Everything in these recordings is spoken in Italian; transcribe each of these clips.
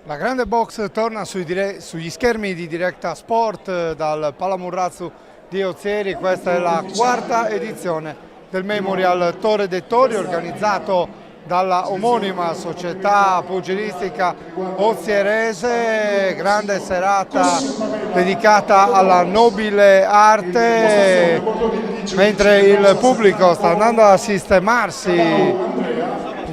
La grande box torna sugli schermi di Directa Sport dal Palamurrazzo di Ozieri. Questa è la quarta edizione del Memorial Torre dei Tori, organizzato dalla omonima società pugilistica ozierese. Grande serata dedicata alla nobile arte, mentre il pubblico sta andando a sistemarsi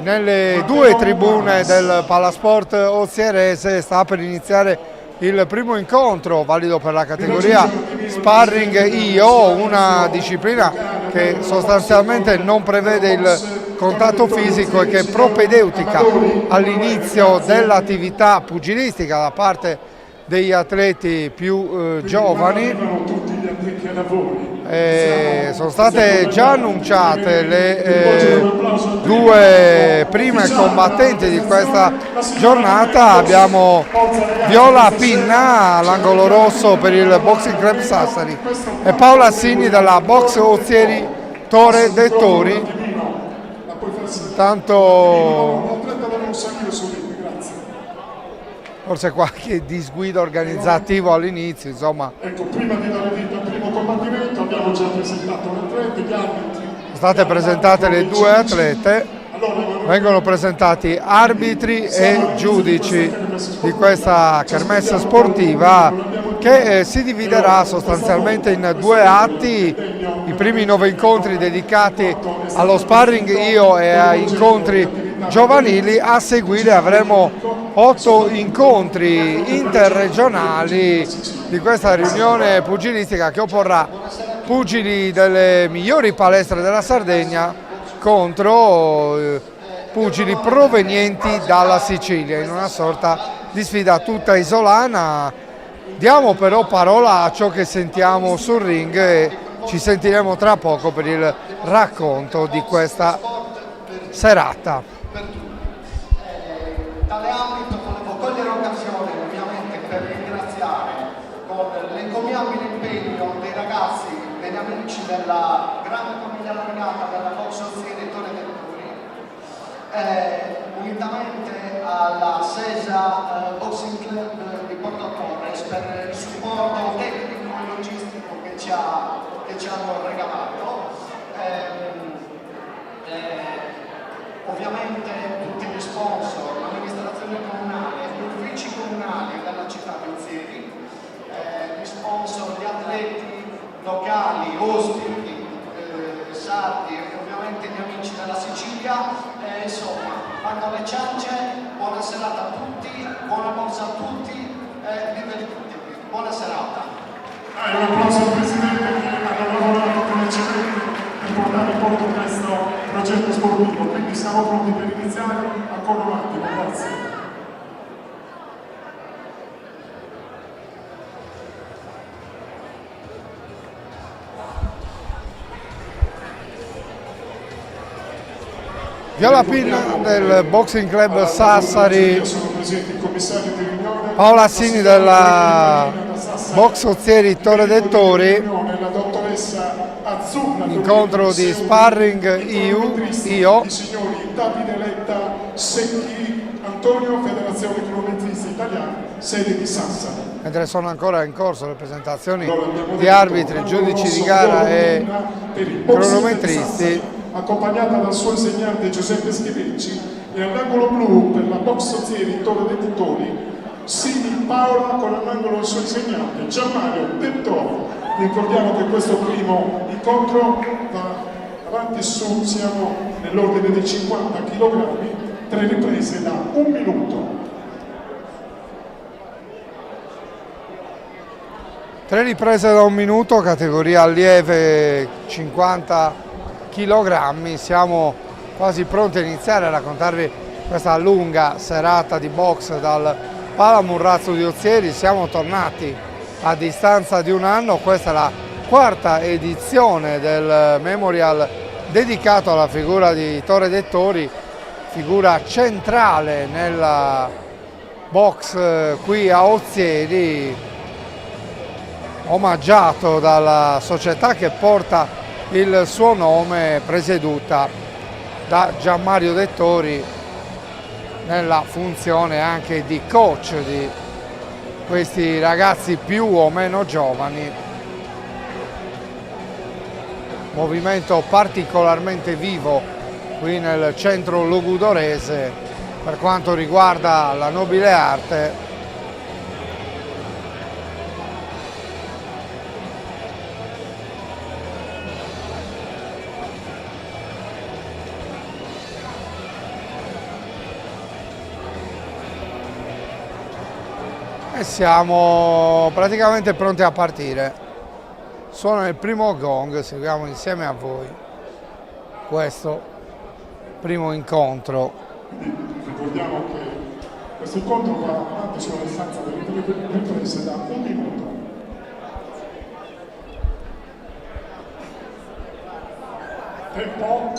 nelle due tribune del Palasport ozierese. Sta per iniziare il primo incontro valido per la categoria Sparring IO, una disciplina che sostanzialmente non prevede il contatto fisico e che è propedeutica all'inizio dell'attività pugilistica da parte degli atleti più giovani. Sono state già annunciate le due prime combattenti di questa giornata. Abbiamo Viola Pinna all'angolo rosso per il Boxing Club Sassari e Paola Assini della Box Ozieri Torre dei Tori. Intanto forse qualche disguido organizzativo all'inizio, insomma. Ecco, prima di dare vita al primo combattimento abbiamo già presentato le atlete, gli arbitri. Sono state presentate le due atlete, vengono presentati arbitri e giudici di questa kermesse sportiva che si dividerà sostanzialmente in due atti. I primi 9 incontri dedicati allo sparring IO e a incontri giovanili. A seguire avremo 8 incontri interregionali di questa riunione pugilistica che opporrà pugili delle migliori palestre della Sardegna contro pugili provenienti dalla Sicilia, in una sorta di sfida tutta isolana. Diamo però parola a ciò che sentiamo sul ring e ci sentiremo tra poco per il racconto di questa serata. Tale ambito volevo cogliere occasione ovviamente per ringraziare con l'encomiabile impegno dei ragazzi, degli amici della grande famiglia allargata della Box Ozieri Torre dei Tori, unitamente alla SESA Boxing Club di Porto Torres per il supporto tecnico e logistico che ci hanno regalato. Ovviamente tutti gli sponsor, l'amministrazione comunale, gli uffici comunali della città di Ozieri, gli sponsor, gli atleti locali, ospiti, sardi e ovviamente gli amici della Sicilia. Insomma, fanno le ciance. Buona serata a tutti, buona mossa a tutti e divertitevi. Buona serata. Un applauso al Presidente che ha lavorato con eccellenza per portare a porto questo progetto sportivo, quindi siamo pronti per iniziare. Ancora un attimo, grazie. Viola Pinna del Boxing Club Sassari, Sono presenti il commissario di riunione, Paola Assini della Box Ozieri Torre dei Tori, la dottoressa Azzurra, incontro di sparring IO. I signori Davide Letta Secchi Antonio, Federazione Cronometristi Italiani, sede di Sassari. Mentre sono ancora in corso le presentazioni di arbitri, giudici di gara e cronometristi, accompagnata dal suo insegnante Giuseppe Schivecci, e all'angolo blu per la Box Ozieri Torre dei Tori Sini Paola, con all'angolo il suo insegnante Gianmario Pettoro. Ricordiamo che questo primo incontro va avanti su, siamo nell'ordine dei 50 kg, 3 riprese da 1 minuto. 3 riprese da 1 minuto, categoria allieve 50 kg. Siamo quasi pronti a iniziare a raccontarvi questa lunga serata di box dal Palamurrazzo di Ozieri. Siamo tornati a distanza di 1 anno, questa è la quarta edizione del Memorial dedicato alla figura di Torre dei Tori, figura centrale nella box qui a Ozieri, omaggiato dalla società che porta il suo nome, presieduta da Gianmario Dettori, nella funzione anche di coach di questi ragazzi più o meno giovani. Movimento particolarmente vivo qui nel centro logudorese per quanto riguarda la nobile arte. E siamo praticamente pronti a partire. Suona il primo gong, seguiamo insieme a voi questo primo incontro. Ricordiamo che questo incontro va avanti sulla distanza delle riprese da 1 minuto. Tempo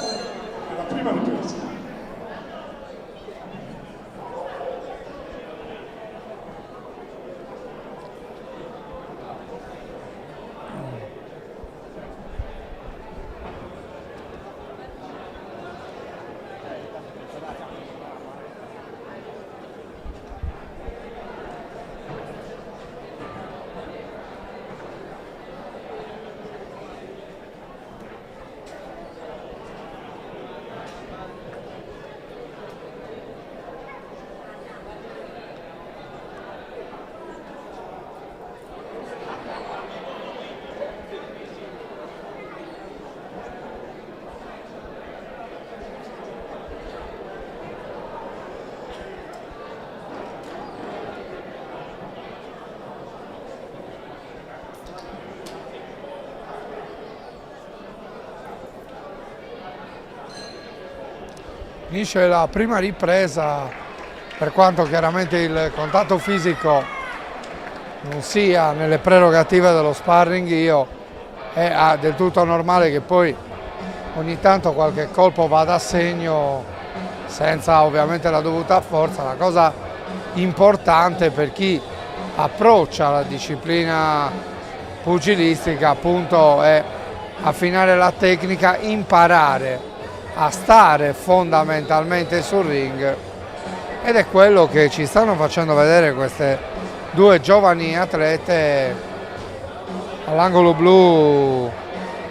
della prima ripresa. Finisce la prima ripresa, per quanto chiaramente il contatto fisico non sia nelle prerogative dello sparring, è del tutto normale che poi ogni tanto qualche colpo vada a segno senza ovviamente la dovuta forza. La cosa importante per chi approccia la disciplina pugilistica appunto è affinare la tecnica, imparare a stare fondamentalmente sul ring, ed è quello che ci stanno facendo vedere queste due giovani atlete. All'angolo blu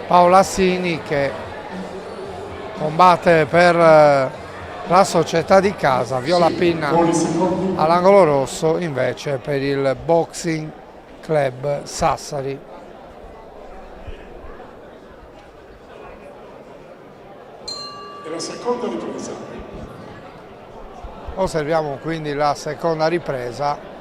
Paola Assini, che combatte per la società di casa, Viola Pinna all'angolo rosso invece per il Boxing Club Sassari. E la seconda ripresa. Osserviamo quindi la seconda ripresa.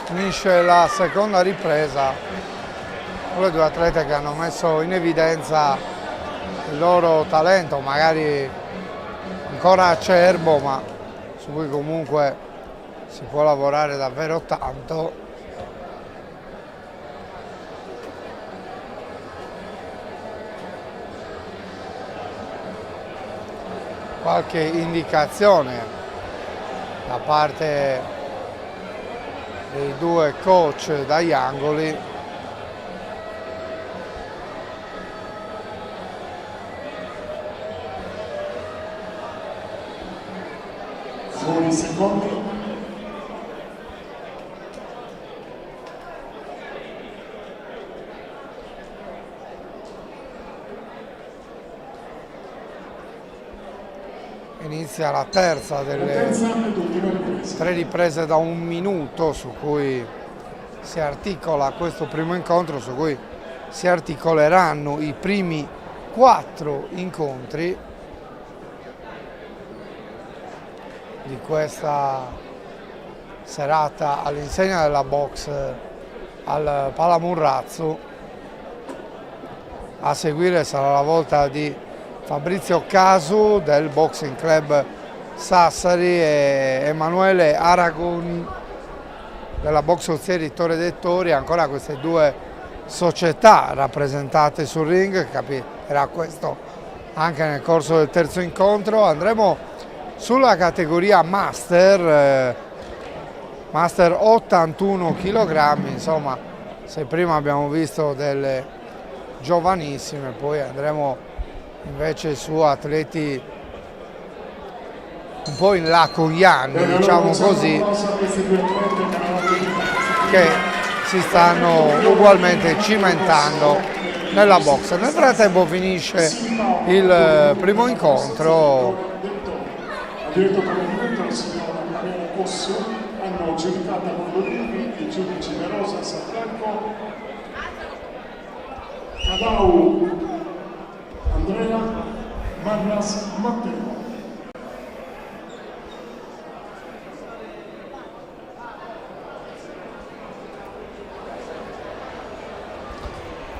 Finisce la seconda ripresa con le due atlete che hanno messo in evidenza il loro talento, magari ancora acerbo, ma su cui comunque si può lavorare davvero tanto. Qualche indicazione da parte dei due coach dagli angoli. Fuori secondi. inizia la terza delle terza ed ultima ripresa. 3 riprese da 1 minuto su cui si articola questo primo incontro, su cui si articoleranno i primi 4 incontri di questa serata all'insegna della box al Palamurrazzo. A seguire sarà la volta di Fabrizio Casu del Boxing Club Sassari e Emanuele Aragoni della Box Ozieri Torre dei Tori. Ancora queste due società rappresentate sul ring, capirà questo anche nel corso del terzo incontro. Andremo sulla categoria Master 81 kg, insomma, se prima abbiamo visto delle giovanissime, poi andremo invece su atleti un po' in là con gli anni, diciamo così, che si stanno ugualmente cimentando nella box. Nel frattempo finisce il primo incontro. Ha diretto come momento il signor Manuela Cosso, hanno giudicato con 2 i giudici De Rosa Safranco, Cadau Andrea, Marras Matteo.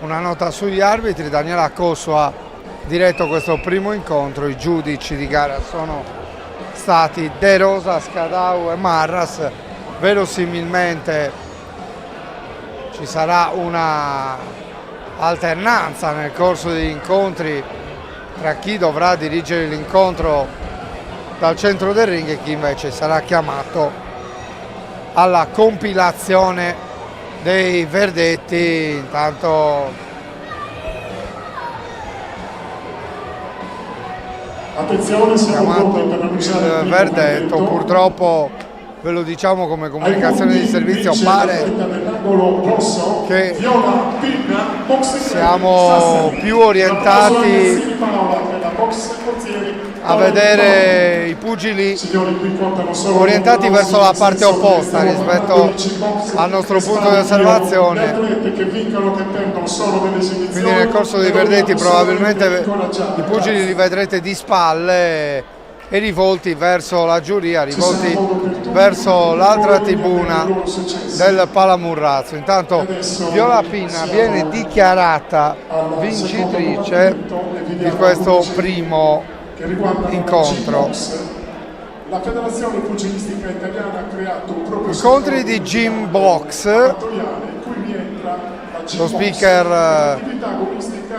Una nota sugli arbitri: Daniela Cosso ha diretto questo primo incontro, i giudici di gara sono stati De Rosa, Cadau e Marras. Verosimilmente ci sarà una alternanza nel corso degli incontri tra chi dovrà dirigere l'incontro dal centro del ring e chi invece sarà chiamato alla compilazione dei verdetti. Intanto Attenzione, siamo pronti per annunciare il verdetto, purtroppo ve lo diciamo come comunicazione di servizio, pare che siamo più orientati a vedere i pugili orientati verso la parte opposta rispetto al nostro punto di osservazione. Quindi nel corso dei verdetti probabilmente i pugili li vedrete di spalle e rivolti verso la giuria, rivolti verso l'altra tribuna del Palamurrazzo. Intanto Viola Pinna viene dichiarata vincitrice di questo primo incontro. La Federazione Pugilistica Italiana ha creato un proprio incontri di Gym Box. Lo speaker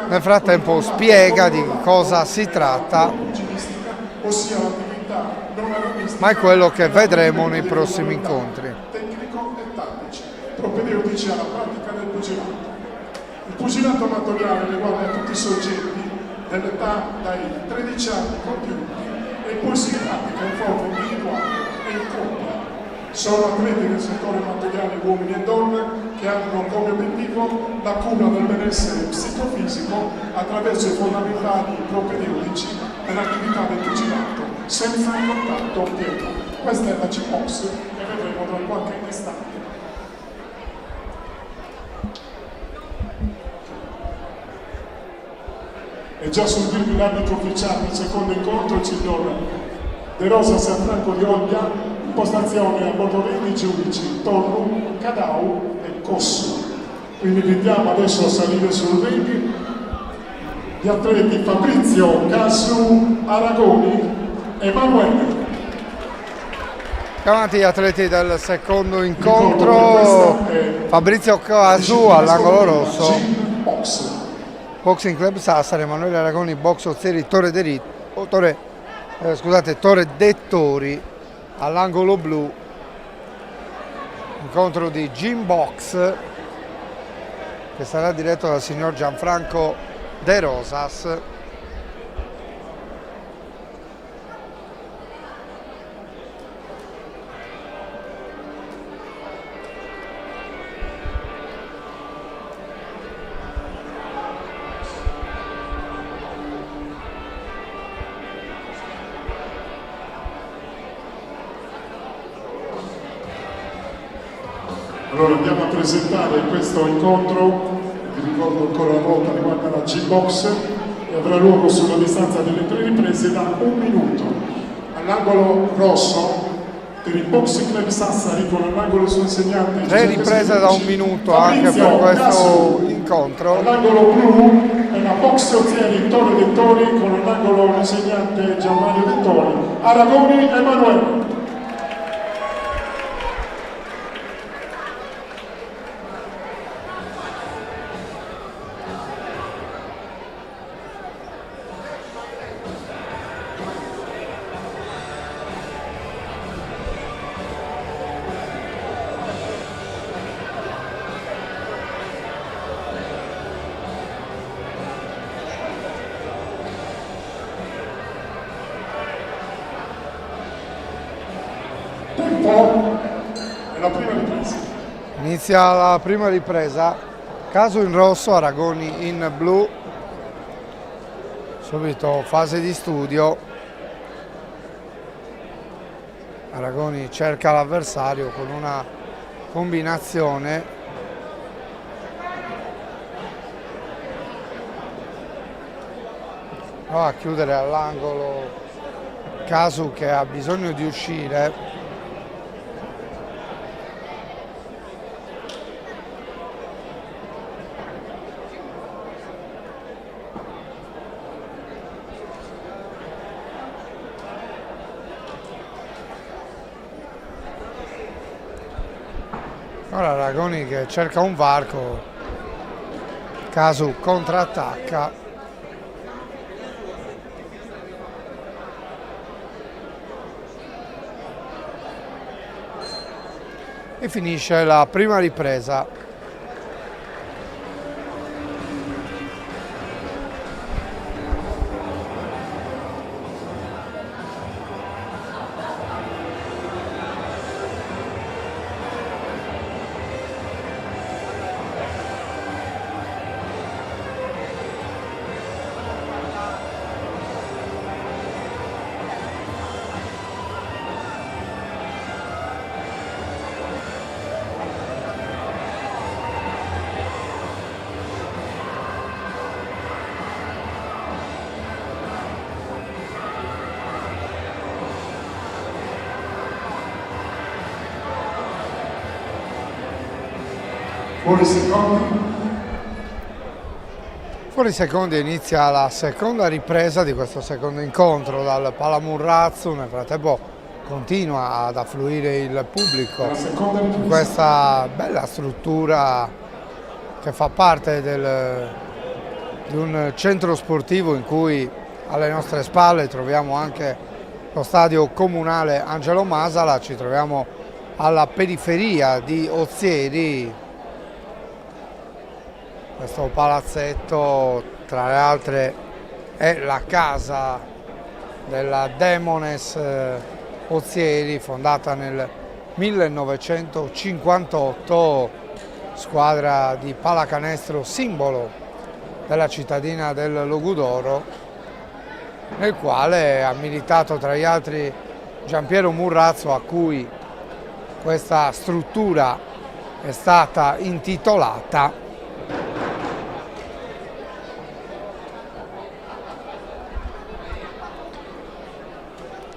nel frattempo spiega di cosa si tratta, ma è quello che vedremo nei prossimi incontri. Tecnico e tattici, propedeutici alla pratica del pugilato. Il pugilato amatoriale riguarda tutti i soggetti dell'età dai 13 anni compiuti e poi si pratica in forma individuale e in coppia. Sono atleti del settore amatoriale uomini e donne che hanno come obiettivo la cura del benessere psicofisico attraverso i fondamentali propedeutici dell'attività del pugilato, senza contatto dietro. Questa è la C-Box che vedremo tra qualche istante. E già sul video l'arbitro ufficiale del secondo incontro, il signor De Rosa Safranco di Olbia, impostazione a bordo dei giudici Torru, Cadau e Cosso. Quindi vediamo adesso a salire sul ring gli atleti Fabrizio Casu, Aragoni e Emanuele. Davanti gli atleti del secondo incontro, Fabrizio Casu all'angolo rosso, Boxing Club Sassari, Emanuele Aragoni, Box Ozieri Torre dei Tori all'angolo blu, incontro di Gym Box che sarà diretto dal signor Gianfranco De Rosas. Allora andiamo a presentare questo incontro, vi ricordo ancora una volta, riguarda la G-Box e avrà luogo sulla distanza delle 3 riprese da 1 minuto. All'angolo rosso per il Boxing Club Sassari con all'angolo suo insegnante 3 riprese da 1 minuto anche per questo incontro. All'angolo blu è la Box Ozieri Torre dei Tori con all'angolo l'insegnante Gianmario De Tori. Aragoni Emanuele. È la prima ripresa. Inizia la prima ripresa, Casu in rosso, Aragoni in blu, subito fase di studio, Aragoni cerca l'avversario con una combinazione, va a chiudere all'angolo Casu che ha bisogno di uscire. Ora Aragoni che cerca un varco, Casu contrattacca. E finisce la prima ripresa. Fuori secondi inizia la seconda ripresa di questo secondo incontro dal Palamurrazzo. Nel frattempo continua ad affluire il pubblico in questa bella struttura che fa parte di un centro sportivo in cui alle nostre spalle troviamo anche lo stadio comunale Angelo Masala. Ci troviamo alla periferia di Ozieri. Questo palazzetto, tra le altre, è la casa della Demones Ozieri, fondata nel 1958, squadra di pallacanestro simbolo della cittadina del Logudoro, nel quale ha militato tra gli altri Giampiero Murrazzo, a cui questa struttura è stata intitolata.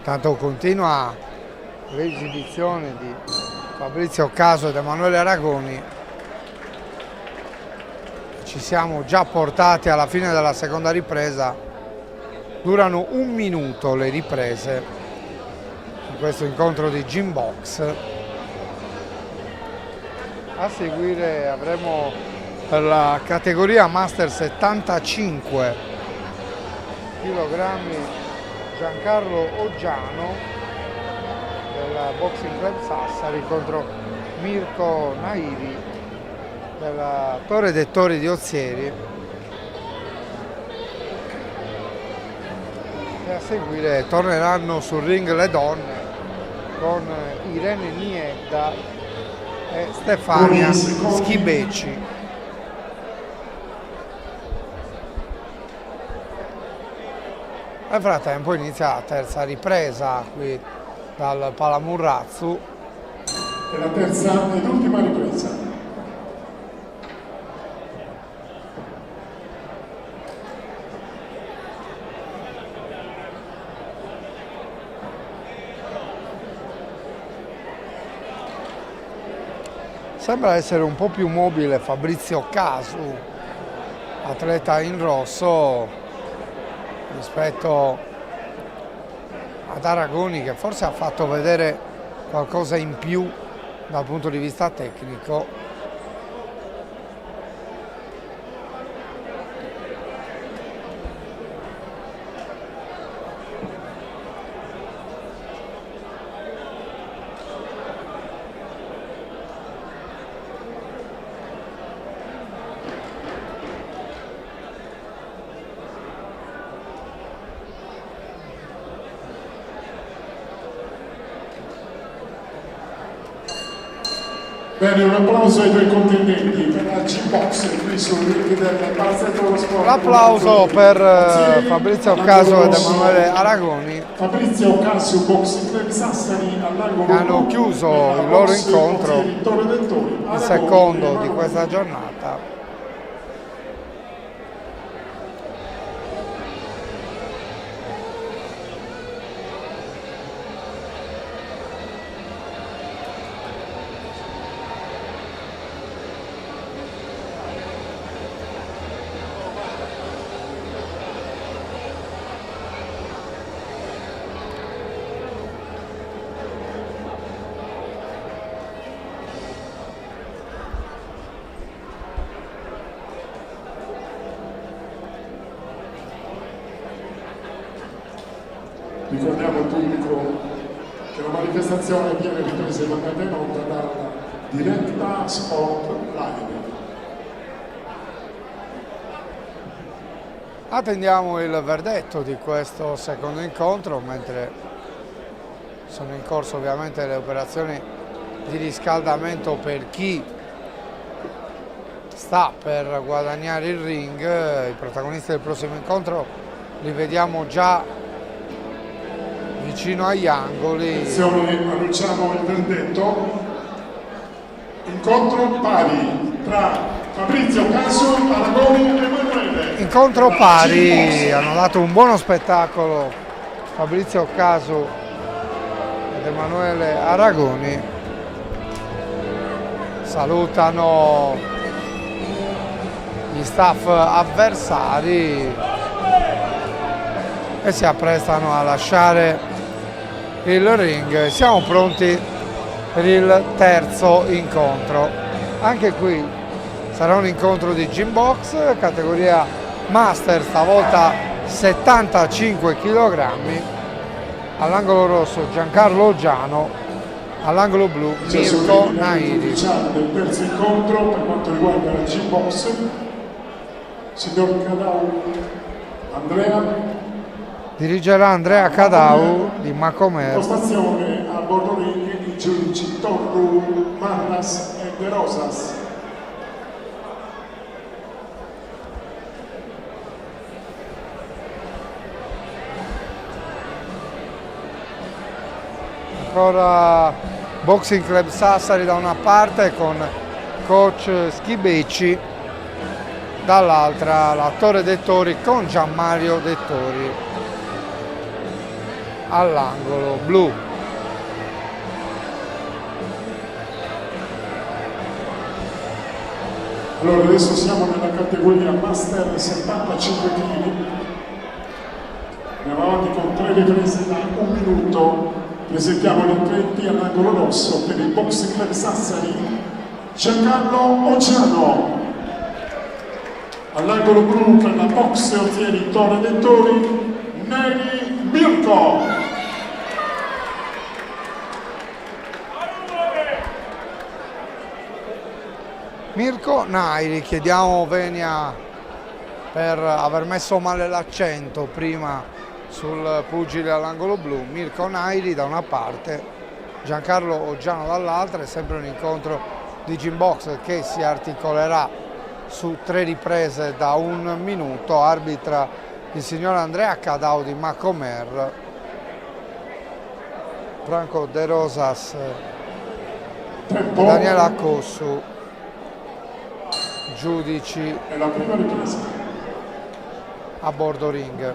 Tanto continua l'esibizione di Fabrizio Casu ed Emanuele Aragoni. Ci siamo già portati alla fine della seconda ripresa. Durano 1 minuto le riprese in questo incontro di Gym Box. A seguire avremo per la categoria Master 75 kg Giancarlo Oggiano del Boxing Club Sassari contro Mirko Naivi della Torre dei Tori di Ozieri, e a seguire torneranno sul ring le donne con Irene Niedda e Stefania Schibeci. Nel frattempo inizia la terza ripresa qui dal Palamurrazzo. e la terza ed ultima ripresa. Sembra essere un po' più mobile Fabrizio Casu, atleta in rosso, rispetto ad Aragoni, che forse ha fatto vedere qualcosa in più dal punto di vista tecnico. Bene, un applauso ai due contendenti per la G-Box qui sul ring del Palazzetto dello Sport. L'applauso per Fabrizio Casu ed Emanuele Aragoni, Fabrizio Casu, Boxing Club Sassari all'angolo che hanno chiuso il loro incontro, il il secondo di questa giornata. Ricordiamo al pubblico che la manifestazione viene ripresa e mandata in onda dalla Diretta Sport Live. Attendiamo il verdetto di questo secondo incontro, mentre sono in corso ovviamente le operazioni di riscaldamento per chi sta per guadagnare il ring. I protagonisti del prossimo incontro li vediamo già vicino agli angoli. Attenzione, annunciamo il verdetto. Incontro pari tra Fabrizio Casu, Aragoni e Emanuele. Incontro pari, hanno dato un buono spettacolo Fabrizio Casu ed Emanuele Aragoni. Salutano gli staff avversari e si apprestano a lasciare il ring. Siamo pronti per il terzo incontro. Anche qui sarà un incontro di gym box, categoria master, stavolta 75 kg. All'angolo rosso Giancarlo Giano, all'angolo blu Mirko Nairi. Del terzo incontro per quanto riguarda la gym box, signor Cadau Andrea. Dirigerà Andrea Cadau di Macomer. Postazione a bordo ring i giudici Torru, Marras e De Rosas. Ancora Boxing Club Sassari da una parte con coach Schibecci, dall'altra la Torre Dettori con Gianmario Dettori all'angolo blu. Allora adesso siamo nella categoria Master 75 kg. Andiamo avanti con 3 riprese da 1 minuto. Presentiamo gli atleti all'angolo rosso per il Boxing Club Sassari, Giancarlo Ogiano. All'angolo blu per la Box Ortieri Torre Dettori, Neri Mirko. Mirko Nairi, chiediamo venia per aver messo male l'accento prima sul pugile all'angolo blu. Mirko Nairi da una parte, Giancarlo Ogiano dall'altra. È sempre un incontro di gym box che si articolerà su 3 riprese da 1 minuto. Arbitra il signor Andrea Cadau di Macomer. Franco De Rosas Tempo. Daniela Cossu, giudici È la prima ripresa. a bordo ring.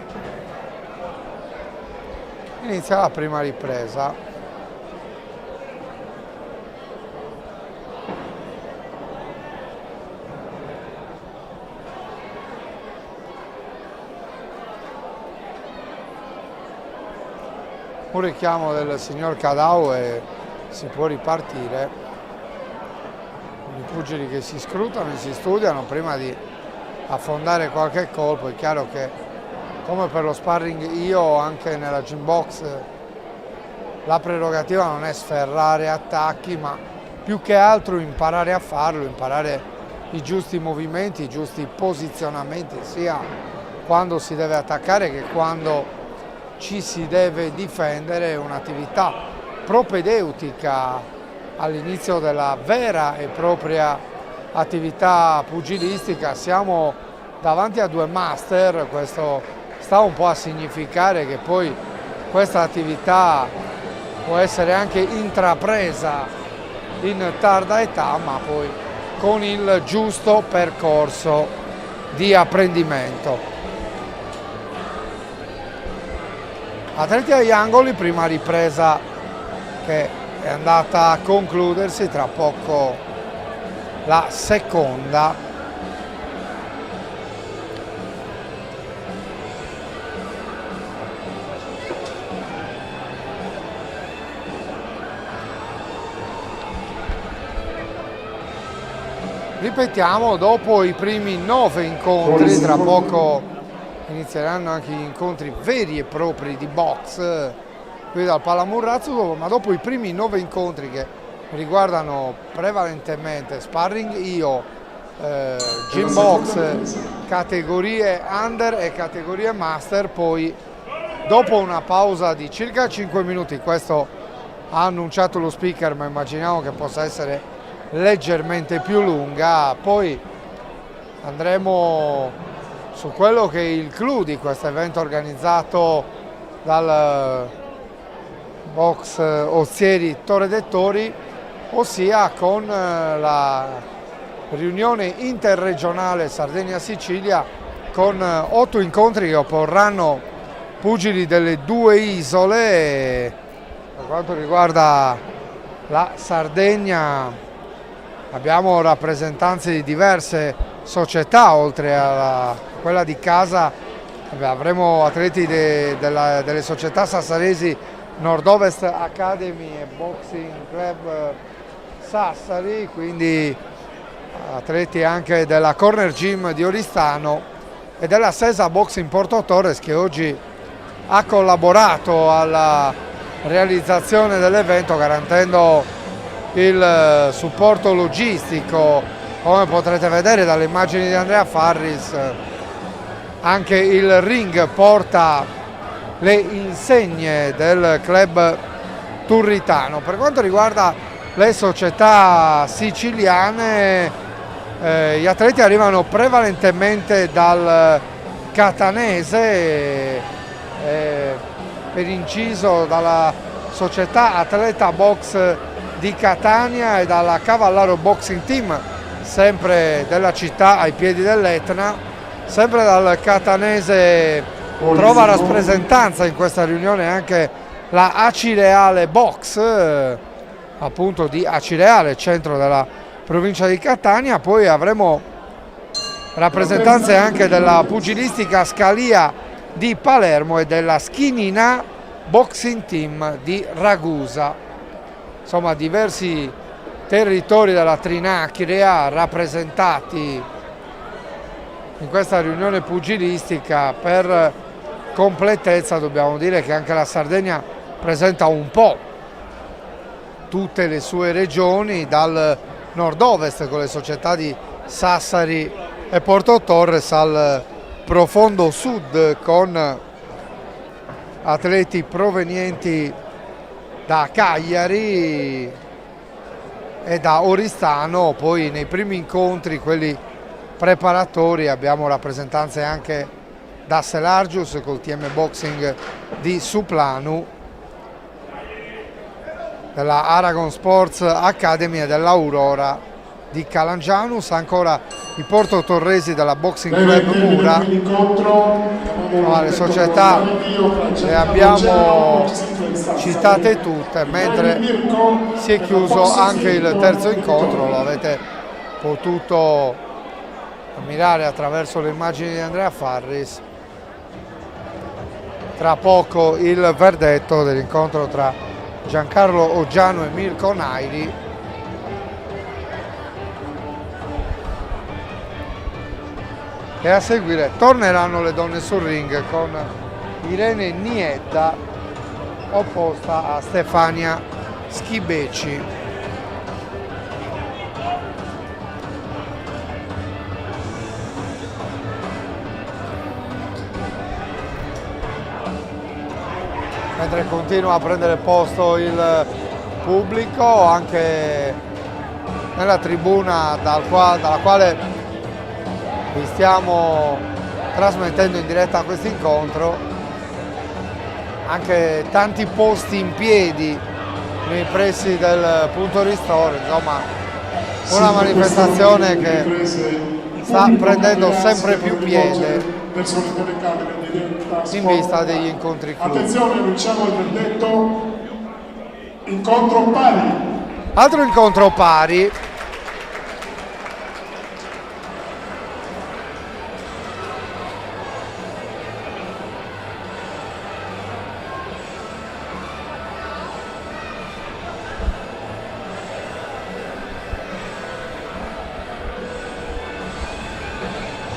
Inizia la prima ripresa. Un richiamo del signor Cadau e si può ripartire. I pugili che si scrutano e si studiano prima di affondare qualche colpo. È chiaro che, come per lo sparring io, anche nella gym box la prerogativa non è sferrare attacchi, ma più che altro imparare a farlo, imparare i giusti movimenti, i giusti posizionamenti, sia quando si deve attaccare che quando ci si deve difendere. Un'attività propedeutica all'inizio della vera e propria attività pugilistica. Siamo davanti a due master, questo sta un po' a significare che poi questa attività può essere anche intrapresa in tarda età, ma poi con il giusto percorso di apprendimento. Atleti agli angoli, prima ripresa che è andata a concludersi, tra poco la seconda. Ripetiamo, dopo i primi 9 incontri, tra poco inizieranno anche gli incontri veri e propri di box qui dal Palamurrazzo, ma dopo i primi 9 incontri che riguardano prevalentemente sparring io, gym box, categorie under e categorie master, poi dopo una pausa di circa 5 minuti, questo ha annunciato lo speaker, ma immaginiamo che possa essere leggermente più lunga, poi andremo su quello che è il clou di questo evento organizzato dal box Ozieri Torre dei Tori, ossia con la riunione interregionale Sardegna-Sicilia, con 8 incontri che opporranno pugili delle due isole. Per quanto riguarda la Sardegna abbiamo rappresentanze di diverse società, oltre a quella di casa avremo atleti delle società sassaresi Nord-Ovest Academy e Boxing Club Sassari, quindi atleti anche della Corner Gym di Oristano e della Sesa Boxing Porto Torres, che oggi ha collaborato alla realizzazione dell'evento garantendo il supporto logistico. Come potrete vedere dalle immagini di Andrea Farris, anche il ring porta le insegne del club turritano. Per quanto riguarda le società siciliane, gli atleti arrivano prevalentemente dal catanese, per inciso dalla società Atleta Box di Catania e dalla Cavallaro Boxing Team, sempre della città ai piedi dell'Etna. Sempre dal catanese trova rappresentanza in questa riunione anche la Acireale Box, appunto di Acireale, centro della provincia di Catania. Poi avremo rappresentanze anche della pugilistica Scalia di Palermo e della Schinina Boxing Team di Ragusa. Insomma, diversi territori della Trinacria rappresentati in questa riunione pugilistica. Per completezza dobbiamo dire che anche la Sardegna presenta un po' tutte le sue regioni, dal nord-ovest con le società di Sassari e Porto Torres al profondo sud con atleti provenienti da Cagliari e da Oristano. Poi nei primi incontri, quelli preparatori, abbiamo rappresentanze anche da Selargius col TM Boxing di Suplanu. della Aragon Sports Academy e dell'Aurora di Calangianus, ancora i Porto Torresi della Boxing Club Mura. Le società le abbiamo citate tutte, mentre si è chiuso anche il terzo incontro, lo avete potuto ammirare attraverso le immagini di Andrea Farris. Tra poco il verdetto dell'incontro tra Giancarlo Oggiano e Mirko Nairi. E a seguire torneranno le donne sul ring con Irene Niedda opposta a Stefania Schibeci. Mentre continua a prendere posto il pubblico anche nella tribuna dalla quale vi stiamo trasmettendo in diretta questo incontro, anche tanti posti in piedi nei pressi del punto ristoro, insomma una manifestazione che sta prendendo sempre più piede in vista degli incontri club. Attenzione, annunciamo il verdetto, incontro pari. Altro incontro pari.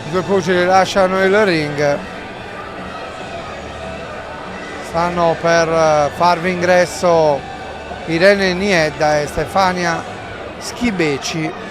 I due pugili lasciano il ring, stanno per farvi ingresso Irene Niedda e Stefania Schibeci.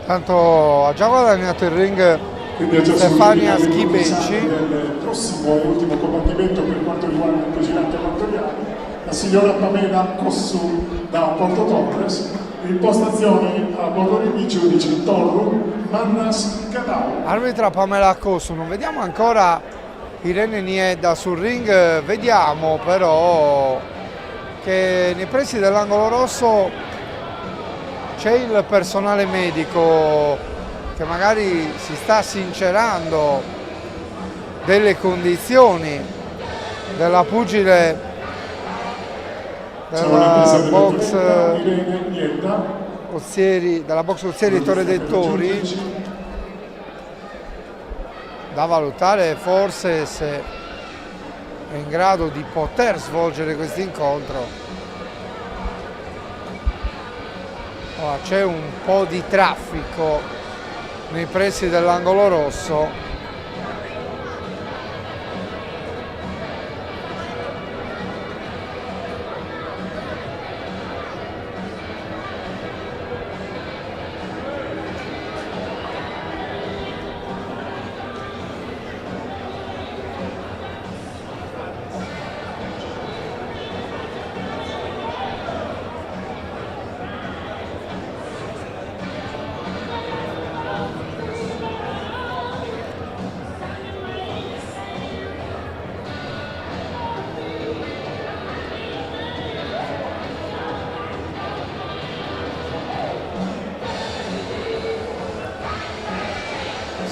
Tanto ha già guadagnato il ring Stefania Schibeci. Il prossimo e ultimo combattimento per quanto riguarda il pugilato amatoriale, la signora Pamela Cossu da Porto Torres, impostazione a bordo di giudice Torru Mannas Cadao. Arbitra Pamela Cossu, non vediamo ancora Irene Niedda sul ring, vediamo però che nei pressi dell'angolo rosso c'è il personale medico che magari si sta sincerando delle condizioni della pugile della box Ozieri Torre dei Tori, da valutare forse se è in grado di poter svolgere questo incontro. C'è un po' di traffico nei pressi dell'angolo rosso.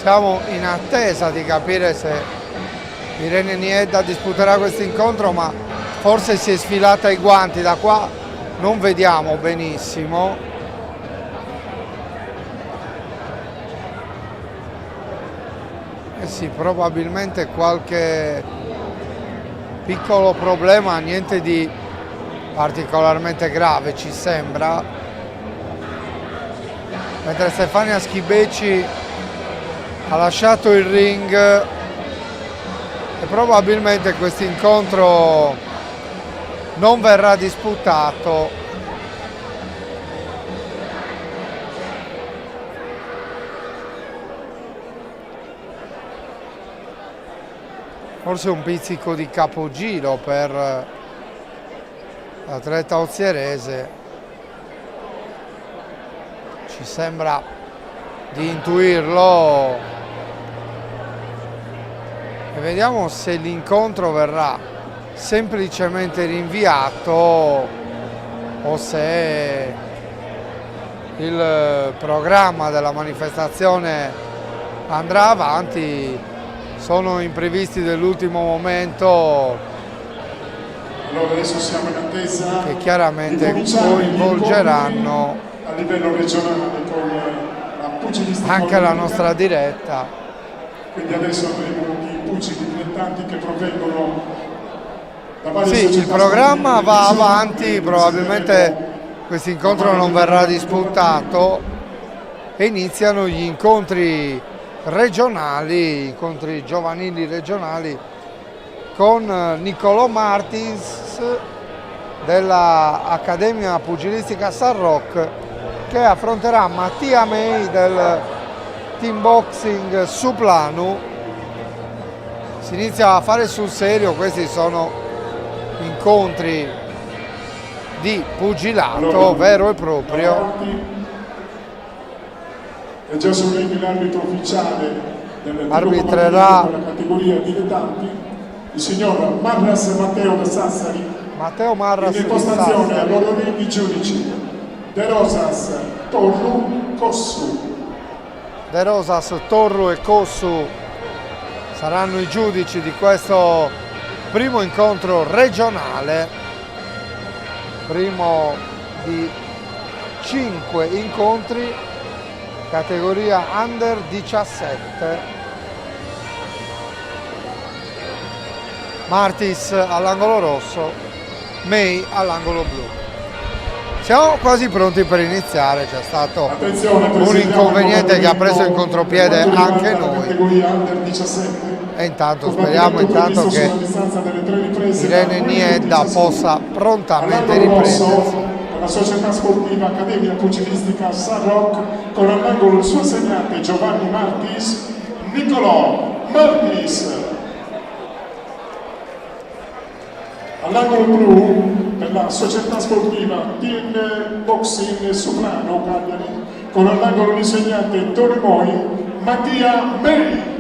Siamo in attesa di capire se Irene Niedda disputerà questo incontro, ma forse si è sfilata i guanti, da qua non vediamo benissimo. Eh sì, probabilmente qualche piccolo problema, niente di particolarmente grave ci sembra, mentre Stefania Schibeci ha lasciato il ring e probabilmente questo incontro non verrà disputato. Forse un pizzico di capogiro per l'atleta ozierese, ci sembra di intuirlo, e vediamo se l'incontro verrà semplicemente rinviato o se il programma della manifestazione andrà avanti. Sono imprevisti dell'ultimo momento Allora adesso siamo in attesa che chiaramente di cominciare gli coinvolgeranno incontri a livello regionale con la pugilistica anche la olimpica. nostra diretta. Quindi adesso avremo i pugili dilettanti che provengono da varie Sì, il società programma sportive, va visioni, avanti, quindi probabilmente sentiremo questo incontro non verrà disputato e iniziano gli incontri regionali, incontri giovanili regionali con Niccolò Martins dell'Accademia Pugilistica San Rock, che affronterà Mattia May del Team Boxing Suplanu. Si inizia a fare sul serio, questi sono incontri di pugilato vero e proprio. È già sul ring l'arbitro ufficiale del Arbitrerà della categoria dilettanti, il signor Marras Matteo da Sassari. Matteo Marras In di impostazione Sassari. a loro ring i giudici De Rosas, Torru, Cossu. De Rosas, Torru e Cossu saranno i giudici di questo primo incontro regionale, primo di 5 incontri, categoria under 17. Martis all'angolo rosso, May all'angolo blu. Siamo quasi pronti per iniziare, c'è stato un inconveniente che ha preso in contropiede anche noi e intanto speriamo che Irene Niedda possa prontamente riprendersi. La società sportiva Accademia Pugilistica San Rock, con all'angolo il suo segnante Giovanni Martis, Niccolò Martis. All'angolo blu per la società sportiva Team Boxing Suplano Cagliari, con all'angolo l'insegnante Tore Moi, Mattia May.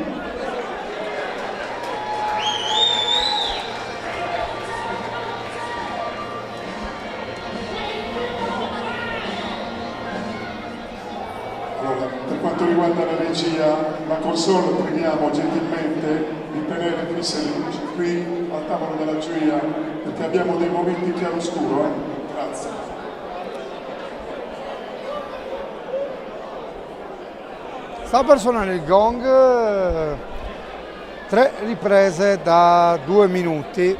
Allora, per quanto riguarda la regia, la console preghiamo gentilmente di tenere fisse le luci qui al tavolo della giuria, perché abbiamo dei momenti chiaroscuro, Grazie. Sta per suonare il gong, 3 riprese da 2 minuti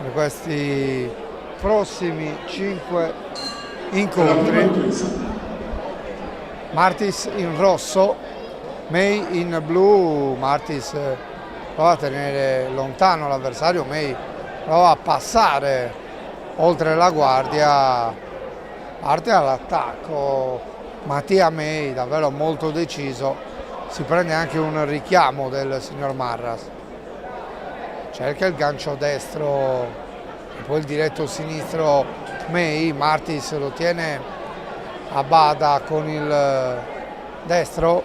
per questi prossimi 5 incontri. Martis in rosso, May in blu. Martis prova a tenere lontano l'avversario, May prova a passare oltre la guardia, parte all'attacco. Mattia May davvero molto deciso, si prende anche un richiamo del signor Marras, cerca il gancio destro e poi il diretto sinistro May. Martis lo tiene a bada con il destro,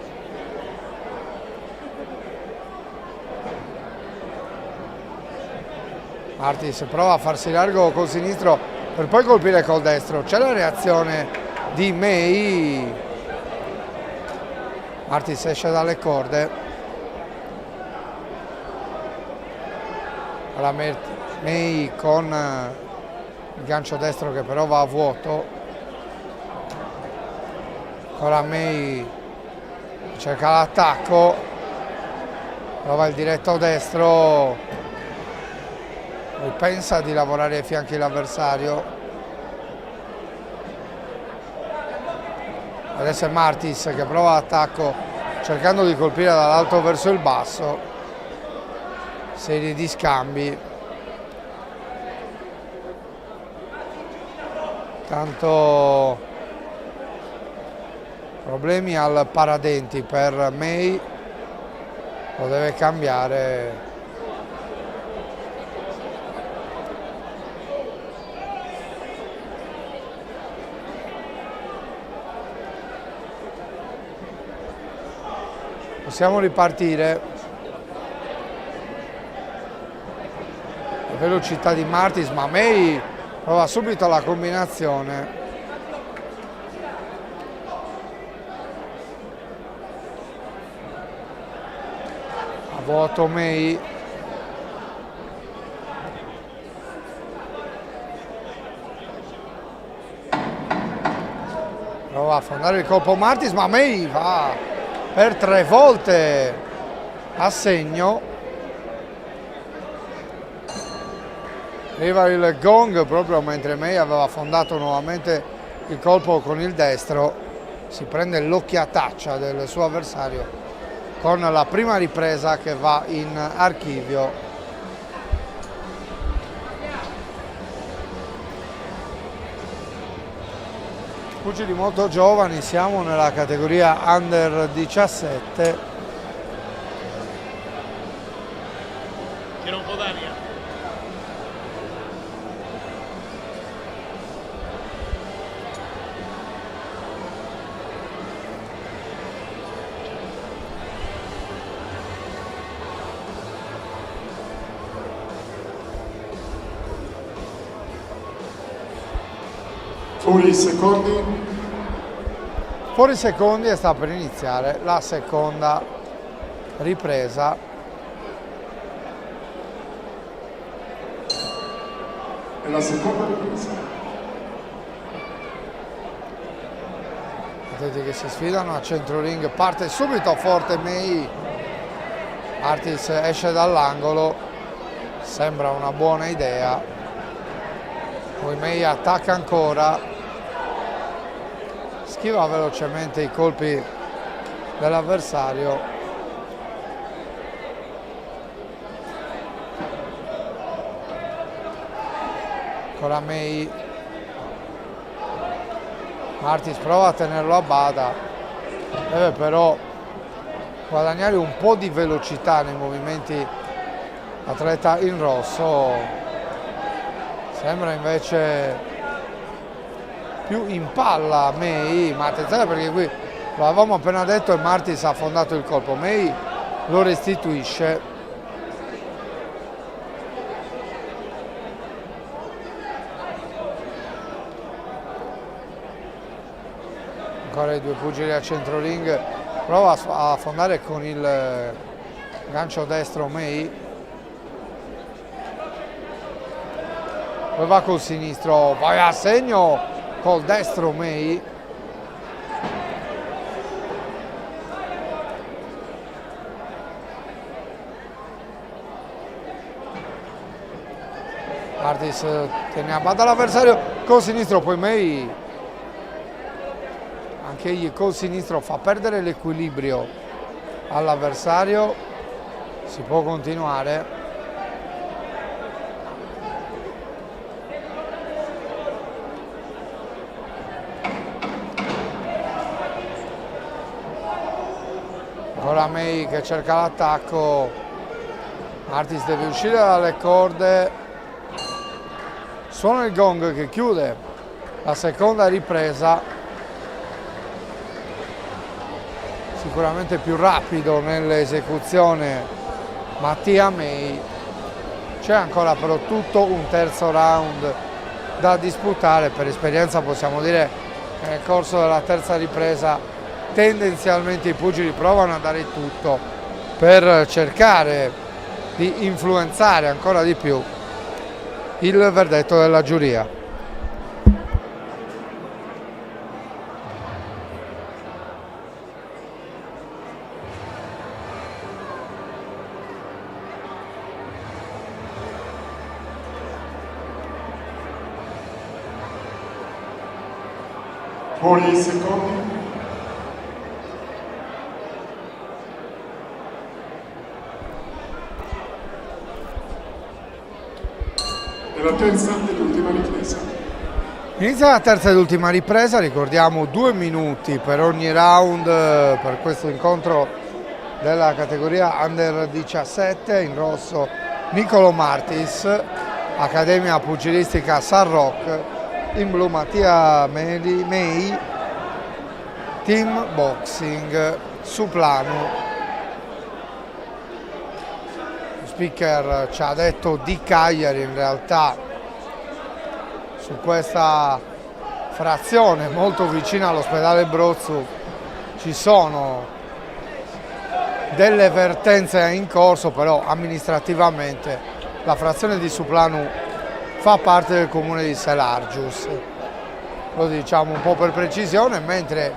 Martis prova a farsi largo col sinistro per poi colpire col destro. C'è la reazione di May, Martis esce dalle corde, ora May con il gancio destro che però va a vuoto, ora May cerca l'attacco, prova il diretto destro, lui pensa di lavorare ai fianchi dell'avversario. Adesso è Martis che prova l'attacco cercando di colpire dall'alto verso il basso, serie di scambi, tanto problemi al paradenti per May, lo deve cambiare. Possiamo ripartire. La velocità di Martis, ma May prova subito la combinazione. A vuoto May. Prova a affondare il colpo Martis, ma May va per 3 volte a segno. Arriva il gong proprio mentre May aveva affondato nuovamente il colpo con il destro. Si prende l'occhiataccia del suo avversario con la prima ripresa che va in archivio. Pugili molto giovani, siamo nella categoria under 17. C'era un po' d'aria. Fuori secondi. Fuori secondi e sta per iniziare la seconda ripresa. E la seconda ripresa. Atleti che si sfidano a centro ring, parte subito forte May. Martis esce dall'angolo, sembra una buona idea. Poi May attacca ancora, schiva velocemente i colpi dell'avversario. Ancora May. Martis prova a tenerlo a bada, deve però guadagnare un po' di velocità nei movimenti. Atleta in rosso sembra invece più in palla May, ma attenzione perché qui lo avevamo appena detto e Martis ha affondato il colpo. May lo restituisce. Ancora i due pugili a centro ring, prova a affondare con il gancio destro May, poi va col sinistro, vai a segno col destro May. Martis tiene a bada l'avversario col sinistro, poi May anche egli col sinistro fa perdere l'equilibrio all'avversario. Si può continuare. Ancora May che cerca l'attacco, Martis deve uscire dalle corde, suona il gong che chiude la seconda ripresa. Sicuramente più rapido nell'esecuzione Mattia May. C'è ancora però tutto un terzo round da disputare. Per esperienza possiamo dire che nel corso della terza ripresa tendenzialmente i pugili provano a dare tutto per cercare di influenzare ancora di più il verdetto della giuria. Buoni secondi. E la terza ed ultima ripresa. Inizia la terza ed ultima ripresa, ricordiamo 2 minuti per ogni round per questo incontro della categoria Under 17, in rosso Nicolo Martis, Accademia Pugilistica San Roque, in blu Mattia Mei, Team Boxing Suplanu. Lo speaker ci ha detto di Cagliari, in realtà su questa frazione molto vicina all'ospedale Brozzu ci sono delle vertenze in corso, però amministrativamente la frazione di Suplanu fa parte del comune di Selargius, lo diciamo un po' per precisione, mentre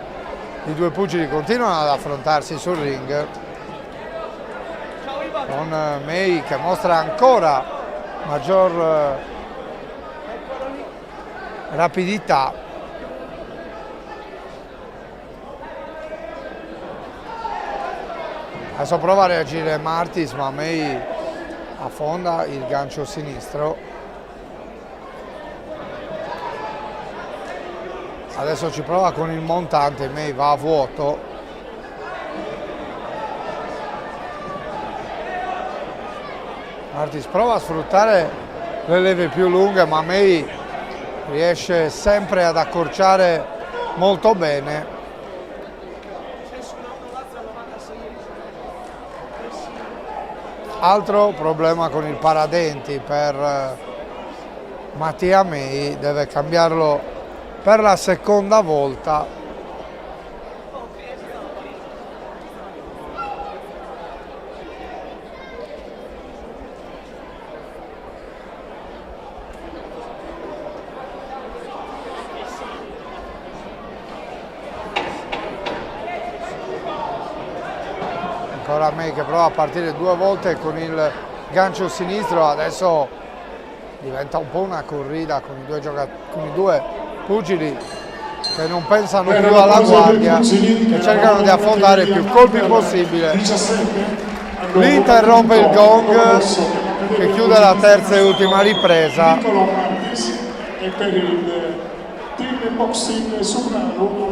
i due pugili continuano ad affrontarsi sul ring, con May che mostra ancora maggior rapidità. Adesso prova a reagire Martis, ma May affonda il gancio sinistro. Adesso ci prova con il montante, May va a vuoto. Martis prova a sfruttare le leve più lunghe, ma May riesce sempre ad accorciare molto bene. Altro problema con il paradenti per Mattia May, deve cambiarlo per la seconda volta. Ancora May che prova a partire 2 volte con il gancio sinistro, adesso diventa un po' una corrida con i due pugili che non pensano più alla guardia, che cercano di affondare più colpi possibile. Lì interrompe il gong che chiude la terza e ultima ripresa.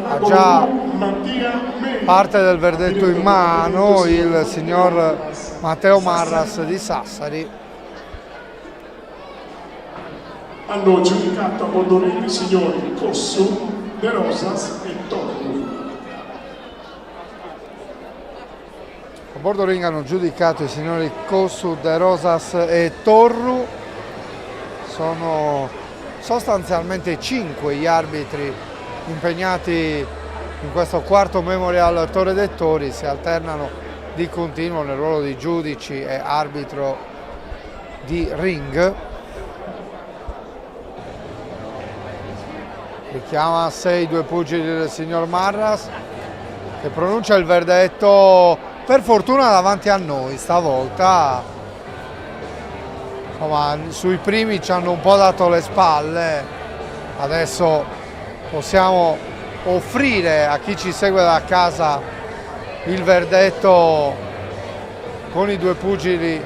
Ha già parte del verdetto in mano il signor Matteo Marras di Sassari. Hanno giudicato a Bordorini i signori Cossu, De Rosas e Torru. A Bordorini hanno giudicato i signori Cossu, De Rosas e Torru. Sono sostanzialmente 5 gli arbitri impegnati in questo quarto Memorial Torre dei Tori, si alternano di continuo nel ruolo di giudici e arbitro di ring. Richiama a sé i due pugili del signor Marras, che pronuncia il verdetto per fortuna davanti a noi stavolta. Insomma, sui primi ci hanno un po' dato le spalle, adesso possiamo offrire a chi ci segue da casa il verdetto con i due pugili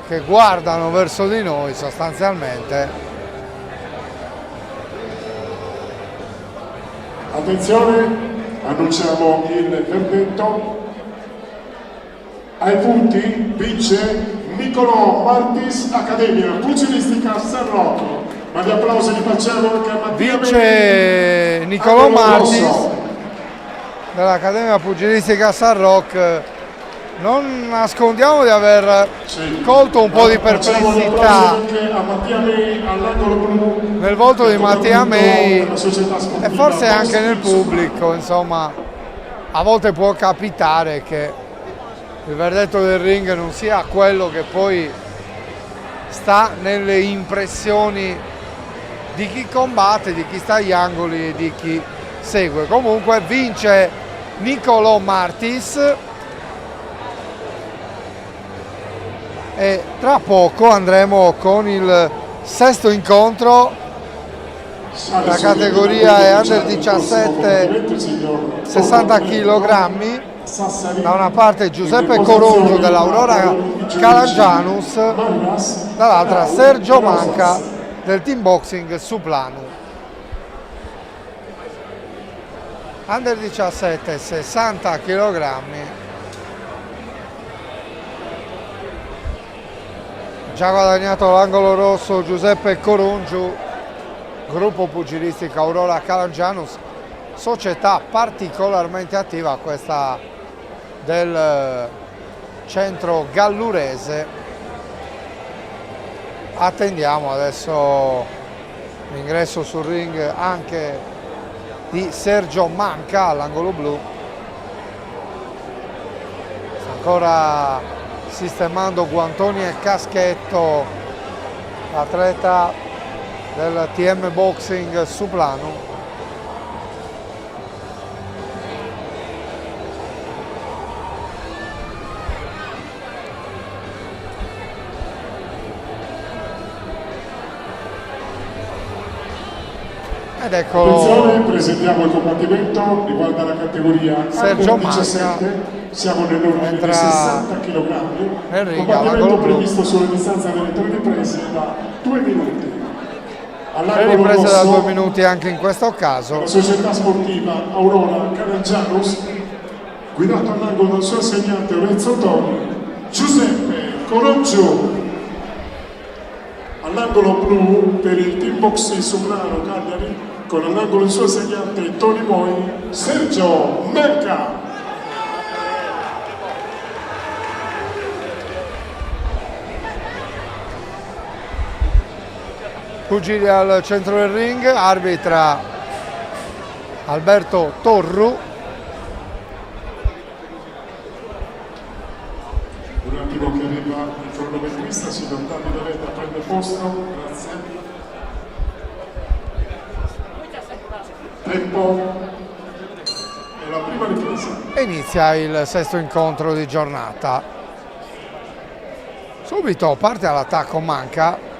che guardano verso di noi sostanzialmente. Attenzione, annunciamo il verdetto. Ai punti vince Nicolo Martis, Accademia Pugilistica San Rocco. Ma gli applausi li facciamo anche a Mattia. Vince Nicolo Martis dell'Accademia Pugilistica San Roque. Non nascondiamo di aver colto un po' di perplessità nel volto di Mattia May e forse anche nel pubblico, insomma, a volte può capitare che il verdetto del ring non sia quello che poi sta nelle impressioni di chi combatte, di chi sta agli angoli e di chi segue. Comunque vince Nicolò Martis e tra poco andremo con il sesto incontro. La categoria è under 17, 60 kg. Da una parte Giuseppe Corongio dell'Aurora Calangianus, dall'altra Sergio Manca del team boxing Suplanu. Under 17, 60 kg. Già guadagnato l'angolo rosso Giuseppe Corongio, gruppo pugilistica Aurora Calangianus, società particolarmente attiva questa del centro gallurese. Attendiamo adesso l'ingresso sul ring anche di Sergio Manca all'angolo blu. Sta ancora sistemando guantoni e caschetto l'atleta del TM Boxing Suplanu. Ed eccolo. Attenzione, presentiamo il combattimento, riguarda la categoria Sergio under 17, siamo nell'ordine di 60 kg. Combattimento previsto sulla distanza delle 3 riprese da 2 minuti. Le riprese da 2 minuti anche in questo caso. La società sportiva Aurora Calangianus, guidato all'angolo dal suo insegnante Lorenzo Toni, Giuseppe Corongio. All'angolo blu per il team boxing Suplanu Cagliari, con all'angolo il suo insegnante Tony Moi, Sergio Manca. Pugili al centro del ring, arbitra Alberto Torru. Un attimo che arriva il cronometrista, si lontani da lei, prende posto, grazie. Tempo e la prima ripresa. E inizia il sesto incontro di giornata. Subito parte all'attacco Manca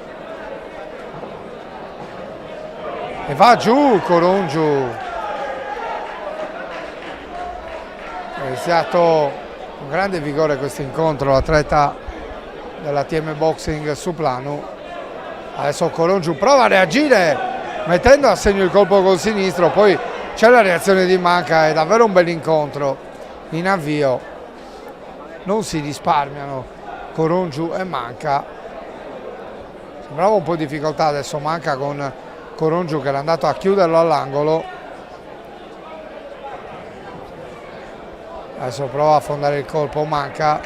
e va giù Corongio. È iniziato con grande vigore questo incontro l'atleta della TM Boxing Suplanu. Adesso Corongio prova a reagire mettendo a segno il colpo col sinistro, poi c'è la reazione di Manca. È davvero un bel incontro in avvio, non si risparmiano Corongio e Manca. Sembrava un po' di difficoltà adesso Manca con Corongio che era andato a chiuderlo all'angolo. Adesso prova a affondare il colpo Manca.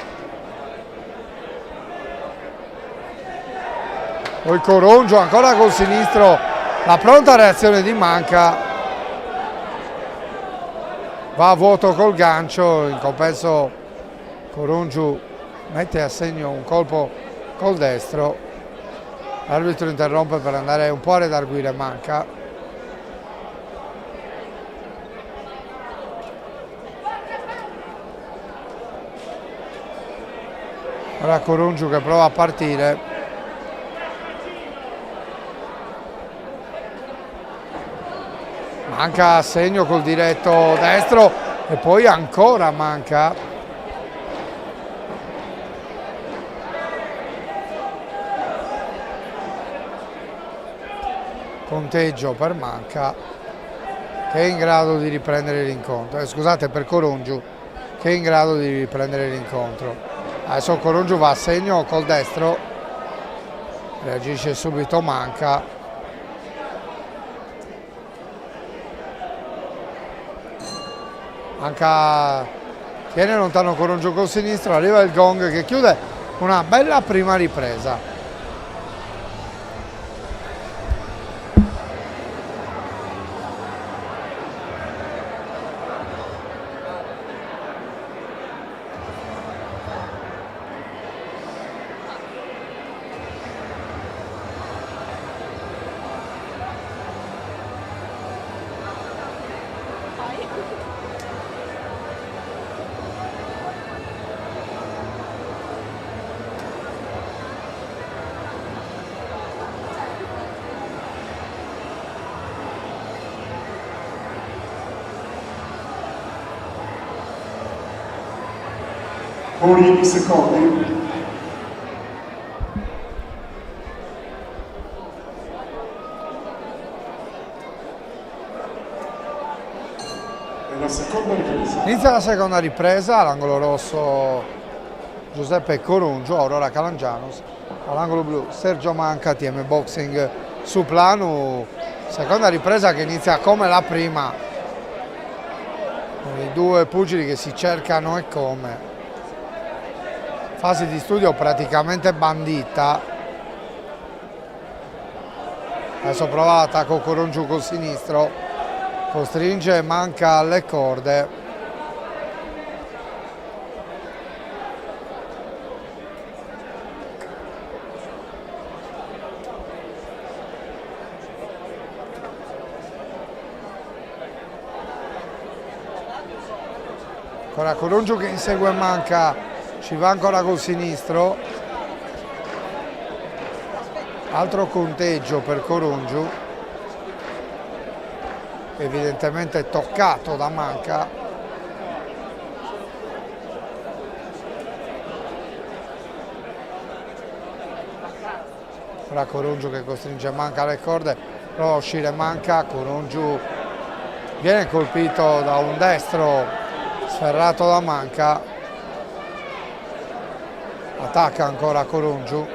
Poi Corongio ancora col sinistro, la pronta reazione di Manca. Va a vuoto col gancio, in compenso Corongio mette a segno un colpo col destro. L'arbitro interrompe per andare un po' a redarguire Manca. Ora Corongio che prova a partire. Manca a segno col diretto destro e poi ancora Manca. Conteggio per Manca che è in grado di riprendere l'incontro. Scusate, per Corongio che è in grado di riprendere l'incontro. Adesso Corongio va a segno col destro, reagisce subito Manca. Manca tiene lontano Corongio col sinistro, arriva il gong che chiude una bella prima ripresa. Fuori i secondi. E la seconda ripresa. Inizia la seconda ripresa, all'angolo rosso Giuseppe Corungio, Aurora Calangianos, all'angolo blu Sergio Manca, TM Boxing Suplanu. Seconda ripresa che inizia come la prima, con i due pugili che si cercano e come. Fase di studio praticamente bandita. Adesso prova l'attacco Corungio col sinistro, costringe Manca alle corde. Ancora Corungio che insegue Manca, ci va ancora col sinistro. Altro conteggio per Corungio, evidentemente toccato da Manca. Ora Corungio che costringe Manca alle corde, prova a uscire Manca, Corungio viene colpito da un destro sferrato da Manca, attacca ancora Corungio.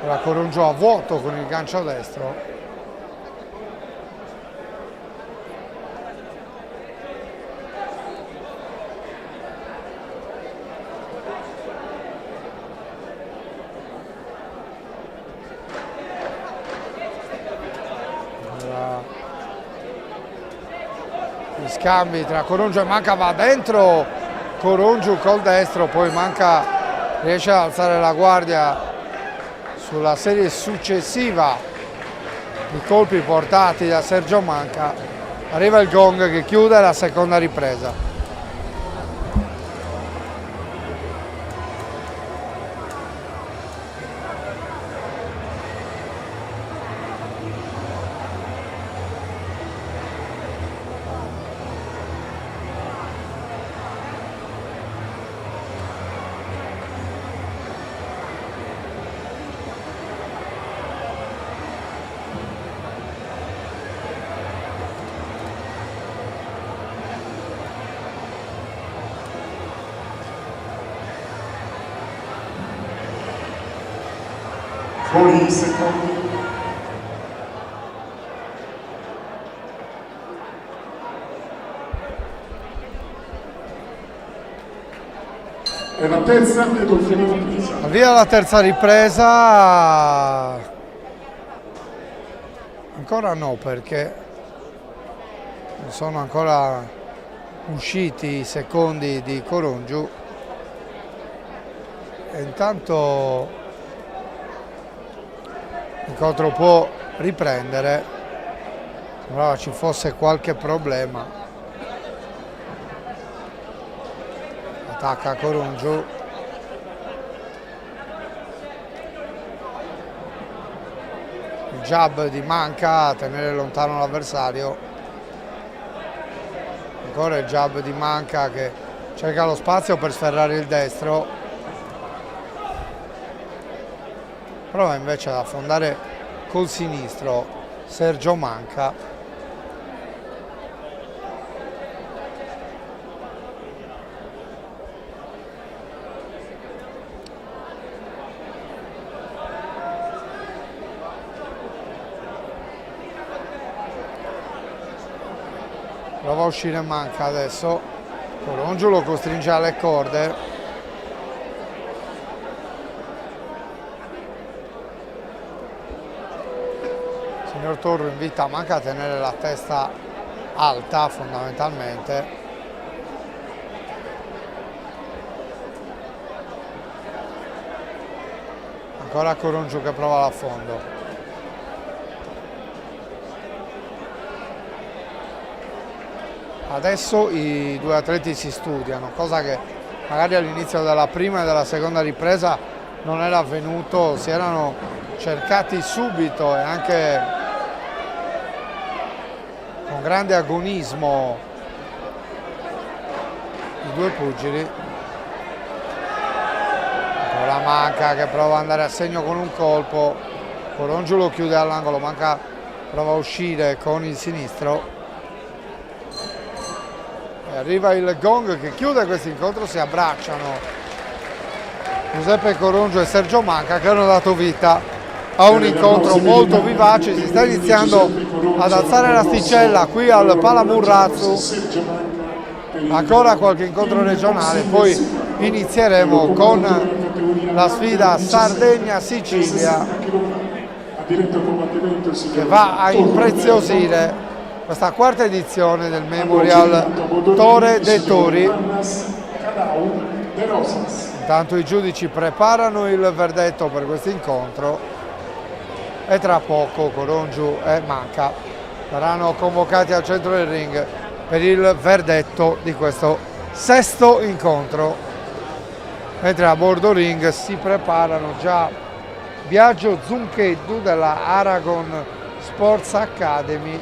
Ora Corungio a vuoto con il gancio destro. Gli scambi tra Corungio e Manca, va dentro Corungio col destro, poi Manca riesce ad alzare la guardia sulla serie successiva di colpi portati da Sergio Manca. Arriva il gong che chiude la seconda ripresa. Fuori i secondi. E la terza ed ultima ripresa. Avvia la terza ripresa. Ancora no, perché non sono ancora usciti i secondi di Corungio. E intanto l'incontro può riprendere. Sembrava ci fosse qualche problema. Attacca Corungio. Il jab di Manca a tenere lontano l'avversario. Ancora il jab di Manca che cerca lo spazio per sferrare il destro. Prova invece ad affondare col sinistro Sergio Manca. Prova a uscire Manca adesso. Corungio lo costringe alle corde. Signor Torro invita Manca a tenere la testa alta fondamentalmente. Ancora Corungio che prova l'affondo. Adesso i due atleti si studiano, cosa che magari all'inizio della prima e della seconda ripresa non era avvenuto, si erano cercati subito e anche con grande agonismo i due pugili. Ancora Manca che prova ad andare a segno con un colpo, Corongiu lo chiude all'angolo, Manca prova a uscire con il sinistro e arriva il gong che chiude questo incontro. Si abbracciano Giuseppe Corongiu e Sergio Manca, che hanno dato vita a un incontro molto vivace. Si sta iniziando ad alzare l'asticella qui al Palamurrazzo, ancora qualche incontro regionale, poi inizieremo con la sfida Sardegna-Sicilia, che va a impreziosire questa quarta edizione del Memorial Torre de Tori. Intanto i giudici preparano il verdetto per questo incontro e tra poco Corongiu e Manca saranno convocati al centro del ring per il verdetto di questo sesto incontro, mentre a bordo ring si preparano già Biagio Zuncheddu della Aragon Sports Academy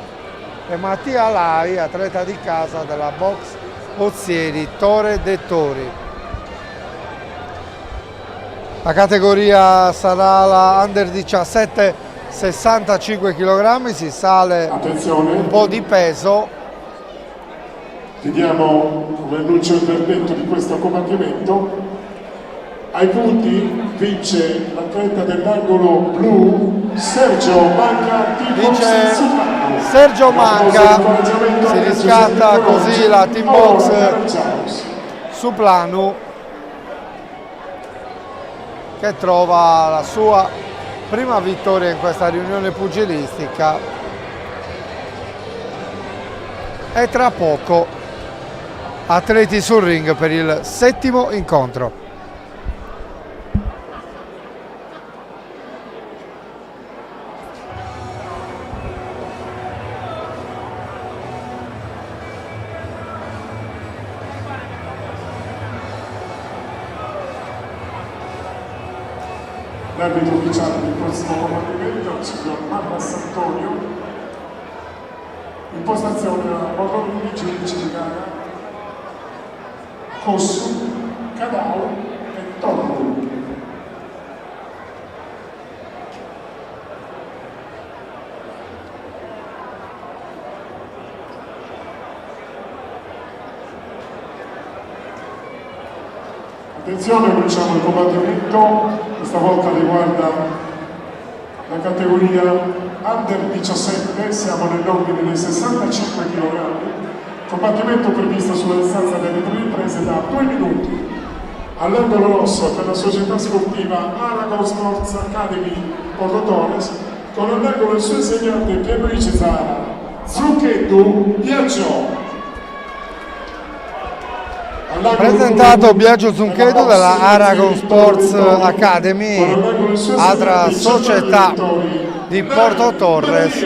e Mattia Lai, atleta di casa della Box Ozieri Torre de Tori. La categoria sarà la Under 17, 65 kg, si sale un po' di peso. Ti diamo come annuncio il verdetto di questo combattimento. Ai punti vince l'atleta dell'angolo blu Sergio Manca. Vince Sergio Manca, si riscatta così la Team Box Suplanu, che trova la sua prima vittoria in questa riunione pugilistica. E tra poco atleti sul ring per il settimo incontro. L'arbitro ufficiale del prossimo combattimento è il signor Marras Antonio. Impostazione a bordo di giudici di gara Cossu, Cadao e Torru. Attenzione, cominciamo il combattimento, questa volta riguarda la categoria Under 17, siamo nell'ordine dei 65 kg, combattimento previsto sulla distanza delle 3 riprese da 2 minuti. All'angolo rosso per la società sportiva Aragon Sports Academy Porto Torres, con all'angolo il suo insegnante Pierluigi Zara, Zuncheddu Biagio. Presentato Biagio Zuncheddu della Aragon Sports Academy, altra società di Porto Torres.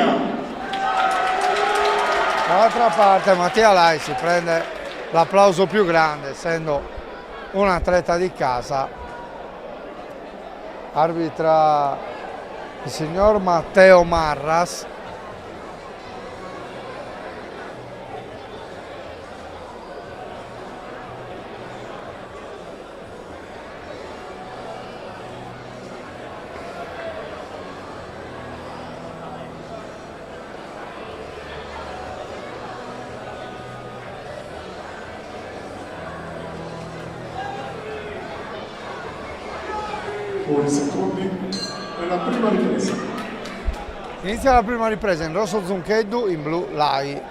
Dall'altra parte Mattia Lai si prende l'applauso più grande, essendo un atleta di casa. Arbitra il signor Matteo Marras. Fuori secondi e la prima ripresa. Inizia la prima ripresa, in rosso Zuncheddu, in blu Lai,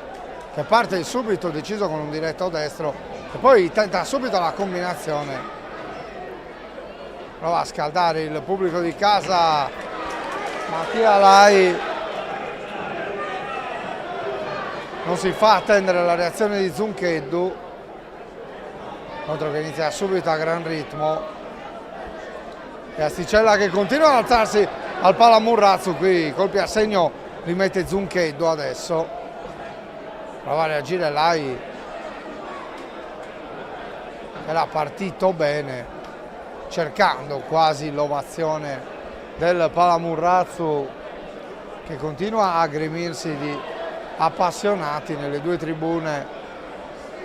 che parte subito deciso con un diretto destro e poi tenta subito la combinazione. Prova a scaldare il pubblico di casa Mattia Lai. Non si fa attendere la reazione di Zuncheddu, contro che inizia subito a gran ritmo. E Asticella che continua ad alzarsi al Palamurrazzo, qui colpi a segno li mette Zuncheddu adesso. Prova a reagire Lai, era partito bene, cercando quasi l'ovazione del Palamurrazzo, che continua a gremirsi di appassionati nelle due tribune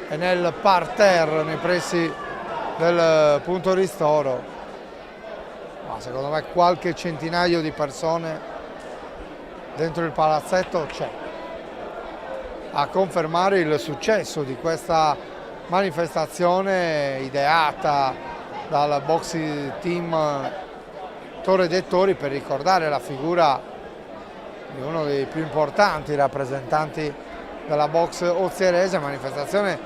e nel parterre nei pressi del punto ristoro. Ma secondo me qualche centinaio di persone dentro il palazzetto c'è, a confermare il successo di questa manifestazione ideata dal box team Torre dei Tori per ricordare la figura di uno dei più importanti rappresentanti della box ozierese, manifestazione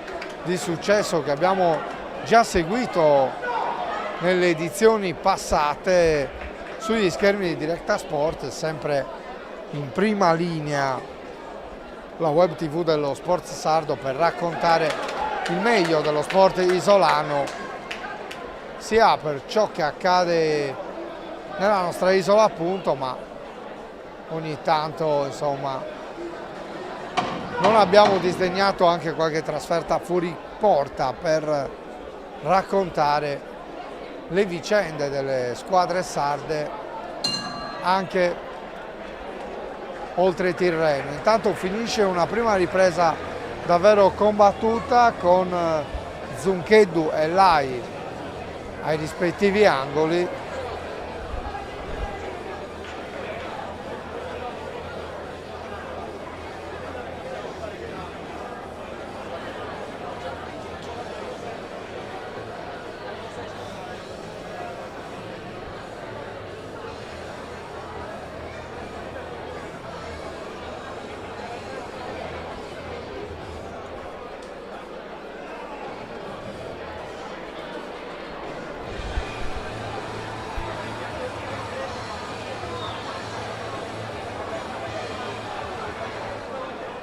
di successo che abbiamo già seguito nelle edizioni passate sugli schermi di Directa Sport, sempre in prima linea la web tv dello sport sardo per raccontare il meglio dello sport isolano, sia per ciò che accade nella nostra isola appunto, ma ogni tanto insomma non abbiamo disdegnato anche qualche trasferta fuori porta per raccontare le vicende delle squadre sarde anche oltre Tirreno. Intanto finisce una prima ripresa davvero combattuta con Zuncheddu e Lai ai rispettivi angoli.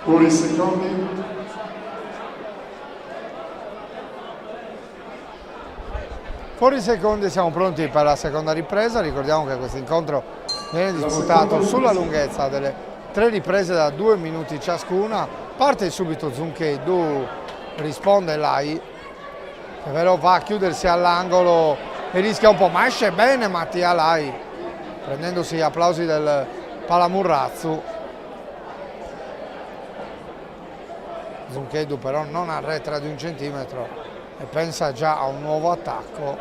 Fuori secondi. Fuori secondi, siamo pronti per la seconda ripresa. Ricordiamo che questo incontro viene disputato sulla lunghezza delle 3 riprese da 2 minuti ciascuna. Parte subito Zuncheddu, risponde Lai, che però va a chiudersi all'angolo e rischia un po', ma esce bene Mattia Lai, prendendosi gli applausi del Palamurrazzo. Zuncheddu però non arretra di 1 centimetro e pensa già a un nuovo attacco.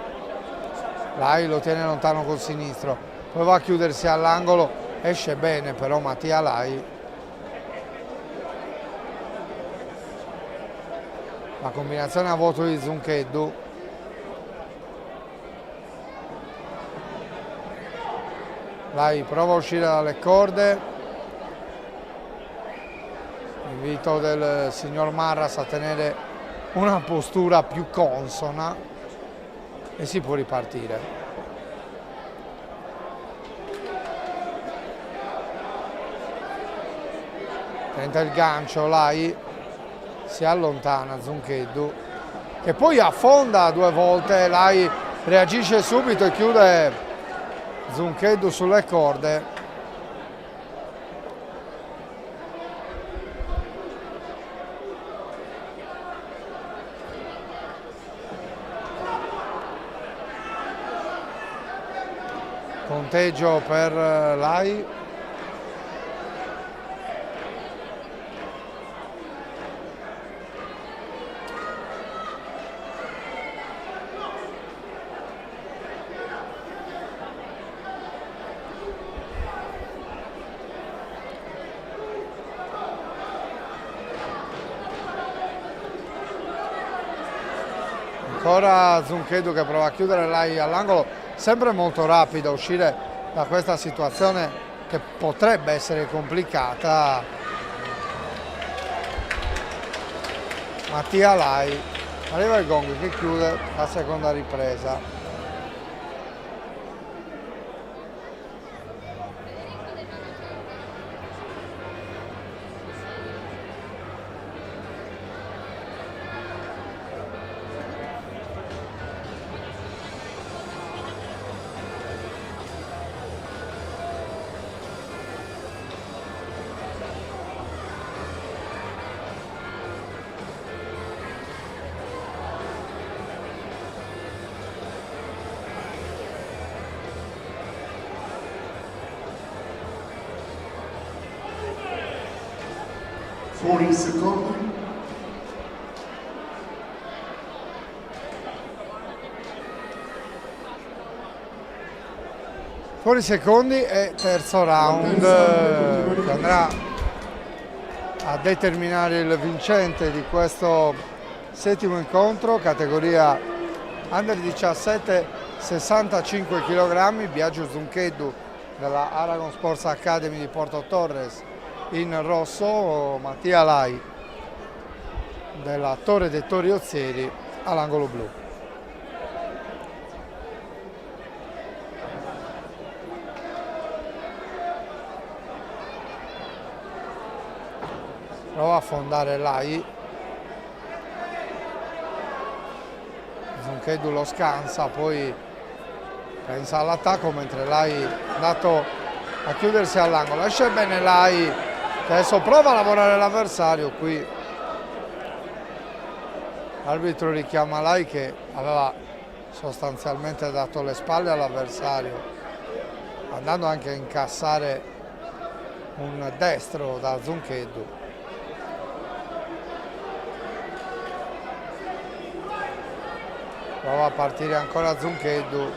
Lai lo tiene lontano col sinistro, poi va a chiudersi all'angolo, esce bene però Mattia Lai. La combinazione a vuoto di Zuncheddu. Lai prova a uscire dalle corde. Invito del signor Marras a tenere una postura più consona e si può ripartire. Tenta il gancio Lai, si allontana Zuncheddu, che poi affonda 2 volte. Lai reagisce subito e chiude Zuncheddu sulle corde. Conteggio per Lai. Ancora Zuncheddu che prova a chiudere Lai all'angolo, sempre molto rapido a uscire da questa situazione che potrebbe essere complicata. Mattia Lai, arriva il gong che chiude la seconda ripresa. Fuori i secondi. Fuori secondi e terzo round che andrà a determinare il vincente di questo settimo incontro, categoria under 17, 65 kg, Biagio Zuncheddu della Aragon Sports Academy di Porto Torres in rosso, Mattia Lai della Torre dei Tori Ozieri all'angolo blu. Prova a affondare Lai, Zuncheddu lo scansa, poi pensa all'attacco mentre Lai è andato a chiudersi all'angolo. Esce bene Lai, che adesso prova a lavorare l'avversario. Qui l'arbitro richiama Lai che aveva sostanzialmente dato le spalle all'avversario, andando anche a incassare un destro da Zuncheddu. Prova a partire ancora Zuncheddu, il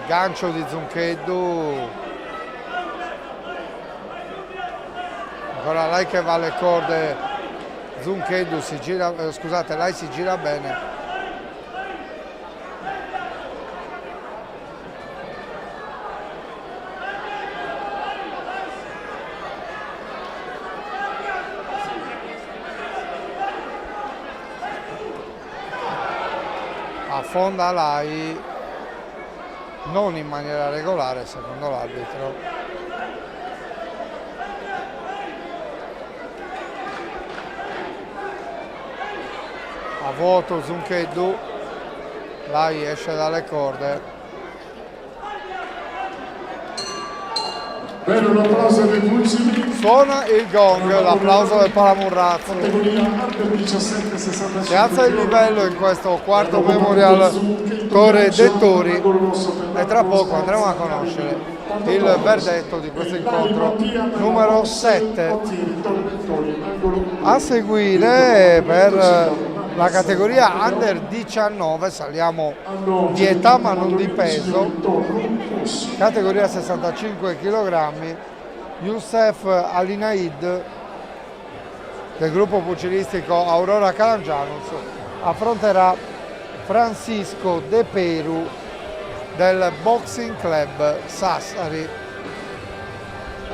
gancio di Zuncheddu, ancora Lai che va alle corde, Zuncheddu si gira, scusate, Lai si gira bene. Affonda Lai, non in maniera regolare secondo l'arbitro. A vuoto Zuncheddu, Lai esce dalle corde. Bene, un applauso ai pugili. Suona il gong, l'applauso del Palamurrazzo. Categoria under 17, 65. Si alza il livello in questo quarto Memorial Torre dei Tori e tra poco andremo a conoscere il verdetto di questo incontro numero 7. A seguire per la categoria under 19, saliamo di età ma non di peso, categoria 65 kg, Youssef Alinaid del gruppo pugilistico Aurora Calangianus affronterà Francisco De Peru del Boxing Club Sassari,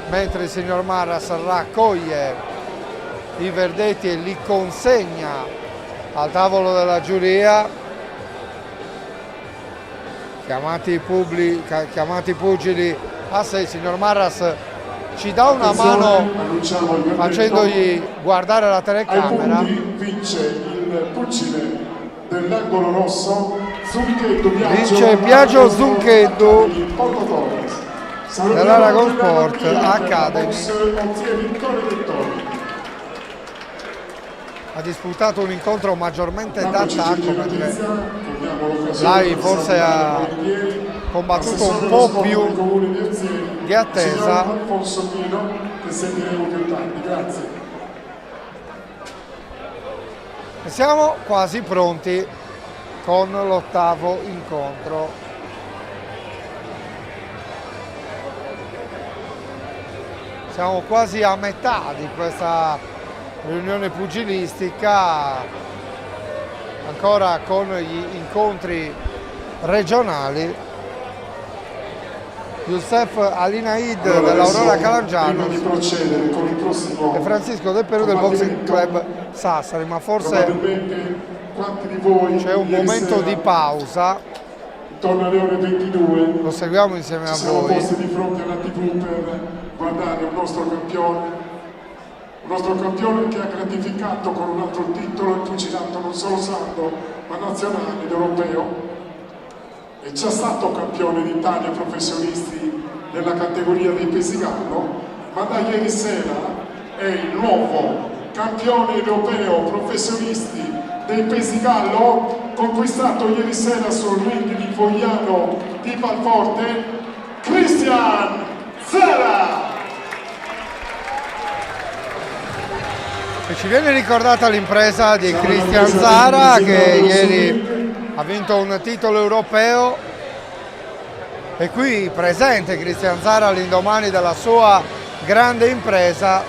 mentre il signor Marras raccoglie i verdetti e li consegna al tavolo della giuria. Chiamati i pugili a sé, il signor Marras ci dà una mano facendogli guardare la telecamera. Vince il pugile dell'angolo rosso, Zuncheddu Vince Biagio Zuncheddu dell'Aragon Sport Academy. Ha disputato un incontro maggiormente d'attacco perché Lai forse ha combattuto un po' più di attesa. E siamo quasi pronti con l'ottavo incontro. Siamo quasi a metà di questa riunione pugilistica, ancora con gli incontri regionali. Youssef Alinaid dell'Aurora Calangianus e Francisco De Peru del Boxing Club Sassari, ma forse c'è un momento di pausa, intorno alle ore 22 lo seguiamo insieme a siamo voi. posti di fronte alla TV per guardare un nostro campione che ha gratificato con un altro titolo il pugilato non solo sardo ma nazionale ed europeo. È già stato campione d'Italia professionisti nella categoria dei pesigallo, ma da ieri sera è il nuovo campione europeo professionisti dei pesigallo, conquistato ieri sera sul ring di Fogliano di Valforte, Christian Zera. E ci viene ricordata l'impresa di Cristian Zara, che ieri ha vinto un titolo europeo, e qui presente Cristian Zara all'indomani della sua grande impresa.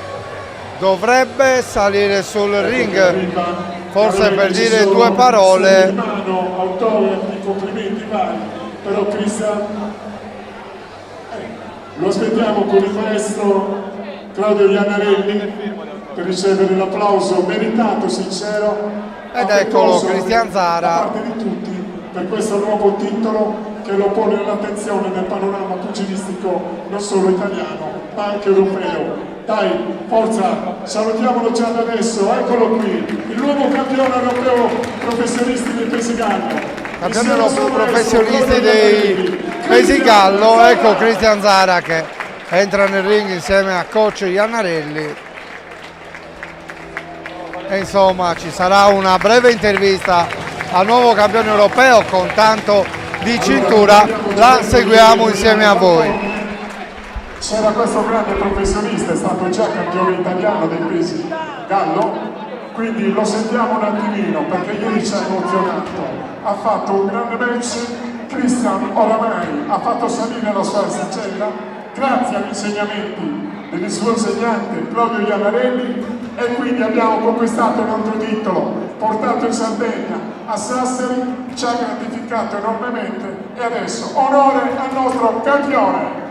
Dovrebbe salire sul ring, forse per dire due parole. Autografi, complimenti vari, però Cristian lo aspettiamo con il maestro Claudio Iannarelli per ricevere l'applauso meritato, sincero, Ed eccolo Cristian Zara. da parte di tutti per questo nuovo titolo che lo pone all'attenzione del panorama pugilistico non solo italiano ma anche europeo. Dai, forza, salutiamolo già da adesso, eccolo qui, il nuovo campione europeo professionisti del pesigallo. Campione europeo professionisti dei pesigallo, ecco Cristian Zara che entra nel ring insieme a coach Iannarelli. E insomma ci sarà una breve intervista al nuovo campione europeo con tanto di cintura, la seguiamo insieme a voi. C'era questo grande professionista, è stato già campione italiano dei pesi gallo, quindi lo sentiamo un attimino perché ieri ci ha emozionato, ha fatto un grande match. Cristian oramai ha fatto salire la sua asticella grazie agli insegnamenti del suo insegnante Claudio Iannarelli, e quindi abbiamo conquistato un altro titolo, portato in Sardegna a Sassari, ci ha gratificato enormemente e adesso onore al nostro campione.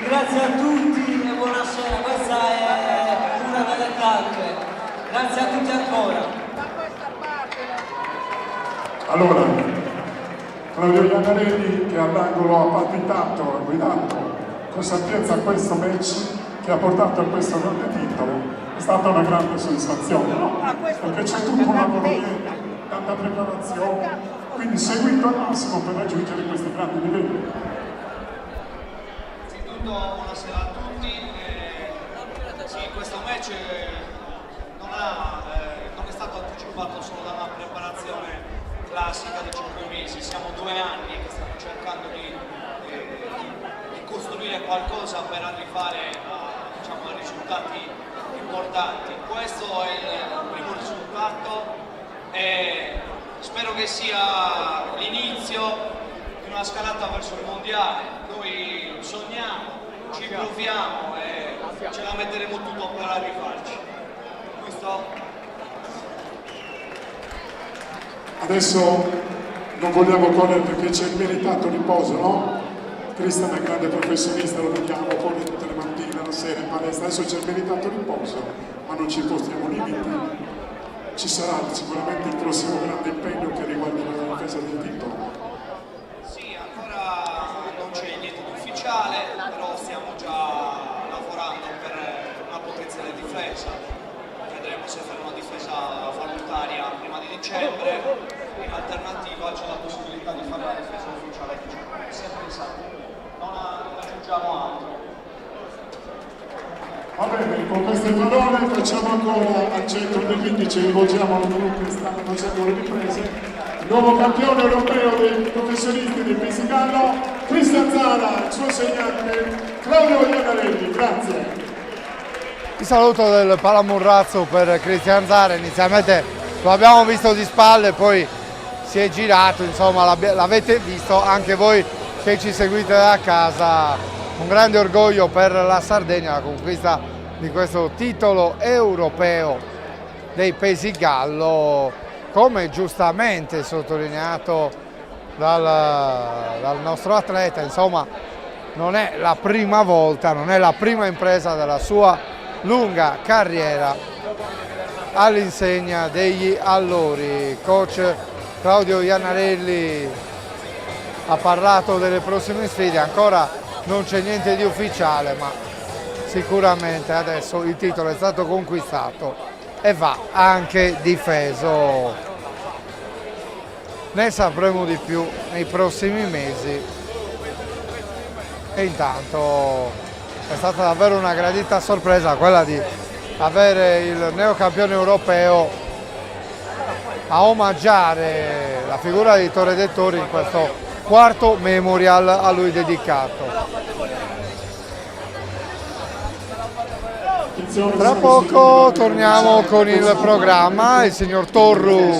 Grazie a tutti e buonasera, questa è una delle tante. Grazie a tutti ancora. Allora, Claudio Iannarelli che all'angolo ha partitato, ha guidato con sapienza questo match che ha portato a questo grande titolo, è stata una grande soddisfazione, no? Perché c'è tutto un lavoro dietro, tanta preparazione, quindi seguito al massimo per raggiungere questi grandi livelli. Buonasera a tutti. Sì, questo match non è stato anticipato solo da una preparazione classica di 5 mesi, siamo 2 anni che stiamo cercando di costruire qualcosa per arrivare a risultati importanti. Questo è il primo risultato e spero che sia l'inizio di una scalata verso il mondiale. Noi sogniamo, ci proviamo e ce la metteremo tutto per arrivarci. Questo? Adesso non vogliamo correre perché c'è il meritato riposo, no? Cristian è un grande professionista, lo vediamo, corre tutte le mattine, la sera in palestra, adesso c'è il meritato riposo, ma non ci postiamo limiti. Ci sarà sicuramente il prossimo grande impegno che riguarda la difesa del titolo. Sì, ancora non c'è niente di ufficiale, però stiamo già lavorando per una potenziale difesa. Vedremo se fare una difesa volontaria prima di dicembre. In alternativa c'è la possibilità di fare la difesa ufficiale a dicembre. Sempre in salute. Non aggiungiamo altro. Va bene, con queste parole facciamo ancora al centro del ring, ci rivolgiamo al gruppo che stanno facendo le riprese. Il nuovo campione europeo dei professionisti del pesigallo, Cristian Zara, il suo insegnante Claudio Iannarelli. Grazie. Il saluto del Palamurrazzo per Cristian Zara, inizialmente lo abbiamo visto di spalle, poi si è girato, insomma l'avete visto anche voi che ci seguite da casa. Un grande orgoglio per la Sardegna, la conquista di questo titolo europeo dei pesigallo, come giustamente sottolineato dal nostro atleta. Insomma, non è la prima volta, non è la prima impresa della sua lunga carriera all'insegna degli allori. Coach Claudio Iannarelli ha parlato delle prossime sfide, ancora non c'è niente di ufficiale, ma sicuramente adesso il titolo è stato conquistato e va anche difeso. Ne sapremo di più nei prossimi mesi e intanto è stata davvero una gradita sorpresa quella di avere il neocampione europeo a omaggiare la figura di Torre dei Tori in questo quarto memorial a lui dedicato. Tra poco torniamo con il programma, il signor Torru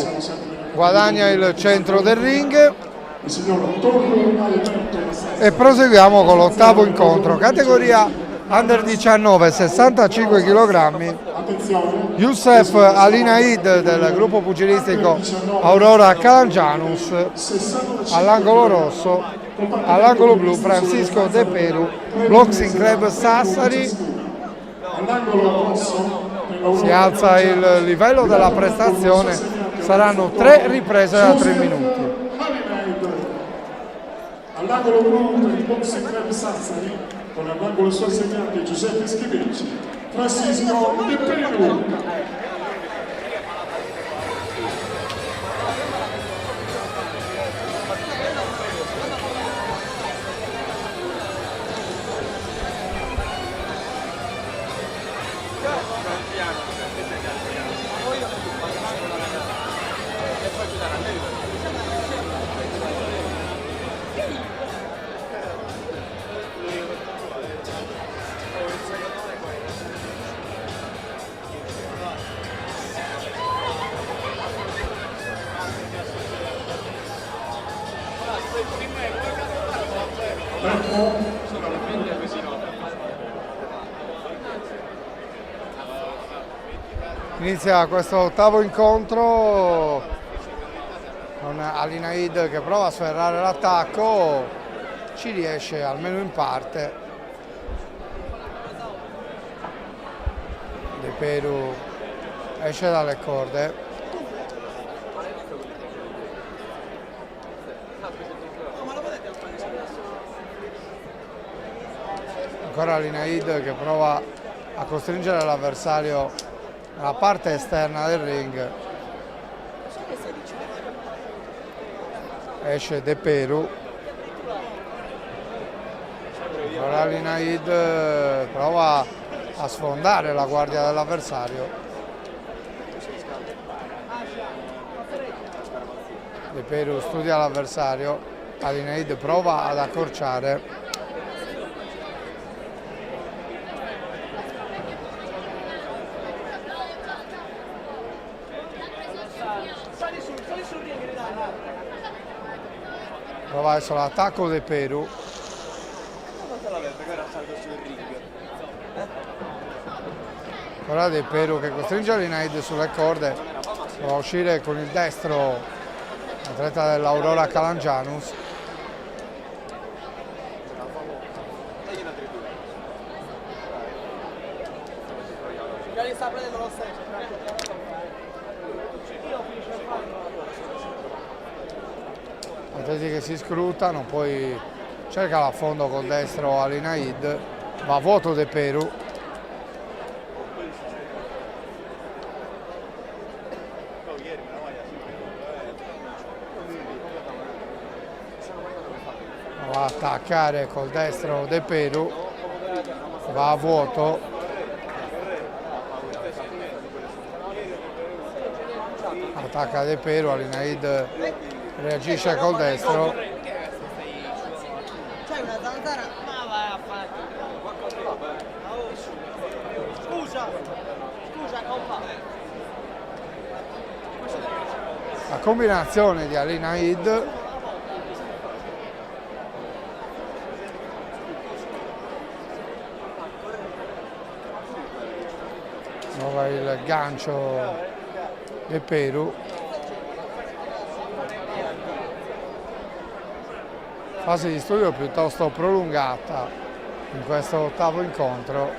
guadagna il centro del ring Il signor Torru Alberto Sassari. e proseguiamo con l'ottavo incontro, categoria Under 19, 65 kg. Attenzione. Youssef Alinaid del gruppo pugilistico Aurora Calangianus, 65 all'angolo rosso, all'angolo blu Francisco De Peru, Boxing Club Sassari. all'angolo rosso Si alza il livello della prestazione, saranno 3 riprese da 3 minuti. all'angolo blu per il Boxing Club Sassari con all'angolo suo insegnante Giuseppe Schivecci, Francisco De Peru. Inizia questo ottavo incontro con Alinaid che prova a sferrare l'attacco, ci riesce almeno in parte. De Peru esce dalle corde. Ancora Alinaid che prova a costringere l'avversario nella parte esterna del ring. Esce De Peru. Ancora Alinaid prova a sfondare la guardia dell'avversario. De Peru studia l'avversario. Alinaid prova ad accorciare. Prova adesso l'attacco De Peru. Ora De Peru che costringe Alinaid sulle corde. Prova a uscire con il destro l'atleta dell'Aurora Calangianus. Atleti che si scrutano, poi cerca l'affondo col destro Alinaid, va a vuoto De Peru. Va a attaccare col destro De Peru, va a vuoto. Attacca De Peru, Alinaid reagisce col destro. C'hai una zanzara? Ma vai a fare. Scusa, compa. La combinazione di Alinaid trova il gancio De Peru. Fase di studio piuttosto prolungata in questo ottavo incontro.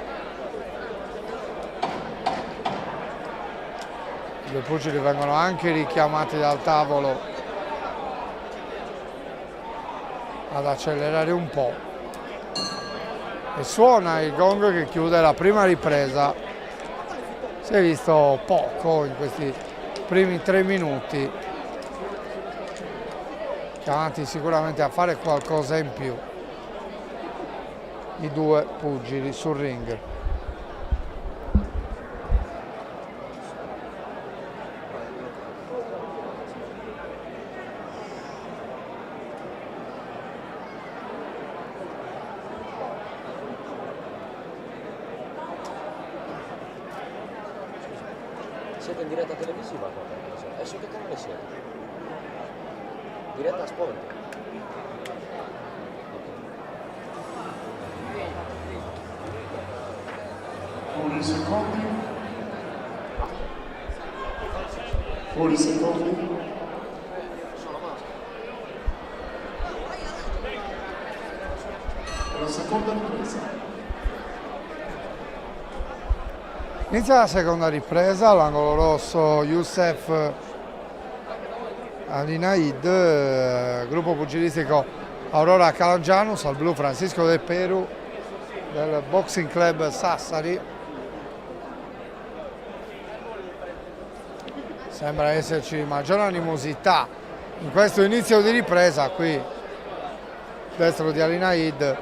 I due pugili vengono anche richiamati dal tavolo ad accelerare un po'. E suona il gong che chiude la prima ripresa. Si è visto poco in questi primi 3 minuti. Chiamati sicuramente a fare qualcosa in più i due pugili sul ring. siete in diretta televisiva qua? E su che canale siete? Diretta sport. Fuori secondi. Fuori secondi. La seconda ripresa. Inizia la seconda ripresa, all'angolo rosso Youssef Alinaid, gruppo pugilistico Aurora Calangianus, al blu Francisco De Peru del Boxing Club Sassari. Sembra esserci maggiore animosità in questo inizio di ripresa. Qui destro di Alinaid,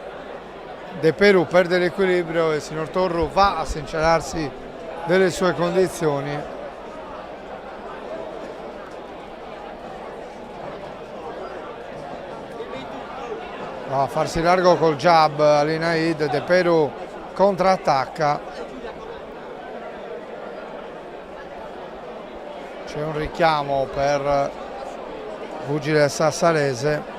De Peru perde l'equilibrio e il signor Torru va a sincerarsi delle sue condizioni. Va a farsi largo col jab Alinaid, De Peru contrattacca. C'è un richiamo per pugile sassarese.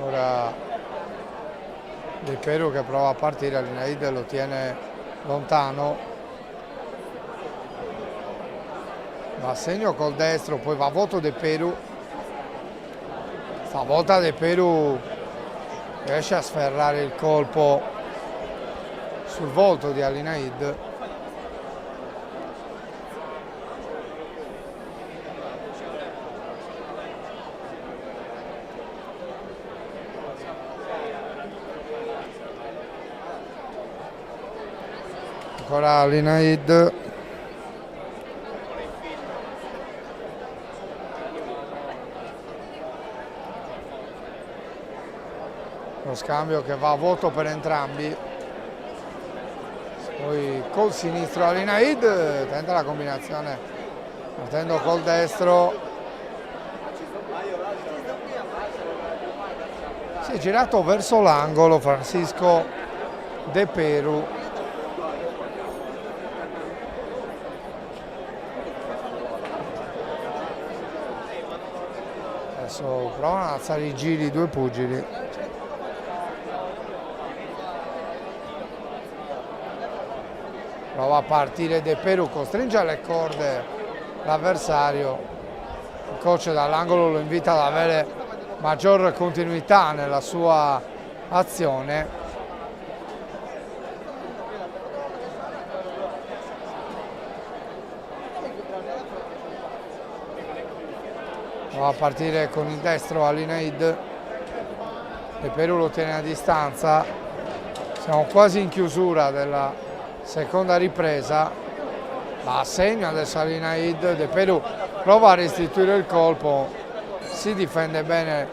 Ora De Peru che prova a partire, Alinaid lo tiene lontano, va a segno col destro, poi va a voto De Peru. Stavolta De Peru riesce a sferrare il colpo sul volto di Alinaid. Ancora Alinaid. Lo scambio che va a voto per entrambi. Poi col sinistro Alinaid tenta la combinazione partendo col destro. Si è girato verso l'angolo Francisco De Peru. Adesso provano ad alzare i giri i due pugili. Prova a partire De Peru, costringe alle corde l'avversario. Il coach dall'angolo lo invita ad avere maggior continuità nella sua azione. Prova a partire con il destro Alinaid. De Peru lo tiene a distanza. Siamo quasi in chiusura della seconda ripresa. Va a segno adesso Alinaid. De Peru prova a restituire il colpo, si difende bene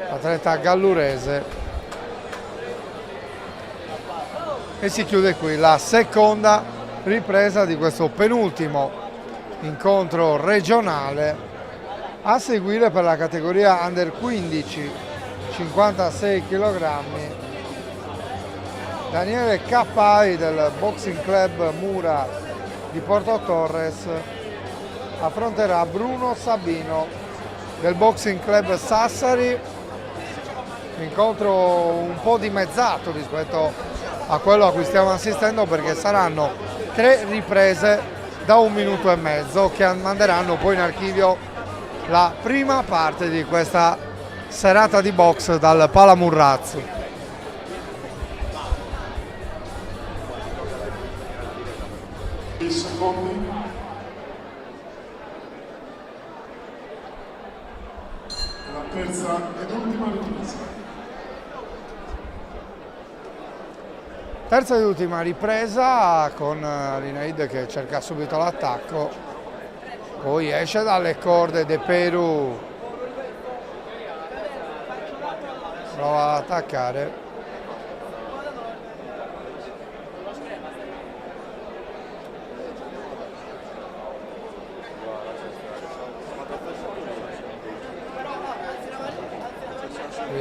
l'atleta gallurese e si chiude qui la seconda ripresa di questo penultimo incontro regionale. A seguire per la categoria under 15 56 kg Daniele Cappai del Boxing Club Mura di Porto Torres affronterà Bruno Sabino del Boxing Club Sassari. Incontro un po' dimezzato rispetto a quello a cui stiamo assistendo, perché saranno 3 riprese da 1 minuto e mezzo che manderanno poi in archivio la prima parte di questa serata di box dal Palamurrazzo. Secondi. La terza ed ultima ripresa. Terza ed ultima ripresa con Alinaid che cerca subito l'attacco, poi esce dalle corde De Peru, prova ad attaccare.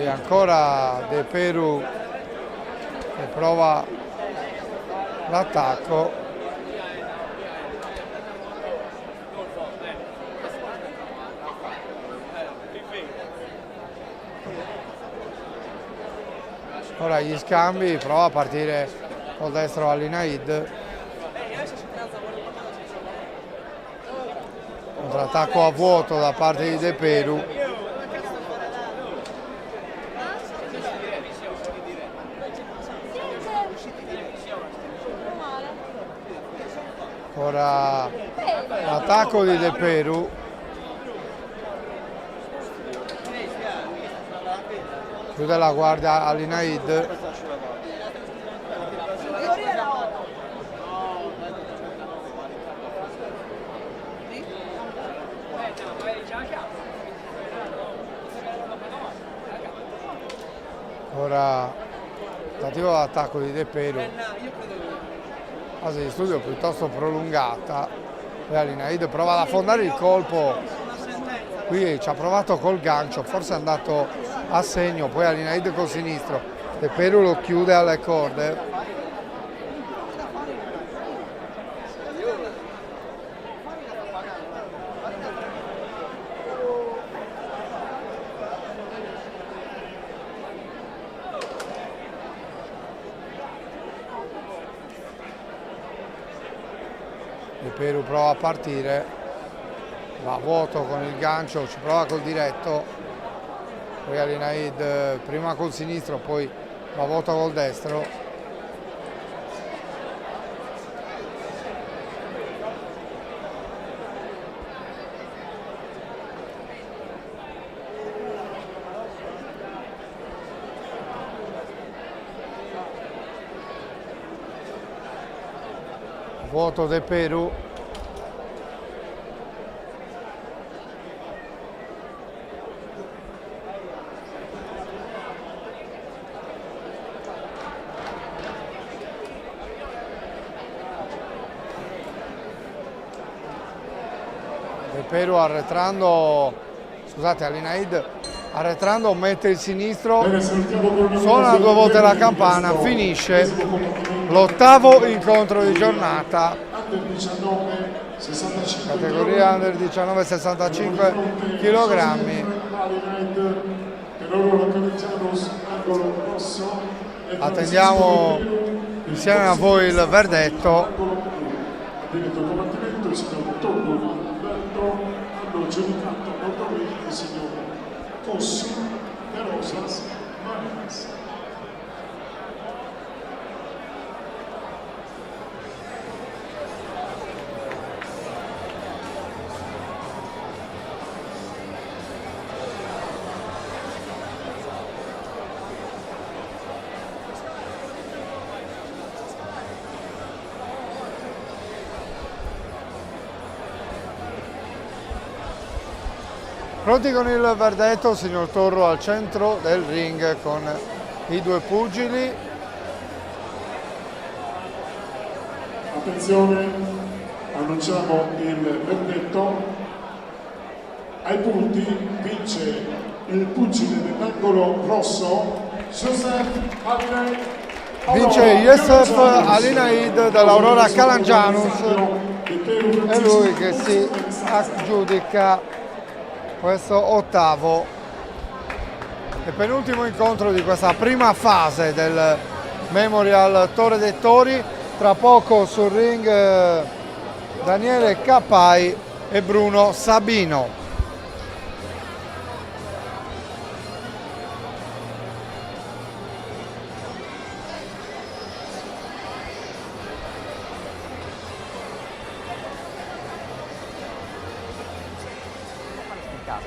E ancora De Peru che prova l'attacco. Ora gli scambi, prova a partire col destro Alinaid. Contrattacco a vuoto da parte di De Peru. Ora l'attacco di De Peru. Chiude la guardia Alinaid. Ora tentativo d'attacco di De Peru. Fase di studio piuttosto prolungata. Poi Alinaid prova ad affondare il colpo. Qui ci ha provato col gancio, forse è andato a segno, poi Alinaid col sinistro. De Peru lo chiude alle corde. De Peru prova a partire, va a vuoto con il gancio, ci prova col diretto. Poi Alinaid prima col sinistro, poi va a vuoto col destro. Vuoto De Peru. De Peru arretrando, scusate, Alinaid arretrando, mette il sinistro, suona due volte la campana, finisce l'ottavo incontro di giornata, categoria under 19 65 kg. Attendiamo insieme a voi il verdetto. Hanno giudicato notoriamente il signor Fossi, De Rosas, Marinas. Pronti con il verdetto, signor Torro al centro del ring con i due pugili. Attenzione, annunciamo il verdetto. Ai punti vince il pugile dell'angolo rosso, Joseph Alinaid. Vince Youssef Alinaid dell'Aurora Calangianus. È lui che si aggiudica questo ottavo e penultimo incontro di questa prima fase del Memorial Torre dei Tori. Tra poco sul ring Daniele Capai e Bruno Sabino.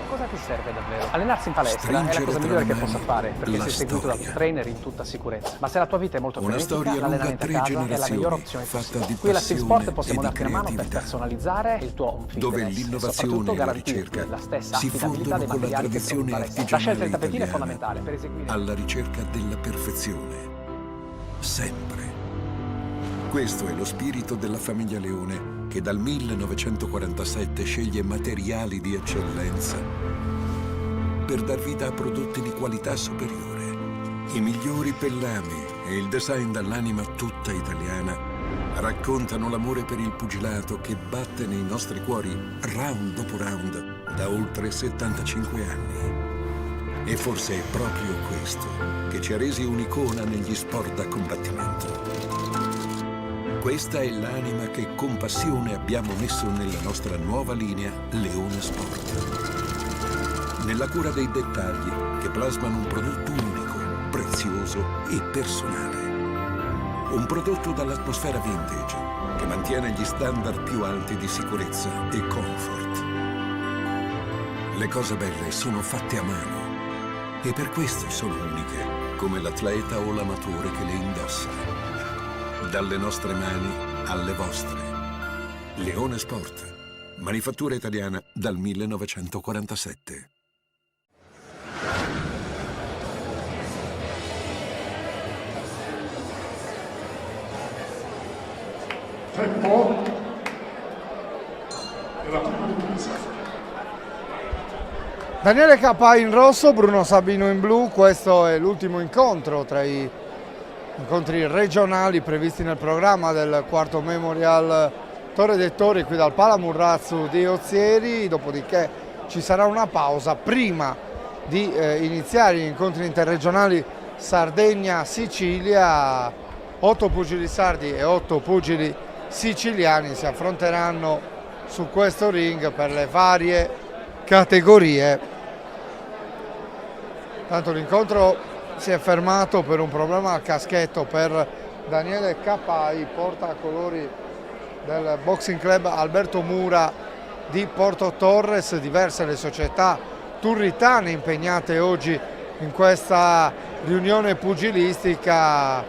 Cosa ti serve davvero? Allenarsi in palestra è la cosa migliore che possa fare, perché sei seguito da un trainer in tutta sicurezza. Ma se la tua vita è molto frenetica, l'allenamento a casa è la migliore opzione possibile. Qui alla Six Sport possiamo darti una mano per personalizzare il tuo home fitness, dove e l'innovazione soprattutto e la garantirti ricerca la stessa si affidabilità dei fondono con la materiali che trovi in tradizione palestra. La scelta del artigianale tappetino è italiana, fondamentale per eseguire alla ricerca della perfezione. Sempre. Questo è lo spirito della famiglia Leone, che dal 1947 sceglie materiali di eccellenza per dar vita a prodotti di qualità superiore. I migliori pellami e il design dall'anima tutta italiana raccontano l'amore per il pugilato che batte nei nostri cuori round dopo round da oltre 75 anni. E forse è proprio questo che ci ha resi un'icona negli sport da combattimento. Questa è l'anima che con passione abbiamo messo nella nostra nuova linea Leone Sport. Nella cura dei dettagli che plasmano un prodotto unico, prezioso e personale. Un prodotto dall'atmosfera vintage che mantiene gli standard più alti di sicurezza e comfort. Le cose belle sono fatte a mano e per questo sono uniche, come l'atleta o l'amatore che le indossa. Dalle nostre mani alle vostre. Leone Sport, manifattura italiana dal 1947. Tempo. E la prima ripresa. Daniele Capai in rosso, Bruno Sabino in blu. Questo è l'ultimo incontro tra i incontri regionali previsti nel programma del quarto Memorial Torre dei Tori qui dal Palamurrazzo di Ozieri, dopodiché ci sarà una pausa prima di iniziare gli incontri interregionali Sardegna-Sicilia. 8 pugili sardi e 8 pugili siciliani si affronteranno su questo ring per le varie categorie. Tanto l'incontro si è fermato per un problema al caschetto per Daniele Capai, portacolori del Boxing Club Alberto Mura di Porto Torres. Diverse le società turritane impegnate oggi in questa riunione pugilistica.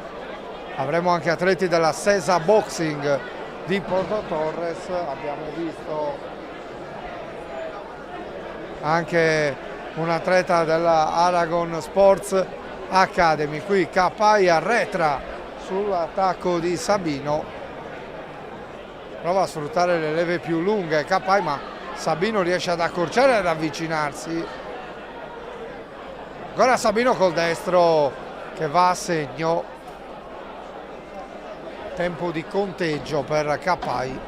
Avremo anche atleti della Sesa Boxing di Porto Torres, abbiamo visto anche un atleta della Aragon Sports Academy. Qui Capai arretra sull'attacco di Sabino, prova a sfruttare le leve più lunghe Capai, ma Sabino riesce ad accorciare e ad avvicinarsi. Ancora Sabino col destro che va a segno. Tempo di conteggio per Capai.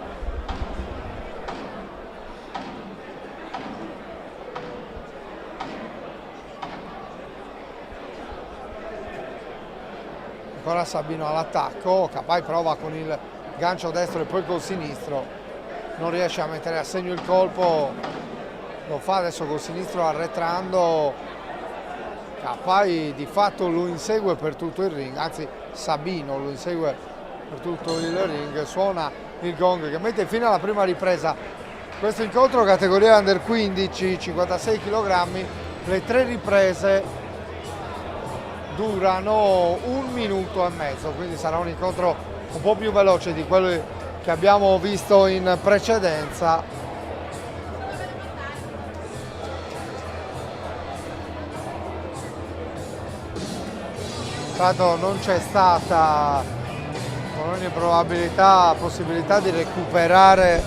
Ancora Sabino all'attacco, Capai prova con il gancio destro e poi col sinistro, non riesce a mettere a segno il colpo, lo fa adesso col sinistro arretrando. Capai di fatto lo insegue per tutto il ring, anzi Sabino lo insegue per tutto il ring. Suona il gong che mette fine alla prima ripresa. Questo incontro categoria under 15, 56 kg, le 3 riprese durano 1 minuto e mezzo, quindi sarà un incontro un po' più veloce di quello che abbiamo visto in precedenza. Tanto non c'è stata con ogni probabilità possibilità di recuperare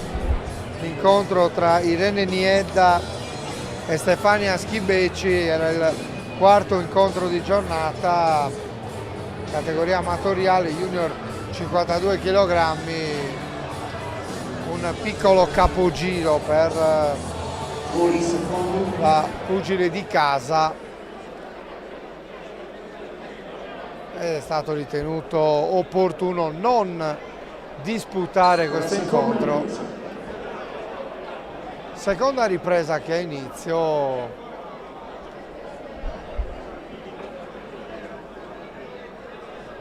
l'incontro tra Irene Niedda e Stefania Schibeci. Era il quarto incontro di giornata, categoria amatoriale junior 52 kg, un piccolo capogiro per la pugile di casa, ed è stato ritenuto opportuno non disputare questo incontro. Seconda ripresa che ha inizio.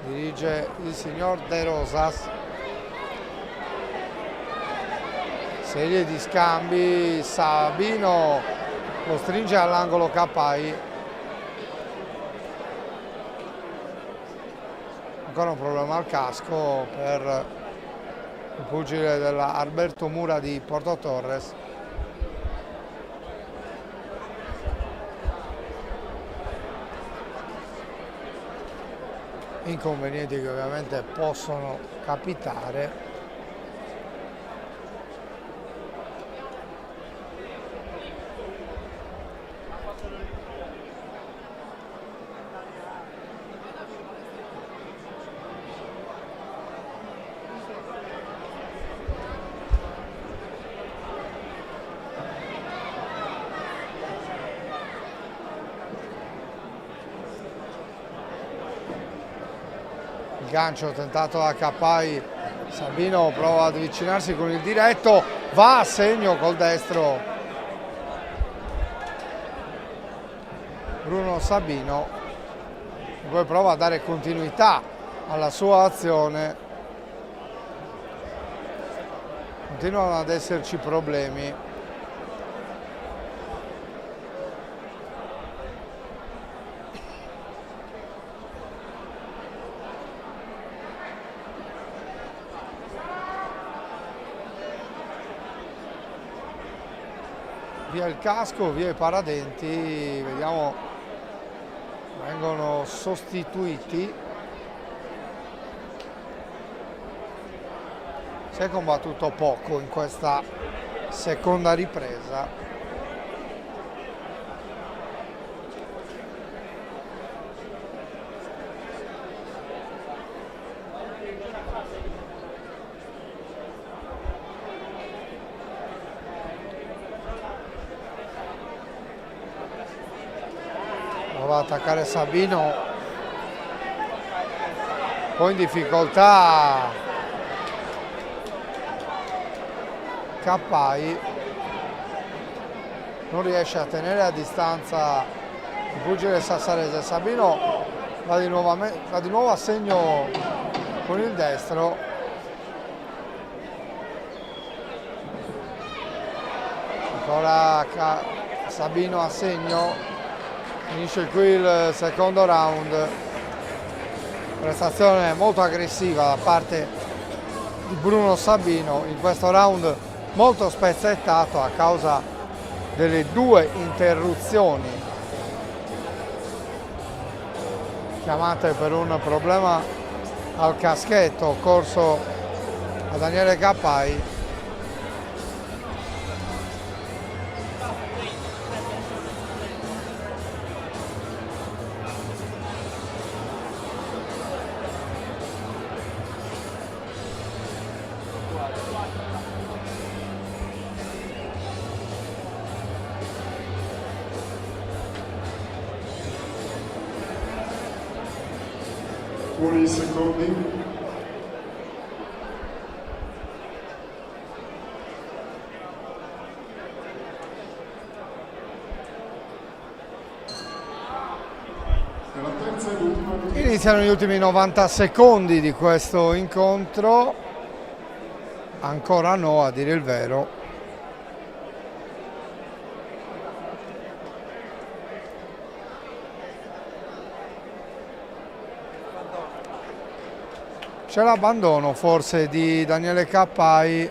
Dirige il signor De Rosas. Serie di scambi, Sabino lo stringe all'angolo Capai. Ancora un problema al casco per il pugile della Alberto Mura di Porto Torres. Inconvenienti che ovviamente possono capitare. gancio tentato da Capai, Sabino prova ad avvicinarsi con il diretto, va a segno col destro Bruno Sabino, poi prova a dare continuità alla sua azione. Continuano ad esserci problemi. Via il casco, via i paradenti, vediamo, vengono sostituiti. Si è combattuto poco in questa seconda ripresa. Va a attaccare Sabino, poi in difficoltà Capai, non riesce a tenere a distanza il pugile sassarese. Sabino va di nuovo a segno con il destro. Ancora Sabino a segno. Finisce qui il secondo round, prestazione molto aggressiva da parte di Bruno Sabino, in questo round molto spezzettato a causa delle due interruzioni chiamate per un problema al caschetto occorso a Daniele Capai. Fuori i secondi. Iniziano gli ultimi 90 secondi di questo incontro, ancora no a dire il vero. C'è l'abbandono forse di Daniele Capai,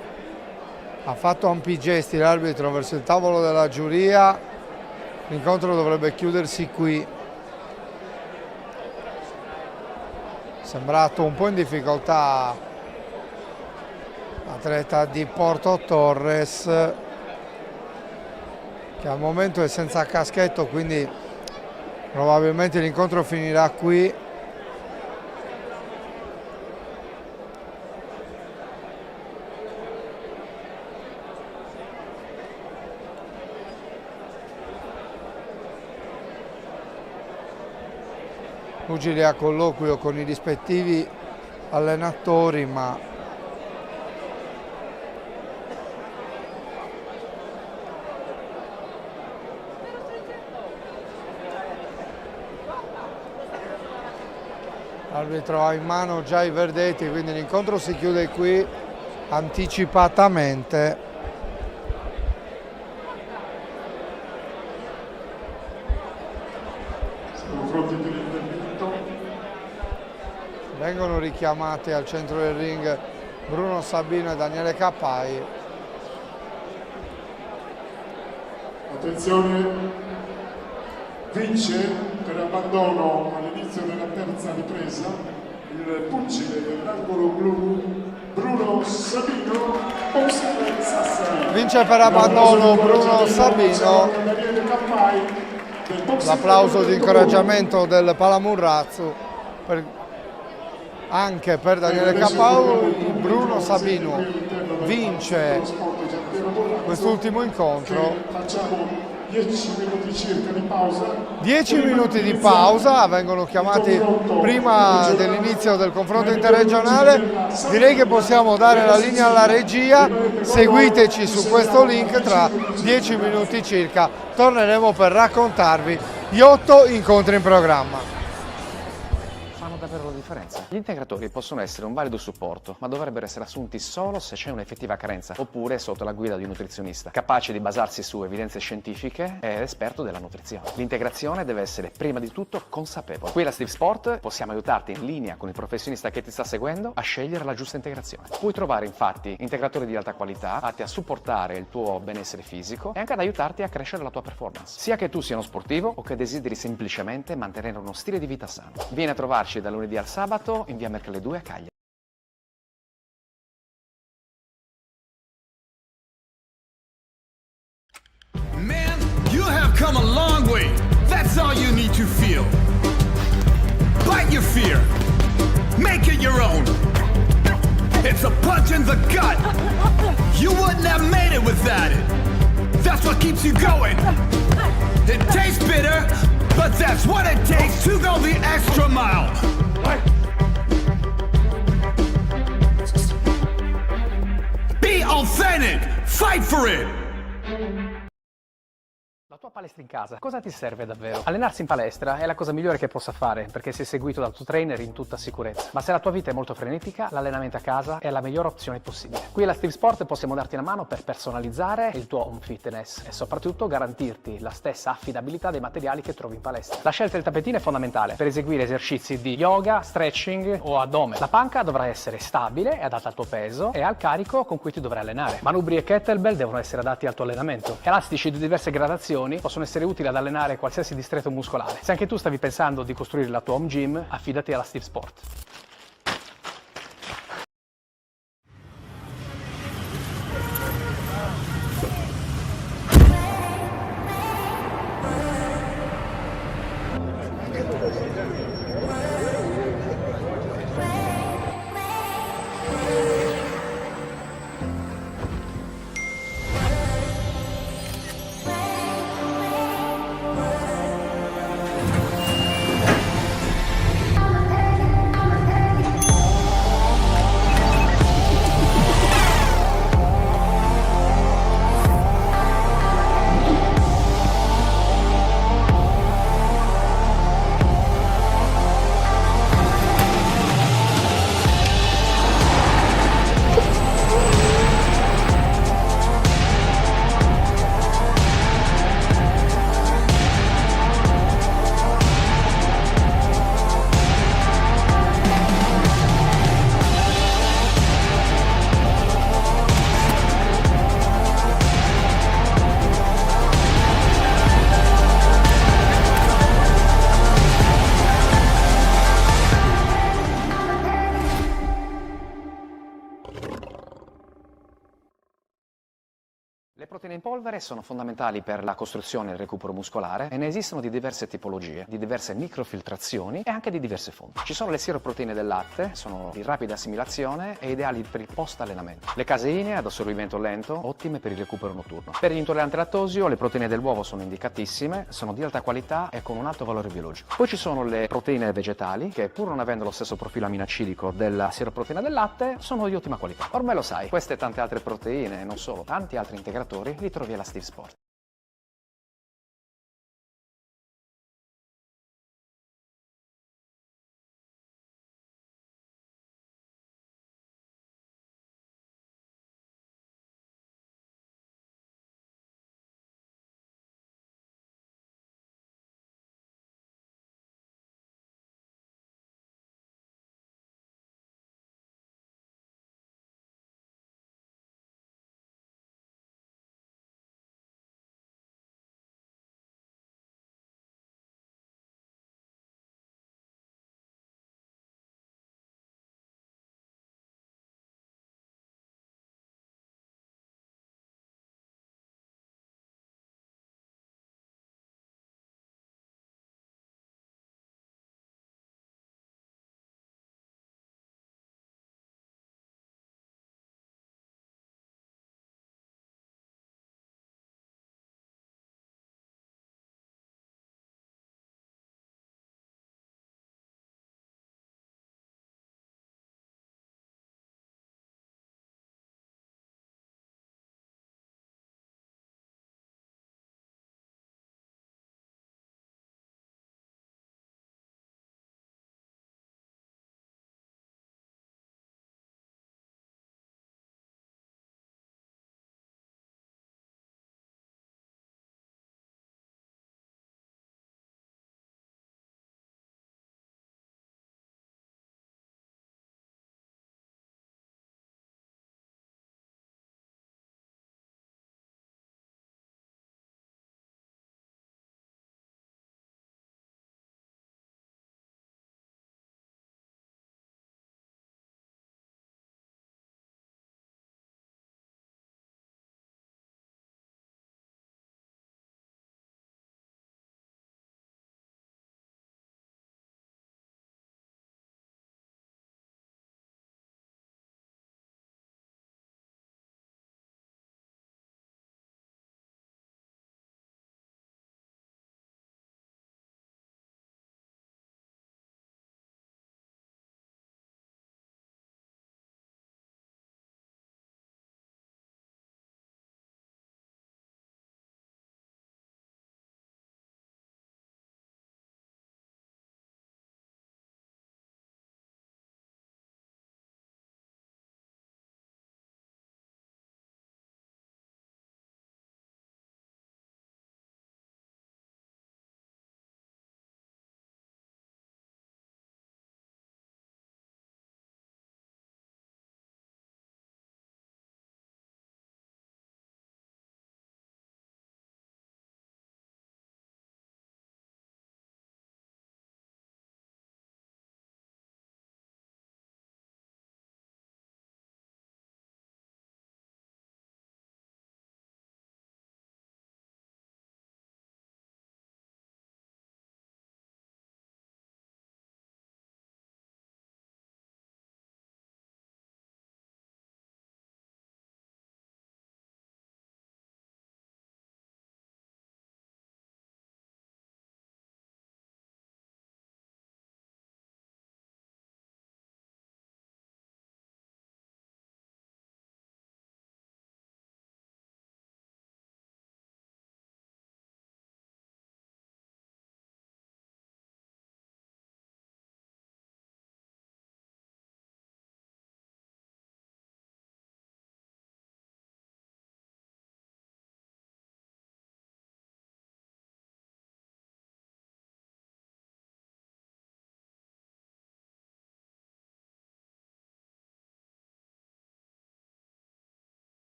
ha fatto ampi gesti l'arbitro verso il tavolo della giuria, l'incontro dovrebbe chiudersi qui. Sembrato un po' in difficoltà l'atleta di Porto Torres, che al momento è senza caschetto, quindi probabilmente l'incontro finirà qui. Pugili a colloquio con i rispettivi allenatori, ma l'arbitro ha in mano già i verdetti, quindi l'incontro si chiude qui anticipatamente. Vengono richiamati al centro del ring Bruno Sabino e Daniele Capai. Attenzione, vince per abbandono all'inizio della terza ripresa il pugile dell'angolo blu Bruno Sabino. Vince per abbandono Bruno Sabino. L'applauso di incoraggiamento del Palamurrazzo anche per Daniele Capai. Bruno Sabino vince quest'ultimo incontro 10 minuti circa di pausa. 10 minuti di pausa, vengono chiamati prima dell'inizio del confronto interregionale. Direi che possiamo dare la linea alla regia, seguiteci su questo link, tra 10 minuti circa torneremo per raccontarvi gli 8 incontri in programma. Fanno davvero la differenza. Gli integratori possono essere un valido supporto, ma dovrebbero essere assunti solo se c'è un'effettiva carenza, oppure sotto la guida di un nutrizionista, capace di basarsi su evidenze scientifiche ed esperto della nutrizione. L'integrazione deve essere prima di tutto consapevole. Qui alla Steve Sport possiamo aiutarti in linea con il professionista che ti sta seguendo a scegliere la giusta integrazione. Puoi trovare infatti integratori di alta qualità atti a supportare il tuo benessere fisico e anche ad aiutarti a crescere la tua performance, sia che tu sia uno sportivo o che desideri semplicemente mantenere uno stile di vita sano. Vieni a trovarci da lunedì al sabato in via Mercale 2 a Cagliari. Man, you have come a long way. That's all you need to feel. Bite your fear. Make it your own. It's a punch in the gut. You wouldn't have made it without it. That's what keeps you going. It tastes bitter, but that's what it takes to go the extra mile. Be authentic. Fight for it. La tua palestra in casa, cosa ti serve davvero? Allenarsi in palestra è la cosa migliore che possa fare, perché sei seguito dal tuo trainer in tutta sicurezza. Ma se la tua vita è molto frenetica, l'allenamento a casa è la migliore opzione possibile. Qui alla Steve Sport possiamo darti una mano per personalizzare il tuo home fitness e soprattutto garantirti la stessa affidabilità dei materiali che trovi in palestra. La scelta del tappetino è fondamentale per eseguire esercizi di yoga, stretching o addome. La panca dovrà essere stabile e adatta al tuo peso e al carico con cui ti dovrai allenare. Manubri e kettlebell devono essere adatti al tuo allenamento. Elastici di diverse gradazioni possono essere utili ad allenare qualsiasi distretto muscolare. Se anche tu stavi pensando di costruire la tua home gym, affidati alla Steve Sport. Le proteine in polvere sono fondamentali per la costruzione e il recupero muscolare e ne esistono di diverse tipologie, di diverse microfiltrazioni e anche di diverse fonti. Ci sono le sieroproteine del latte, sono di rapida assimilazione e ideali per il post-allenamento. Le caseine ad assorbimento lento, ottime per il recupero notturno. Per gli intolleranti al lattosio, le proteine dell'uovo sono indicatissime, sono di alta qualità e con un alto valore biologico. Poi ci sono le proteine vegetali, che pur non avendo lo stesso profilo aminoacidico della sieroproteina del latte, sono di ottima qualità. Ormai lo sai, queste e tante altre proteine, e non solo, tanti altri integratori, li trovi alla Steve Sport.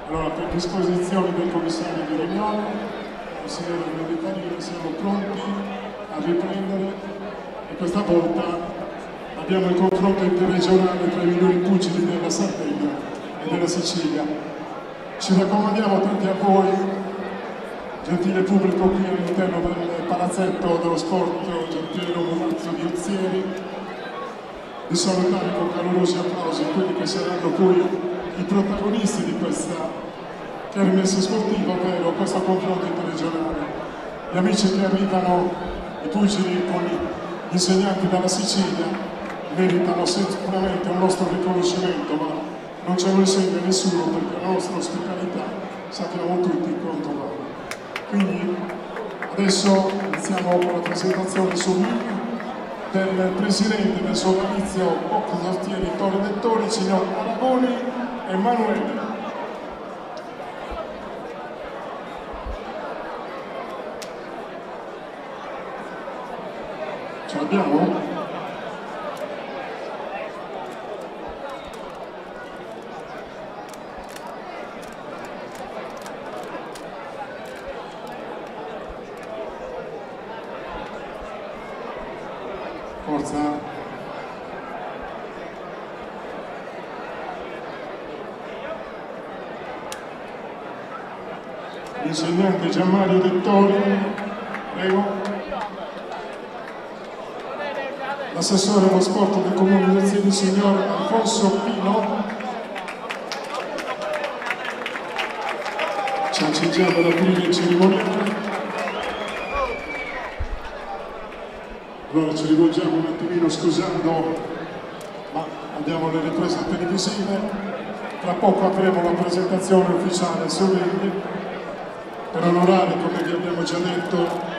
Allora, per disposizione del commissario di riunione, consigliere Militari, siamo pronti a riprendere e questa volta abbiamo il confronto interregionale tra i migliori pugili della Sardegna e della Sicilia. Ci raccomandiamo tanti a voi, gentile pubblico qui all'interno del palazzetto dello sport Giampiero Murazzo di Ozieri, di salutare con calorosi applausi quelli che saranno poi i protagonisti di questa kermesse sportiva, ovvero questo confronto interregionale. Gli amici che arrivano, i pugili con gli insegnanti dalla Sicilia, meritano sicuramente un nostro riconoscimento, ma non ce lo insegna nessuno perché la nostra ospitalità sappiamo tutti quanto vale. Quindi adesso iniziamo con la presentazione sul ring del presidente del sodalizio Ozieri Torre del Tori, signor Aragoni Emanuele. Ce l'abbiamo? Forza. L'insegnante Gianmario Dettori, prego. L'assessore allo sport del comune di Ozieri, signor Alfonso Pino. Ci accingiamo ad aprire il cerimoniale. Allora ci rivolgiamo un attimino scusando, ma abbiamo le riprese televisive. Tra poco avremo la presentazione ufficiale sul ring per onorare, come vi abbiamo già detto,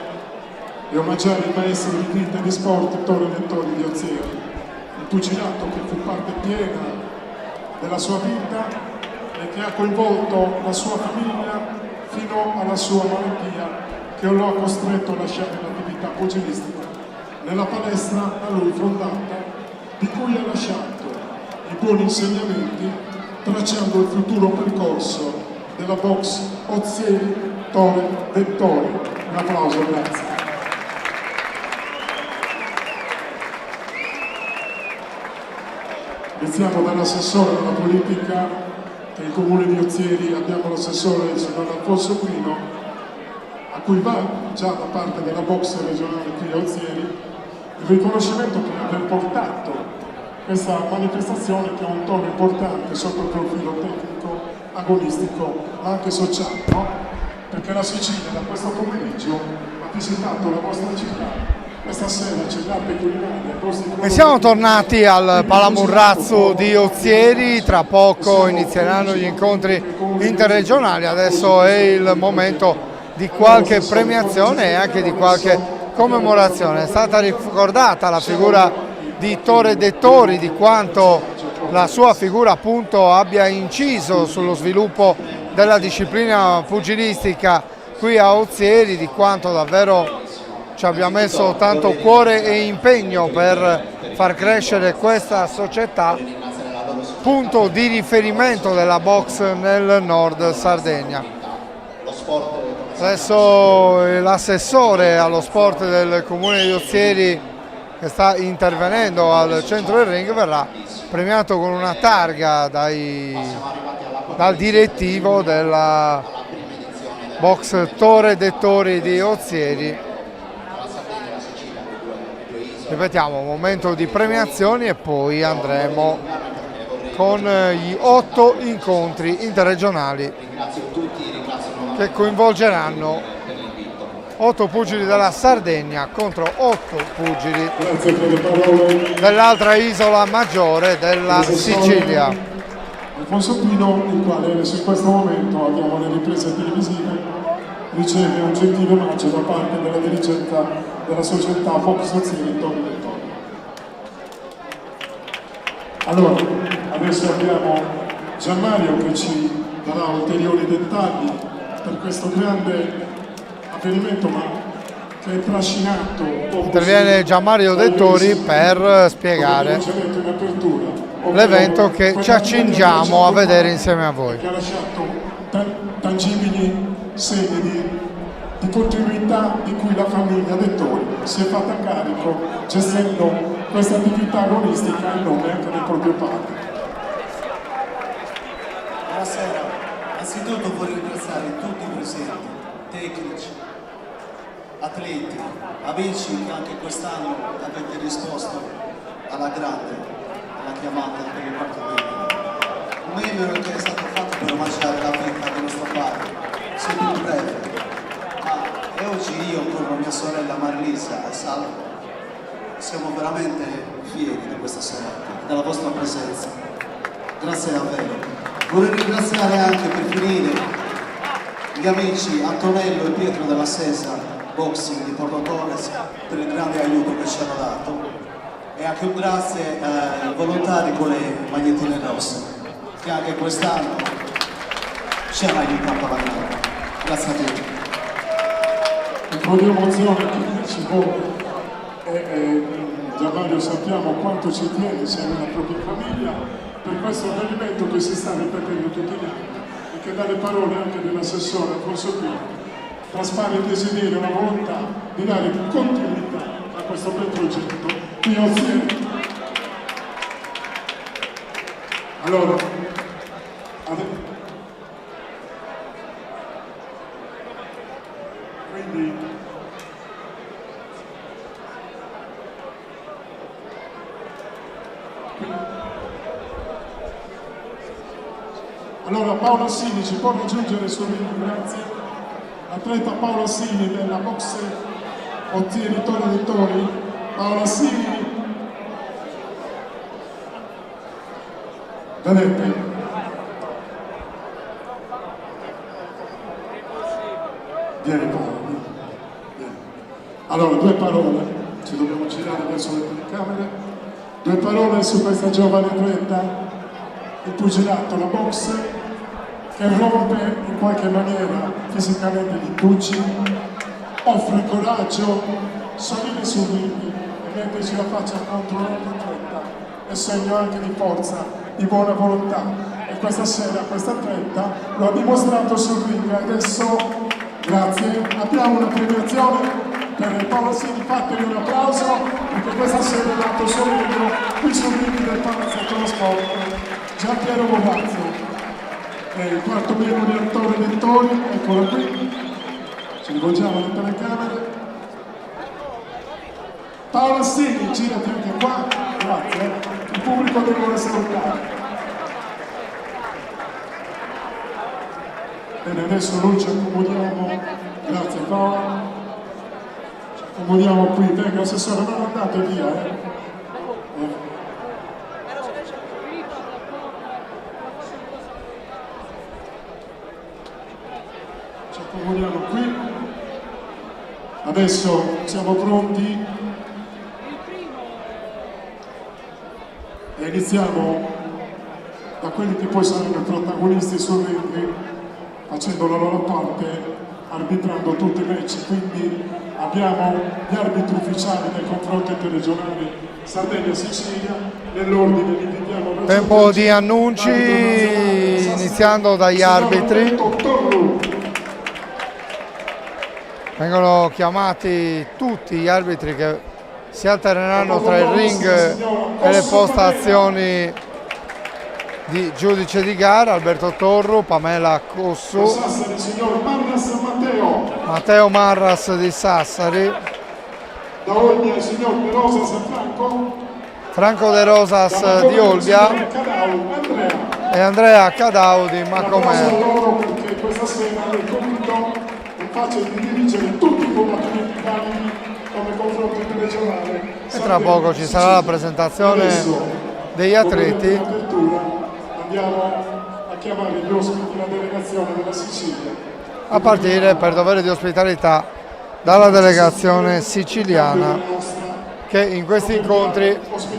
e omaggiare il maestro di vita e di sport Torre del Tori di Ozieri, il pugilato che fu parte piena della sua vita e che ha coinvolto la sua famiglia fino alla sua malattia che lo ha costretto a lasciare l'attività pugilistica nella palestra da lui fondata, di cui ha lasciato i buoni insegnamenti tracciando il futuro percorso della box Ozieri Torre del Tori. Un applauso, grazie. Iniziamo dall'assessore alla politica che il comune di Ozieri, abbiamo l'assessore il signor Alfonso Pino, a cui va già da parte della box regionale qui a Ozieri il riconoscimento per aver portato questa manifestazione che ha un tono importante sotto il profilo tecnico, agonistico, ma anche sociale, no? Perché la Sicilia da questo pomeriggio ha visitato la vostra città. Questa sera c'è l'arte culinaria. E siamo tornati al Palamurrazzo di Ozieri, tra poco inizieranno gli incontri interregionali, adesso è il momento di qualche premiazione e anche di qualche commemorazione. È stata ricordata la figura di Torre Dettori, di quanto la sua figura appunto abbia inciso sullo sviluppo della disciplina pugilistica qui a Ozieri, di quanto davvero ci abbia messo tanto cuore e impegno per far crescere questa società, punto di riferimento della box nel nord Sardegna. Adesso l'assessore allo sport del comune di Ozieri, che sta intervenendo al centro del ring, verrà premiato con una targa dal direttivo della box Torre Dettori di Ozieri. Ripetiamo, momento di premiazioni e poi andremo con gli 8 incontri interregionali che coinvolgeranno 8 pugili della Sardegna contro 8 pugili dell'altra isola maggiore della Sicilia. Alfonso Pino, il quale adesso in questo momento abbiamo le riprese televisive, riceve un gentile omaggio da parte della dirigenza della società Fox Ozieri Torre del Tori. Allora, adesso abbiamo Gianmario che ci darà ulteriori dettagli per questo grande avvenimento, ma che è trascinato. Interviene Gianmario Dettori per spiegare l'evento che ci accingiamo a vedere insieme a voi. Che ha lasciato tangibili segni di continuità di cui la famiglia Dettori si è fatta carico gestendo questa attività agonistica in nome anche del proprio padre. Buonasera, anzitutto vorrei ringraziare tutti i presenti, tecnici, atleti, amici che anche quest'anno avete risposto alla grande, alla chiamata per il quarto membro. Un membro che è stato fatto per omaggiare la vita di nostro padre, sia più breve. E oggi io con mia sorella Marilisa e Salvo siamo veramente fieri di questa serata, della vostra presenza. Grazie davvero. Vorrei ringraziare anche per finire gli amici Antonello e Pietro della Sesa Boxing di Porto Torres per il grande aiuto che ci hanno dato e anche un grazie ai volontari con le magliettine rosse che anche quest'anno ci hanno aiutato a lavorare. Grazie a tutti. Un po' di emozione che ci vuole e già Mario sappiamo quanto ci tiene sia nella propria famiglia per questo avvenimento che si sta ripetendo tutti gli anni e che dalle parole anche dell'assessore Alfonso Pino traspare il desiderio, la volontà di dare continuità a questo bel progetto di Ozieri. Allora, quindi allora Paolo Assini ci può raggiungere sul ring, grazie. Atleta Paolo Assini della box Ozieri Torre dei Tori. Paolo Assini, vedete? Vieni Paolo, vieni. Allora, due parole, ci dobbiamo girare verso le telecamere, due parole su questa giovane atleta, il pugilato, la box, che rompe in qualche maniera fisicamente gli impugni, offre coraggio, sorride sul ring e mentre ci la faccia contro un'altra atleta è segno anche di forza, di buona volontà. E questa sera questa atleta lo ha dimostrato sul ring. Adesso, grazie, abbiamo una premiazione per Paolo Assini, fategli un applauso perché questa sera è dato suo libro qui sul ring del Palazzetto dello Sport. Gian Piero Borazzo, il quarto membro di Attore Dettori, eccolo qui, ci rivolgiamo alle telecamere. Paolo Assini, girati anche qua, grazie, il pubblico ti vuole salutare. Bene, adesso noi ci accomodiamo, grazie Paolo, ci accomodiamo qui, venga assessore, non andate via, Ci accomodiamo qui, adesso siamo pronti e iniziamo da quelli che poi saranno i protagonisti sul ring, facendo la loro parte, arbitrando tutti i match. Quindi abbiamo gli arbitri ufficiali del confronto interregionale Sardegna-Sicilia, nell'ordine li invitiamo verso tempo di annunci, iniziando dagli arbitri. Vengono chiamati tutti gli arbitri che si alterneranno tra il ring e le postazioni di giudice di gara: Alberto Torru, Pamela Cossu, Matteo Marras di Sassari, da Olbia il signor De Rosas e Franco De Rosas di Olbia e Andrea Cadau di Macomè. Perché questa sera il compito è facile di dirigere tutti i combattimenti validi come confronto interregionale. E tra poco ci sarà la presentazione degli atleti. Andiamo a chiamare gli ospiti della delegazione della Sicilia. A partire, per dovere di ospitalità, dalla delegazione siciliana che in questi incontri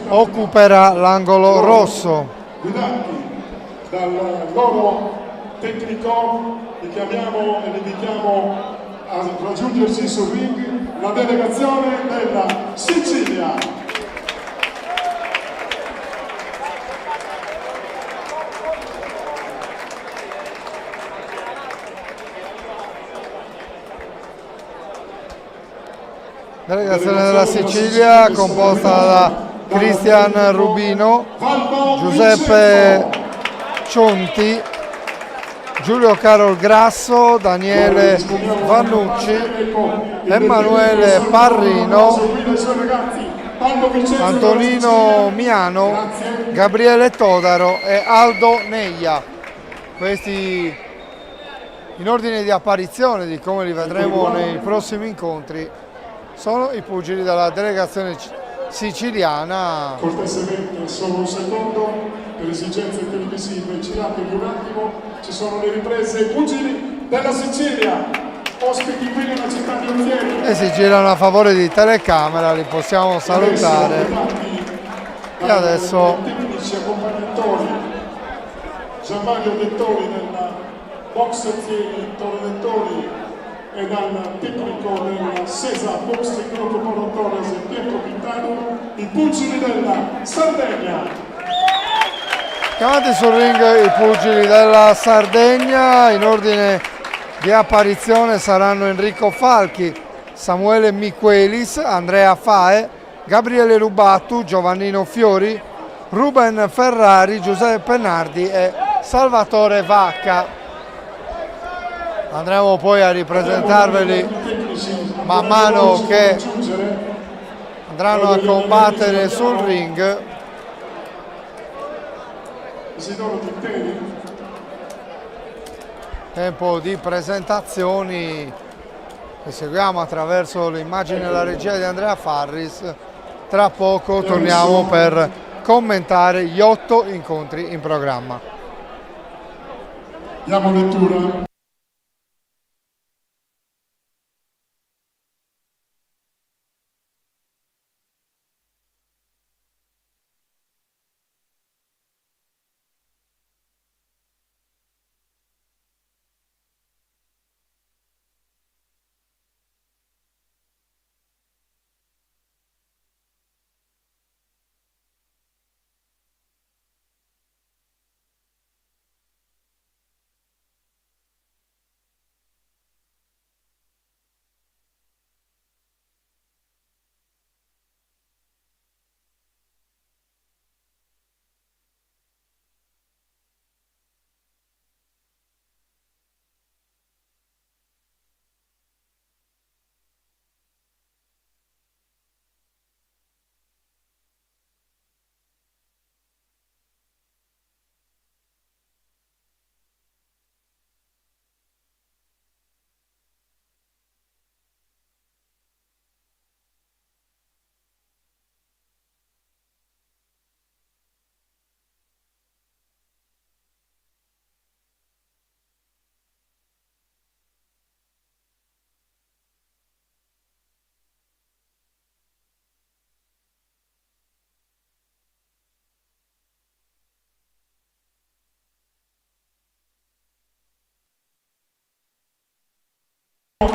occuperà l'angolo rosso. Guidati dal loro tecnico, li chiamiamo e li invitiamo a raggiungerci sul ring, la delegazione della Sicilia. Delegazione della Sicilia composta da Cristian Rubino, Giuseppe Cionti, Giulio Carol Grasso, Daniele Vannucci, Emanuele Parrino, Antonino Miano, Gabriele Todaro e Aldo Neia. Questi in ordine di apparizione di come li vedremo nei prossimi incontri sono i pugili della delegazione siciliana. Cortesemente, solo un secondo, per esigenze televisive, giratevi un attimo, ci sono le riprese, i pugili della Sicilia, ospiti qui nella città di Ozieri. E si girano a favore di telecamera, li possiamo salutare. E adesso tecnici accompagnatori, Gianmario Dettori nella box Ozieri, Toro Dettori, e dal tecnico del Sesa Box del gruppo Polo Torres Pietro Pintano, i pugili della Sardegna. chiamati sul ring i pugili della Sardegna. In ordine di apparizione saranno Enrico Falchi, Samuele Michelis, Andrea Fae, Gabriele Rubattu, Giovannino Fiori, Ruben Ferrari, Giuseppe Nardi e Salvatore Vacca. Andremo poi a ripresentarveli man mano che andranno a combattere sul ring. Tempo di presentazioni che seguiamo attraverso le immagini e la regia di Andrea Farris. Tra poco torniamo per commentare gli 8 incontri in programma. Diamo lettura.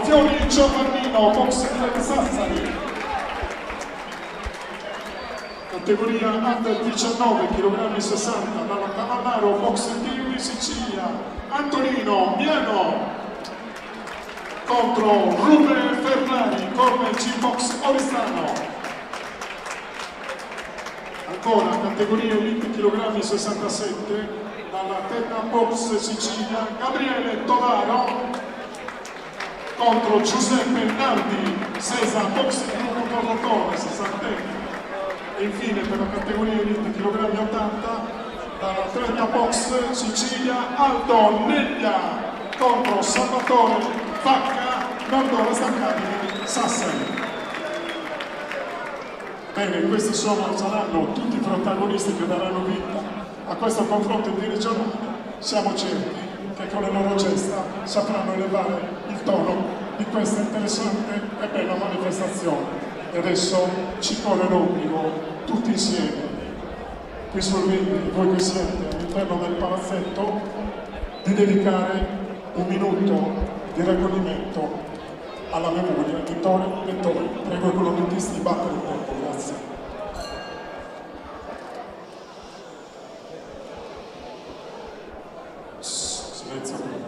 Fiori Giovannino, box del Sassari. Categoria under 19 kg 60 dalla Cavallaro, box team di Sicilia. Antonino Miano contro Ruben Ferrari, corner G-box Oristano. Ancora categoria elite kg 67 dalla Terra Box Sicilia, Gabriele Todaro contro Giuseppe Nardi, Sesa Box Gruppo Tornatore, 60. E infine per la categoria elite kg 80 dalla Terra Box Sicilia, Aldo Neglia contro Salvatore Vacca, Nordora Staccani, Sassari. Bene, questi saranno tutti i protagonisti che daranno vita a questo confronto dirigionale. Siamo certi che con le loro gesta sapranno elevare il tono di questa interessante e bella manifestazione. E adesso ci corre l'obbligo, tutti insieme, qui sul ring, voi che siete all'interno del palazzetto, di dedicare un minuto di raccoglimento alla memoria di Toro Dettori. Prego i colonnettisti di battere il tempo, grazie. Silenzio.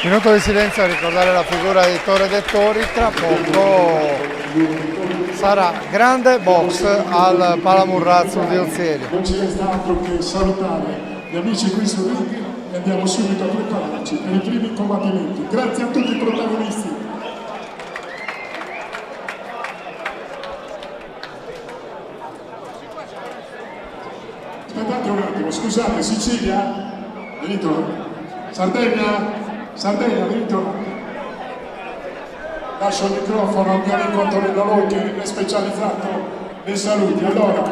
Minuto di silenzio a ricordare la figura di Torre dei Tori. Tra poco sarà grande box al Palamurrazzo di Ozieri. Non ci resta altro che salutare gli amici qui sul ring e andiamo subito a prepararci per i primi combattimenti. Grazie a tutti i protagonisti. Aspettate un attimo, scusate, Sicilia? Venito? Sardegna? Sardegna, venito? Lascio il microfono al mio amico Antonello Loi che è specializzato nei saluti. Allora,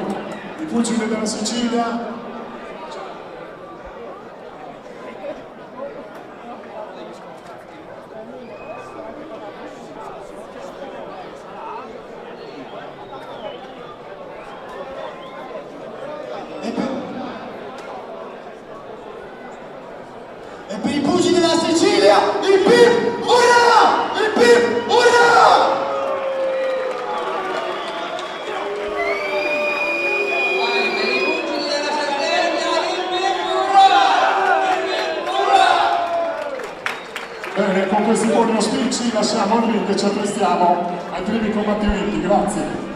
i pugili della Sicilia. E per i pugili della Sicilia, il PIP, ora! Il PIP, ora! Bene, con questi buoni auspici lasciamo il ring e ci apprestiamo ai primi combattimenti. Grazie.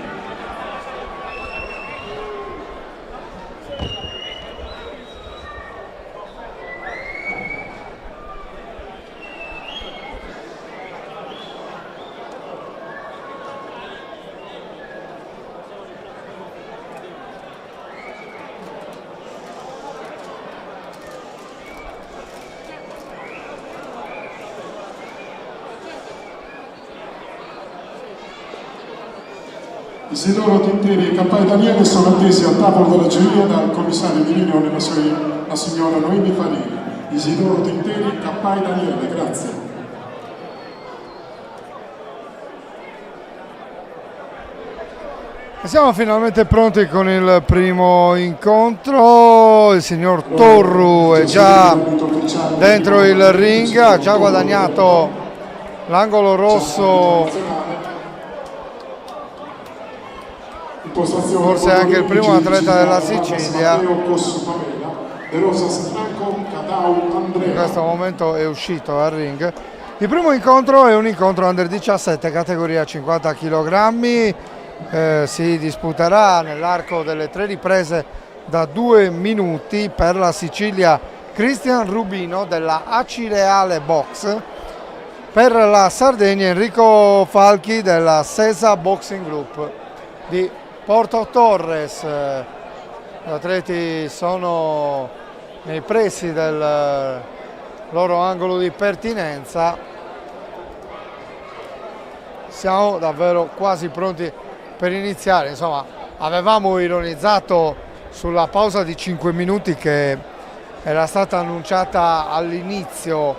Isidoro Tinteri e Campai Daniele sono attesi al tavolo della giuria dal commissario di riunione, la signora Noemi Fanini. Isidoro Tinteri, Campai Daniele, grazie. Siamo finalmente pronti con il primo incontro. Il signor Torru è già dentro il ring, ha già guadagnato l'angolo rosso. Forse anche il primo atleta della Sicilia. In questo momento è uscito al ring. Il primo incontro è un incontro under 17, categoria 50 kg. Si disputerà nell'arco delle 3 riprese da 2 minuti per la Sicilia Cristian Rubino della Acireale Box, per la Sardegna Enrico Falchi della Sesa Boxing Group di Porto Torres. Gli atleti sono nei pressi del loro angolo di pertinenza. Siamo davvero quasi pronti per iniziare. Insomma, avevamo ironizzato sulla pausa di 5 minuti che era stata annunciata all'inizio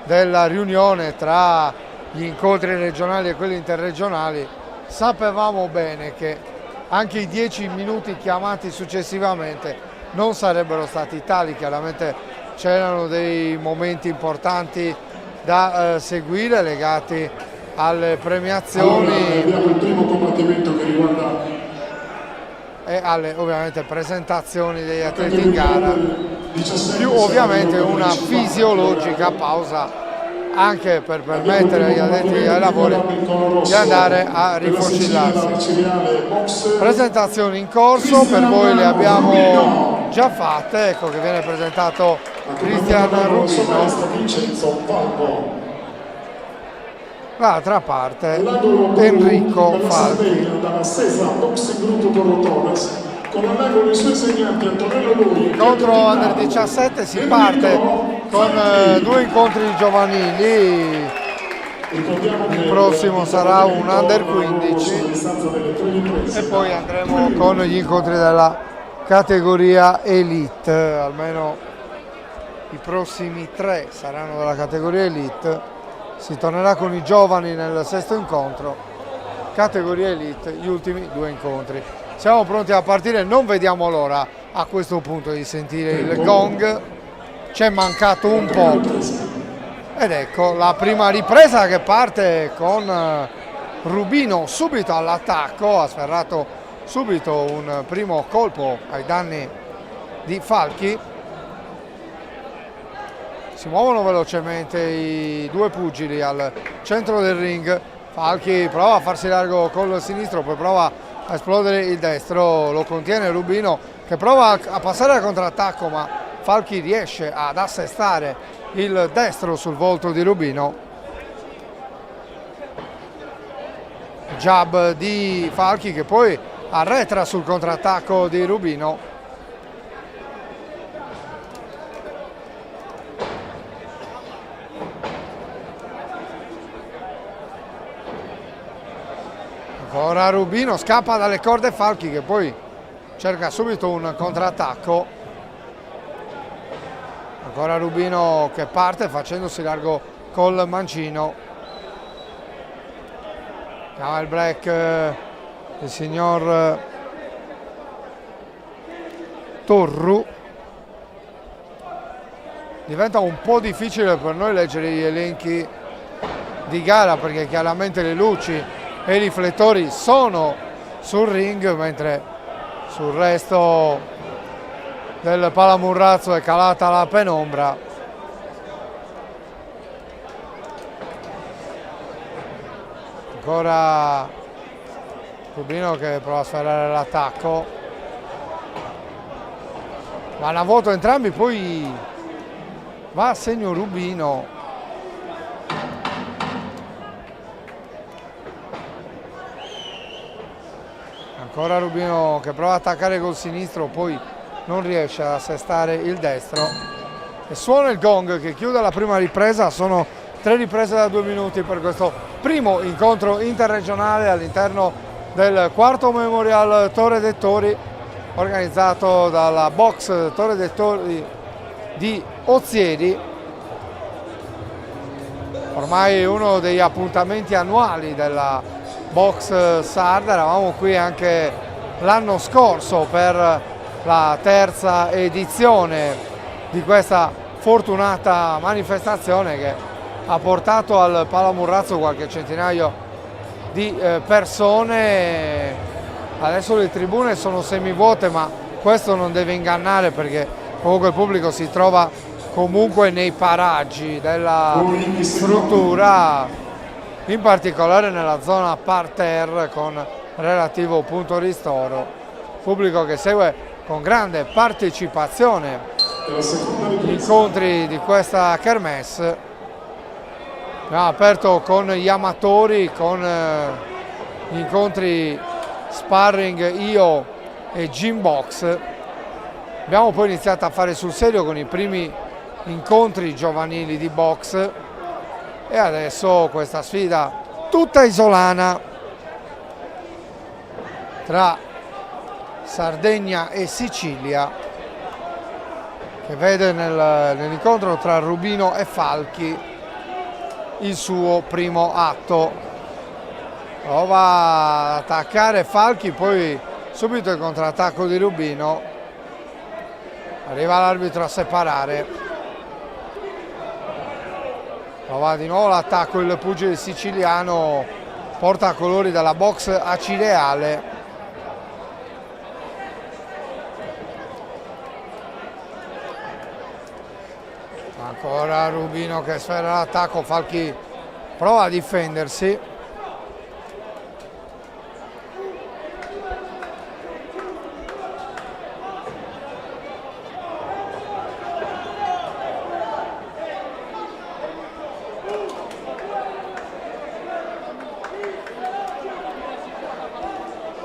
della riunione tra gli incontri regionali e quelli interregionali. Sapevamo bene che anche i 10 minuti chiamati successivamente non sarebbero stati tali. Chiaramente c'erano dei momenti importanti da seguire legati alle premiazioni. Allora, abbiamo il primo combattimento che riguarda e alle ovviamente presentazioni degli atleti in gara, più ovviamente una fisiologica pausa anche per permettere agli addetti ai lavori di andare a rifocillarsi. Presentazioni in corso, per voi le abbiamo già fatte. Ecco che viene presentato Cristian Rubino. Dall'altra parte Enrico Falchi. Contro Under 17 si parte con 2 incontri giovanili. Il prossimo sarà un Under 15 e poi andremo con gli incontri della categoria Elite. Almeno i prossimi 3 saranno della categoria Elite. Si tornerà con i giovani nel sesto incontro, categoria Elite, gli ultimi 2 incontri. Siamo pronti a partire, non vediamo l'ora a questo punto di sentire il gong. C'è mancato un po'. Ed ecco la prima ripresa che parte con Rubino subito all'attacco. Ha sferrato subito un primo colpo ai danni di Falchi. Si muovono velocemente i due pugili al centro del ring. Falchi prova a farsi largo col sinistro, poi prova a esplodere il destro, lo contiene Rubino che prova a passare al contrattacco, ma Falchi riesce ad assestare il destro sul volto di Rubino. Jab di Falchi che poi arretra sul contrattacco di Rubino. Ancora Rubino, scappa dalle corde Falchi che poi cerca subito un contrattacco. Ancora Rubino che parte facendosi largo col mancino. Chiama il break il signor Torru. Diventa un po' difficile per noi leggere gli elenchi di gara perché chiaramente le luci e i riflettori sono sul ring, mentre sul resto del Palamurrazzo è calata la penombra. Ancora Rubino che prova a sferrare l'attacco, vanno a vuoto entrambi, poi va a segno Rubino. Ancora Rubino che prova ad attaccare col sinistro, poi non riesce ad assestare il destro. E suona il gong che chiude la prima ripresa. Sono 3 riprese da 2 minuti per questo primo incontro interregionale all'interno del quarto Memorial Torre dei Tori, organizzato dalla Box Torre dei Tori di Ozieri. Ormai uno degli appuntamenti annuali della Box Sarda. Eravamo qui anche l'anno scorso per la 3ª edizione di questa fortunata manifestazione che ha portato al Palamurrazzo qualche centinaio di persone. Adesso le tribune sono semivuote, ma questo non deve ingannare perché comunque il pubblico si trova comunque nei paraggi della struttura, in particolare nella zona parterre con relativo punto ristoro. Pubblico che segue con grande partecipazione gli incontri di questa kermesse. Abbiamo aperto con gli amatori, con gli incontri sparring io e Gym Box. Abbiamo poi iniziato a fare sul serio con i primi incontri giovanili di box. E adesso questa sfida tutta isolana tra Sardegna e Sicilia, che vede nell'incontro tra Rubino e Falchi il suo primo atto. Prova ad attaccare Falchi, poi subito il contrattacco di Rubino. Arriva l'arbitro a separare. Prova di nuovo l'attacco, il pugile siciliano porta colori della box acireale. Ancora Rubino che sferra l'attacco, Falchi prova a difendersi.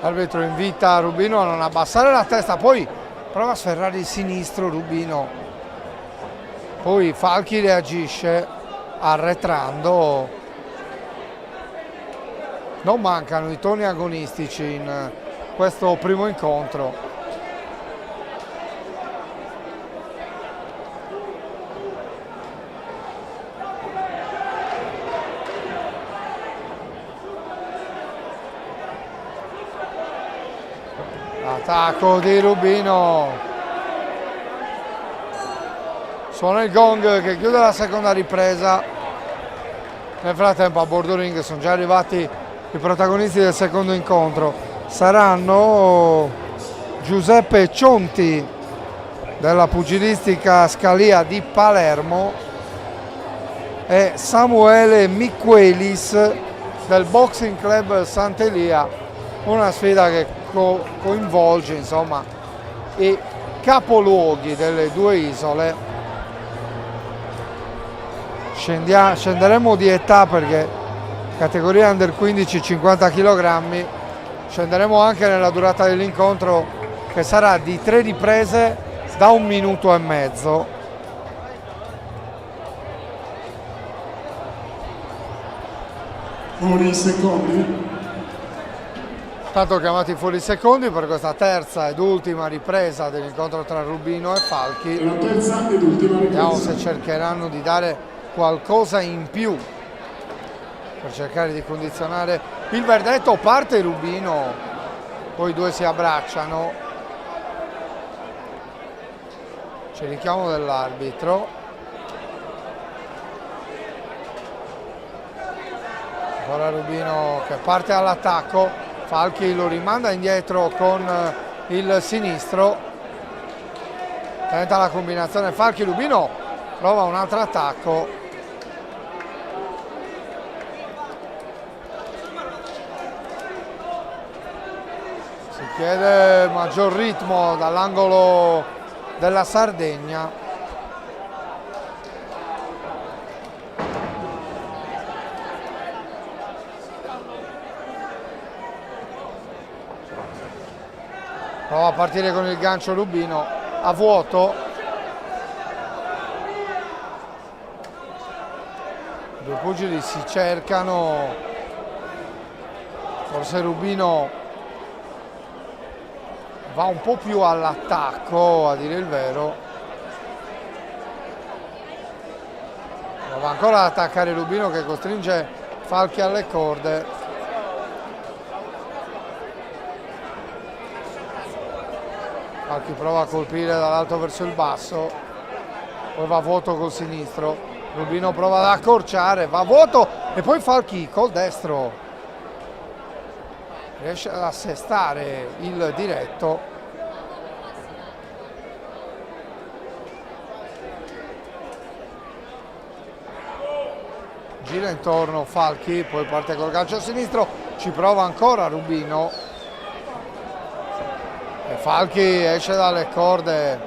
L'arbitro invita Rubino a non abbassare la testa, poi prova a sferrare il sinistro Rubino, poi Falchi reagisce arretrando. Non mancano i toni agonistici in questo primo incontro. Attacco di Rubino, suona il gong che chiude la seconda ripresa. Nel frattempo a bordo ring sono già arrivati i protagonisti del secondo incontro. Saranno Giuseppe Cionti della Pugilistica Scalia di Palermo e Samuele Miquelis del Boxing Club Sant'Elia, una sfida che coinvolge insomma i capoluoghi delle due isole. Scenderemo di età perché categoria under 15 50 kg, scenderemo anche nella durata dell'incontro che sarà di 3 riprese da 1 minuto e mezzo. Fuori i secondi. Tanto chiamati fuori i secondi per questa terza ed ultima ripresa dell'incontro tra Rubino e Falchi. La terza ed ultima ripresa. Vediamo se cercheranno di dare qualcosa in più per cercare di condizionare il verdetto. Parte Rubino, poi i due si abbracciano. C'è il richiamo dell'arbitro. Ancora Rubino che parte all'attacco. Falchi lo rimanda indietro con il sinistro. Tenta la combinazione Falchi. Rubino prova un altro attacco. Si chiede maggior ritmo dall'angolo della Sardegna. Prova a partire con il gancio Rubino a vuoto. I due pugili si cercano. Forse Rubino va un po' più all'attacco, a dire il vero. Prova ancora ad attaccare Rubino che costringe Falchi alle corde. Falchi prova a colpire dall'alto verso il basso, poi va a vuoto col sinistro. Rubino prova ad accorciare, va a vuoto e poi Falchi col destro riesce ad assestare il diretto. Gira intorno Falchi, poi parte col gancio sinistro, ci prova ancora Rubino. E Falchi esce dalle corde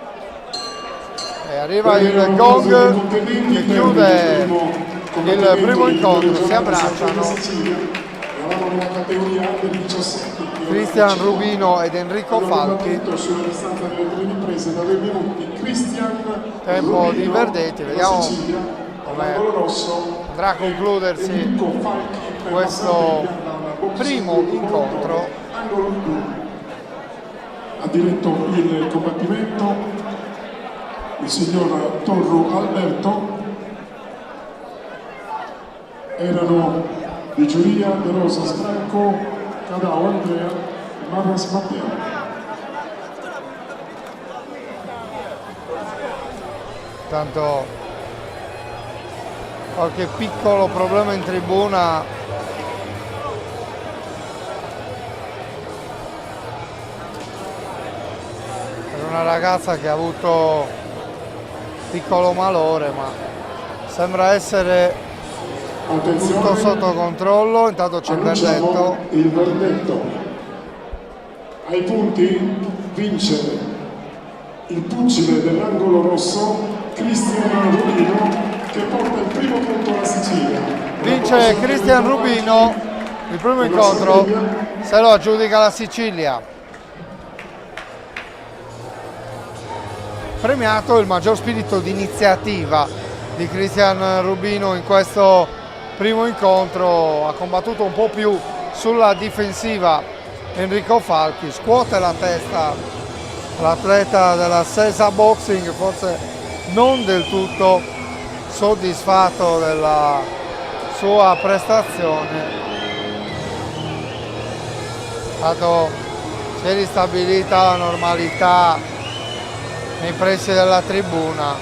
e arriva il gong che chiude il primo incontro. Si abbracciano Cristian Rubino ed Enrico Falchi. Tempo di verdetti, vediamo come andrà a concludersi questo primo incontro. Ha diretto il combattimento il signor Torro Alberto. Erano di giuria De Rosa Franco, Cadao Andrea e Marras Matteo. Tanto qualche piccolo problema in tribuna. Una ragazza che ha avuto piccolo malore, ma sembra essere tutto sotto controllo. Intanto c'è il verdetto. Il verdetto. Ai punti vince il pugile dell'angolo rosso Cristian Rubino, che porta il primo punto alla Sicilia. Vince Cristian Rubino il primo incontro, se lo aggiudica la Sicilia. Premiato il maggior spirito di iniziativa di Cristian Rubino in questo primo incontro. Ha combattuto un po' più sulla difensiva Enrico Falchi, scuote la testa l'atleta della Sesa Boxing, forse non del tutto soddisfatto della sua prestazione. Tanto si è ristabilita la normalità nei pressi della tribuna,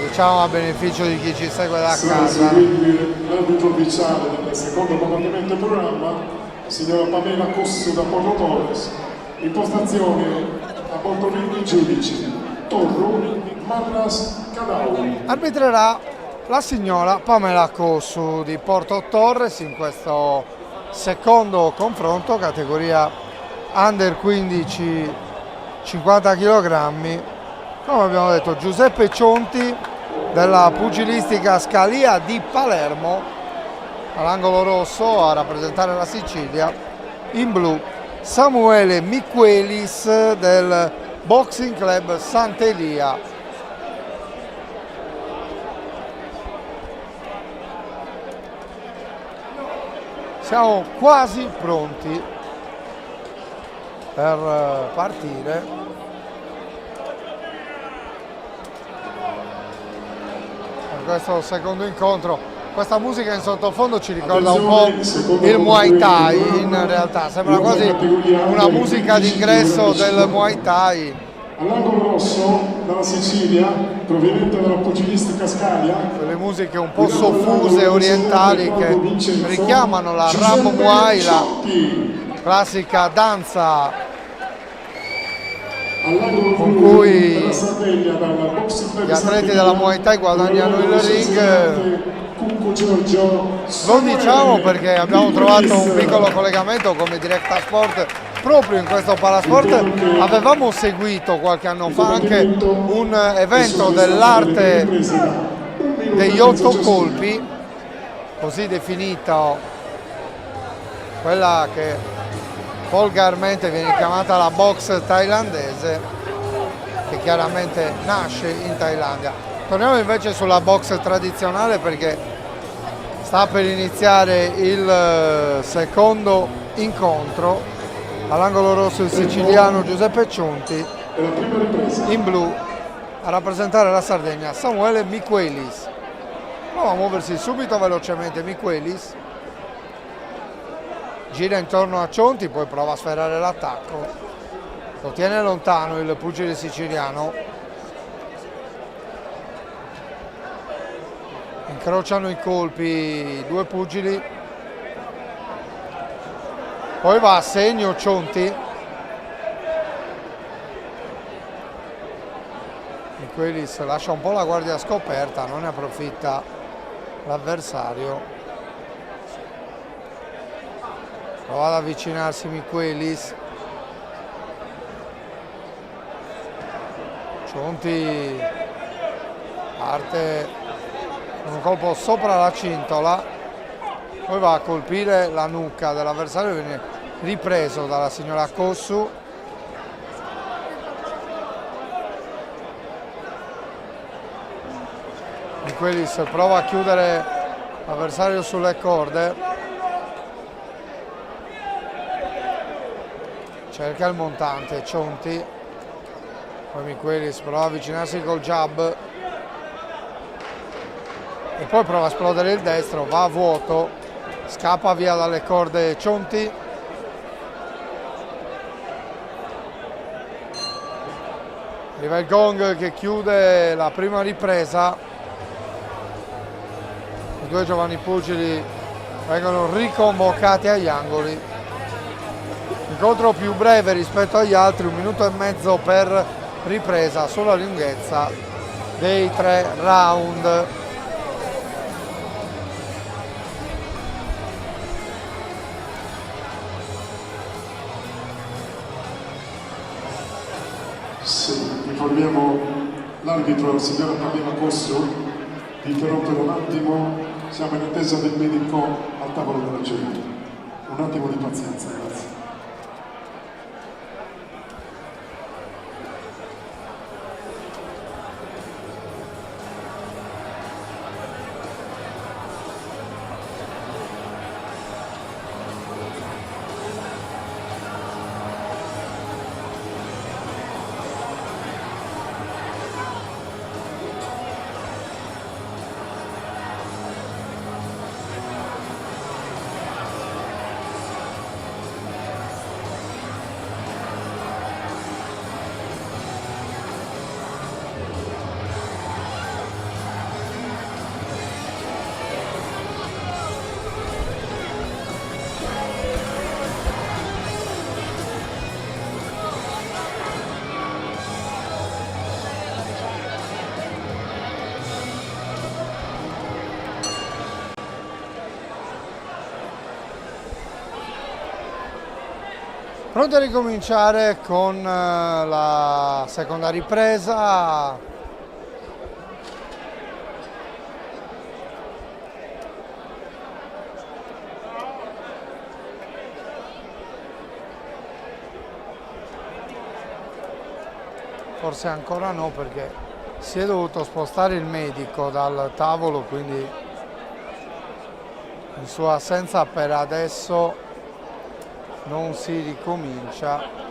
diciamo a beneficio di chi ci segue da casa. L'arbitro ufficiale del secondo combattimento in programma, signora Pamela Cosso da Porto Torres. Impostazione a bordo ring i giudici Torro, Marras, Cadao. Arbitrerà la signora Pamela Cossu di Porto Torres in questo secondo confronto, categoria under 15 50 kg. Come abbiamo detto, Giuseppe Cionti della pugilistica Scalia di Palermo all'angolo rosso a rappresentare la Sicilia, in blu Samuele Michelis del Boxing Club Sant'Elia. Siamo quasi pronti per partire. Per questo secondo incontro. Questa musica in sottofondo ci ricorda un po' il Muay Thai, in realtà sembra quasi una musica d'ingresso del Muay Thai. All'angolo rosso dalla Sicilia, proveniente dalla pugilistica Scalia, quelle musiche un po' soffuse orientali che richiamano la Ram Muay, la classica danza con cui gli atleti della Muay Thai guadagnano il ring. Lo diciamo perché abbiamo trovato un piccolo collegamento come Directa Sport proprio in questo Palasport. Avevamo seguito qualche anno fa anche un evento dell'arte degli 8 colpi, così definita, quella che volgarmente viene chiamata la box thailandese, che chiaramente nasce in Thailandia. Torniamo invece sulla box tradizionale perché sta per iniziare il secondo incontro. All'angolo rosso il siciliano Giuseppe Cionti, in blu a rappresentare la Sardegna Samuele Michelis. Prova a muoversi subito velocemente Michelis, gira intorno a Cionti, poi prova a sferrare l'attacco, lo tiene lontano il pugile siciliano. Incrociano i colpi i due pugili, poi va a segno Cionti. Michelis lascia un po' la guardia scoperta, non ne approfitta l'avversario. Prova ad avvicinarsi Michelis. Cionti parte con un colpo sopra la cintola, poi va a colpire la nuca dell'avversario, viene ripreso dalla signora Cossu. Michelis prova a chiudere l'avversario sulle corde, cerca il montante Cionti, poi Michelis prova a avvicinarsi col jab e poi prova a esplodere il destro, va a vuoto, scappa via dalle corde Cionti. Arriva il gong che chiude la prima ripresa. I due giovani pugili vengono riconvocati agli angoli. Incontro più breve rispetto agli altri, 1 minuto e mezzo per ripresa sulla lunghezza dei 3 round. Sì, informiamo l'arbitro, il signor Pamela Cossu, di interrompere un attimo, siamo in attesa del medico al tavolo della giuria. Un attimo di pazienza, grazie. Pronti a ricominciare con la seconda ripresa. Forse ancora no, perché si è dovuto spostare il medico dal tavolo, quindi in sua assenza per adesso non si ricomincia.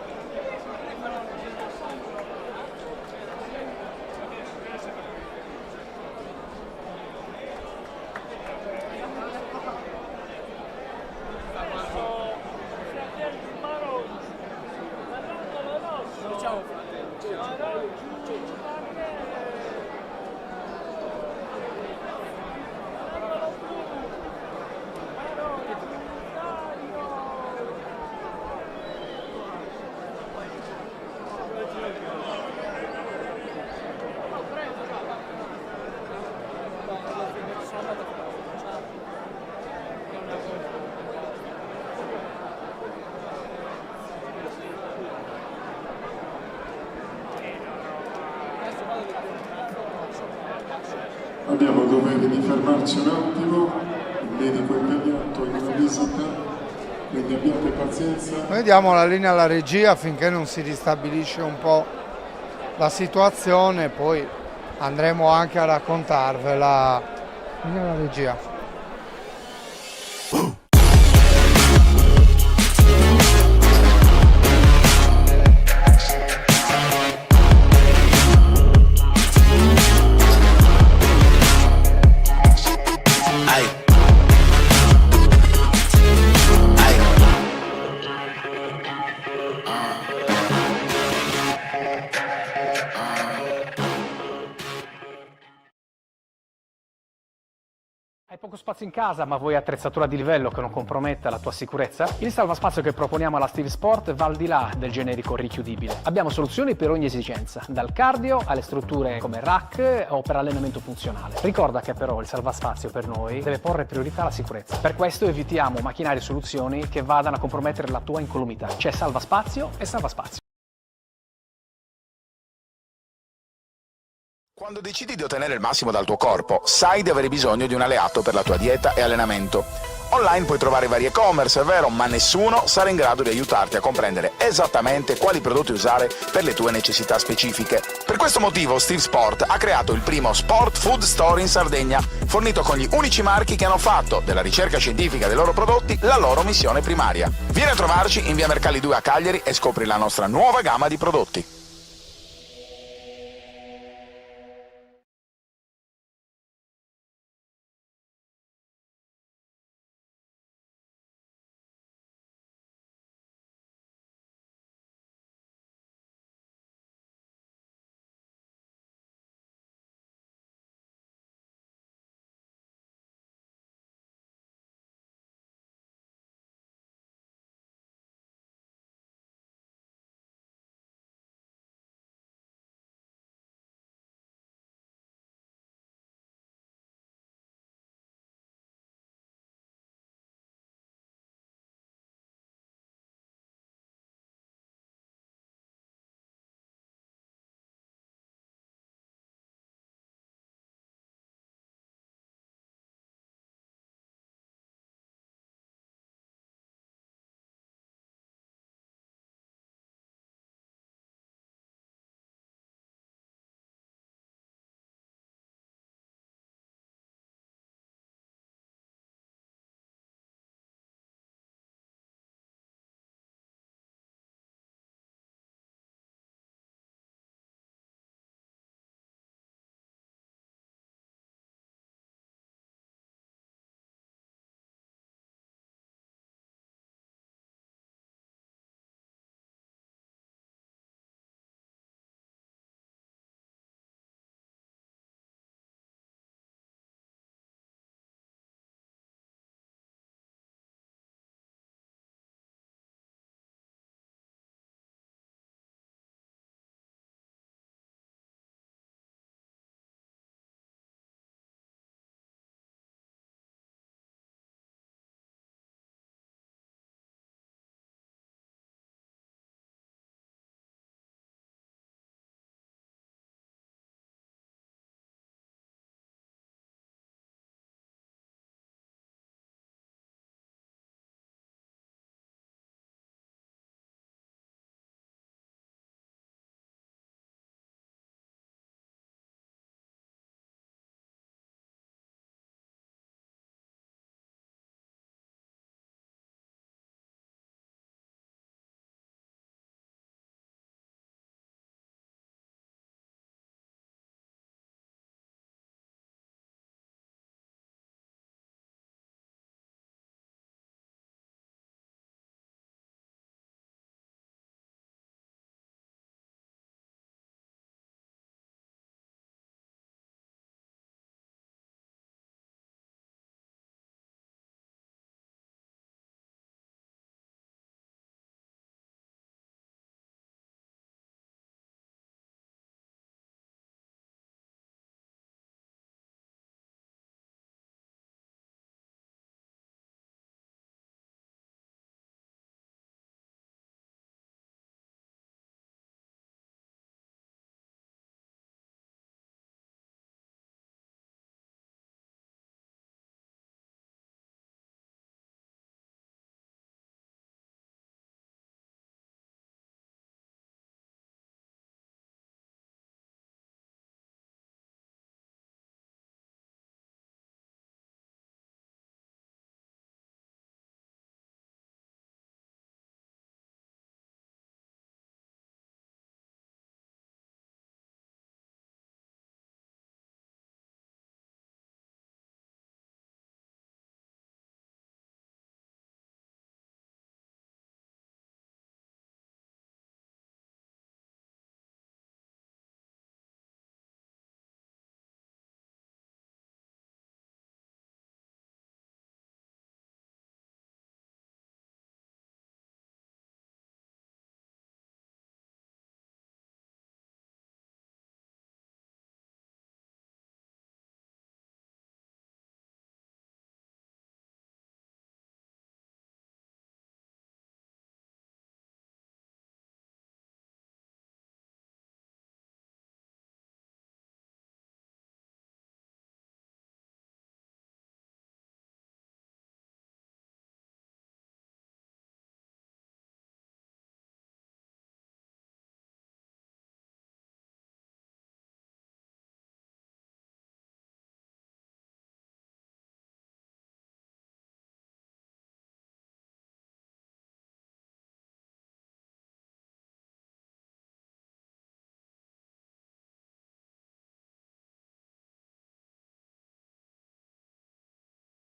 Abbiamo il dovere di fermarci un attimo, il medico è impegnato in una visita, quindi abbiate pazienza. Noi diamo la linea alla regia finché non si ristabilisce un po' la situazione, poi andremo anche a raccontarvela. Linea alla regia. Hai poco spazio in casa ma vuoi attrezzatura di livello che non comprometta la tua sicurezza? Il salvaspazio che proponiamo alla Steel Sport va al di là del generico richiudibile. Abbiamo soluzioni per ogni esigenza, dal cardio alle strutture come rack o per allenamento funzionale. Ricorda che però il salvaspazio per noi deve porre priorità alla sicurezza. Per questo evitiamo macchinari e soluzioni che vadano a compromettere la tua incolumità. C'è salvaspazio e salvaspazio. Quando decidi di ottenere il massimo dal tuo corpo, sai di avere bisogno di un alleato per la tua dieta e allenamento. Online puoi trovare vari e-commerce, è vero, ma nessuno sarà in grado di aiutarti a comprendere esattamente quali prodotti usare per le tue necessità specifiche. Per questo motivo Steel Sport ha creato il primo Sport Food Store in Sardegna, fornito con gli unici marchi che hanno fatto della ricerca scientifica dei loro prodotti la loro missione primaria. Vieni a trovarci in via Mercalli 2 a Cagliari e scopri la nostra nuova gamma di prodotti.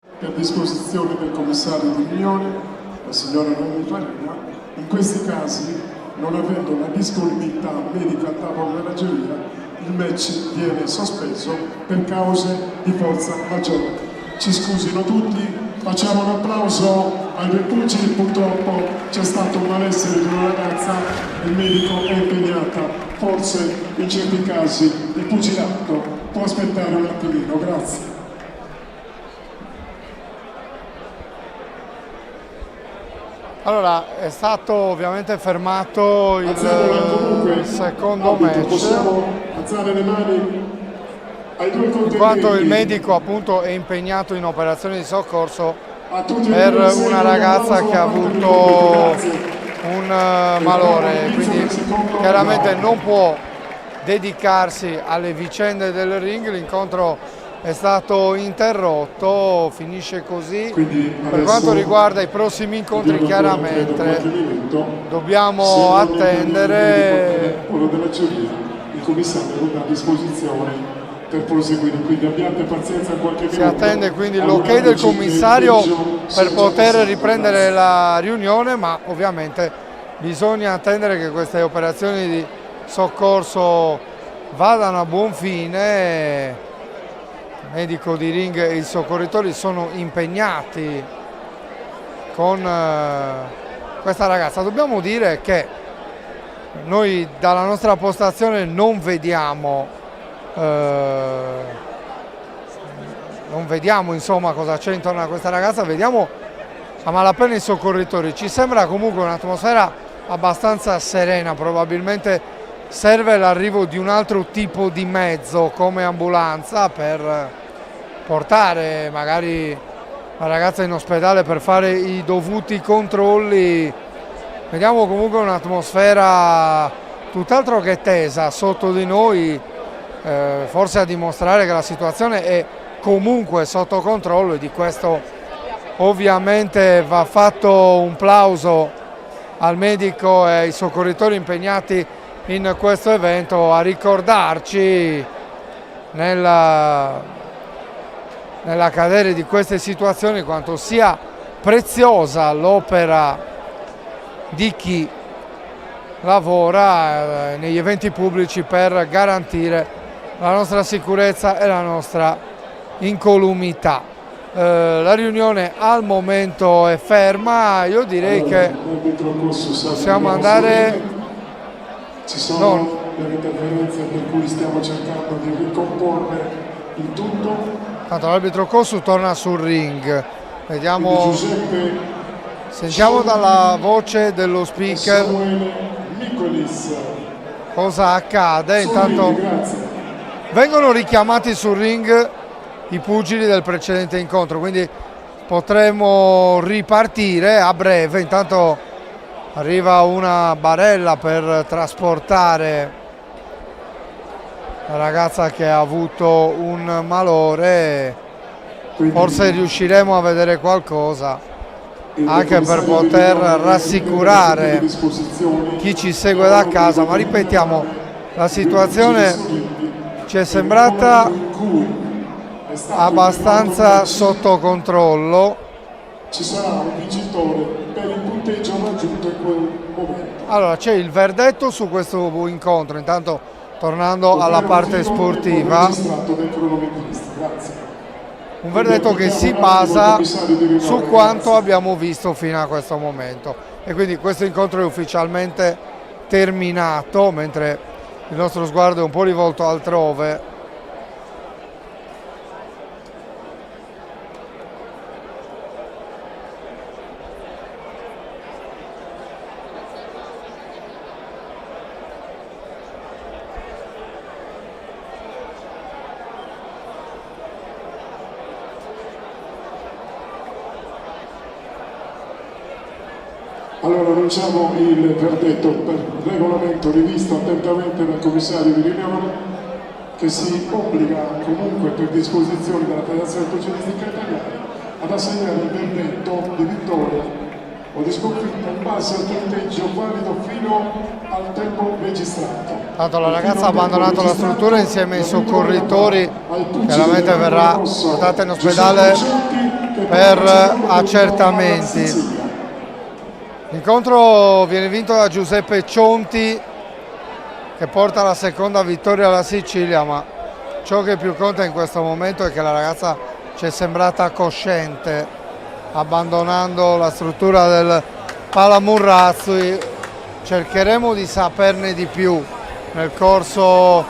Per disposizione del commissario di riunione, la signora Noemi Farina, in questi casi, non avendo la disponibilità medica al tavolo della giuria, il match viene sospeso per cause di forza maggiore. Ci scusino tutti, facciamo un applauso ai due pugili. Purtroppo c'è stato un malessere di una ragazza, il medico è impegnata, forse in certi casi il pugilato può aspettare un attimino, grazie. Allora, è stato ovviamente fermato il secondo match. Possiamo alzare le mani ai due contendenti. In quanto il medico appunto è impegnato in operazioni di soccorso per una ragazza che ha avuto un malore, quindi chiaramente non può dedicarsi alle vicende del ring. L'incontro è stato interrotto, finisce così. Per quanto riguarda i prossimi incontri, chiaramente dobbiamo attendere. Il commissario è a disposizione per proseguire, quindi abbiate pazienza qualche minuto. Si attende quindi l'ok del commissario per poter riprendere la riunione, ma ovviamente bisogna attendere che queste operazioni di soccorso vadano a buon fine. Il medico di ring e i soccorritori sono impegnati con questa ragazza. Dobbiamo dire che noi dalla nostra postazione non vediamo insomma cosa c'è intorno a questa ragazza, vediamo a malapena i soccorritori. Ci sembra comunque un'atmosfera abbastanza serena, probabilmente serve l'arrivo di un altro tipo di mezzo come ambulanza per portare magari la ragazza in ospedale per fare i dovuti controlli. Vediamo comunque un'atmosfera tutt'altro che tesa sotto di noi, forse a dimostrare che la situazione è comunque sotto controllo, e di questo ovviamente va fatto un plauso al medico e ai soccorritori impegnati in questo evento, a ricordarci nell'accadere di queste situazioni quanto sia preziosa l'opera di chi lavora negli eventi pubblici per garantire la nostra sicurezza e la nostra incolumità. La riunione al momento è ferma, io direi che possiamo andare. Ci sono delle interferenze per cui stiamo cercando di ricomporre il tutto. Tanto l'arbitro Cossu torna sul ring. Vediamo, sentiamo dalla voce dello speaker cosa accade. Intanto vengono richiamati sul ring i pugili del precedente incontro, quindi potremo ripartire a breve. Intanto arriva una barella per trasportare la ragazza che ha avuto un malore. Forse riusciremo a vedere qualcosa anche per poter rassicurare chi ci segue da casa, ma ripetiamo, la situazione ci è sembrata abbastanza sotto controllo. Ci sarà un vincitore per il punteggio raggiunto in quel momento. Allora, c'è il verdetto su questo incontro, intanto tornando alla parte sportiva, un verdetto che si basa su quanto abbiamo visto fino a questo momento, e quindi questo incontro è ufficialmente terminato, mentre il nostro sguardo è un po' rivolto altrove. Allora annunciamo il verdetto per regolamento rivisto attentamente dal commissario di riunione, che si obbliga comunque per disposizione della Federazione Pugilistica Italiana ad assegnare il verdetto di vittoria o di sconfitta in base al punteggio valido fino al tempo registrato. Tanto la ragazza ha abbandonato la struttura insieme ai soccorritori, chiaramente verrà portata in ospedale per accertamenti. L'incontro viene vinto da Giuseppe Cionti, che porta la seconda vittoria alla Sicilia, ma ciò che più conta in questo momento è che la ragazza ci è sembrata cosciente, abbandonando la struttura del Palamurrazzo. Cercheremo di saperne di più nel corso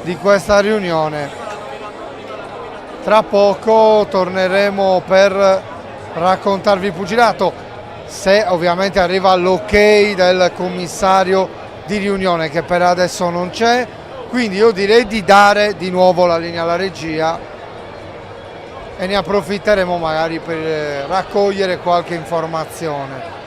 di questa riunione. Tra poco torneremo per raccontarvi il pugilato, se ovviamente arriva l'ok del commissario di riunione, che per adesso non c'è, quindi io direi di dare di nuovo la linea alla regia e ne approfitteremo magari per raccogliere qualche informazione.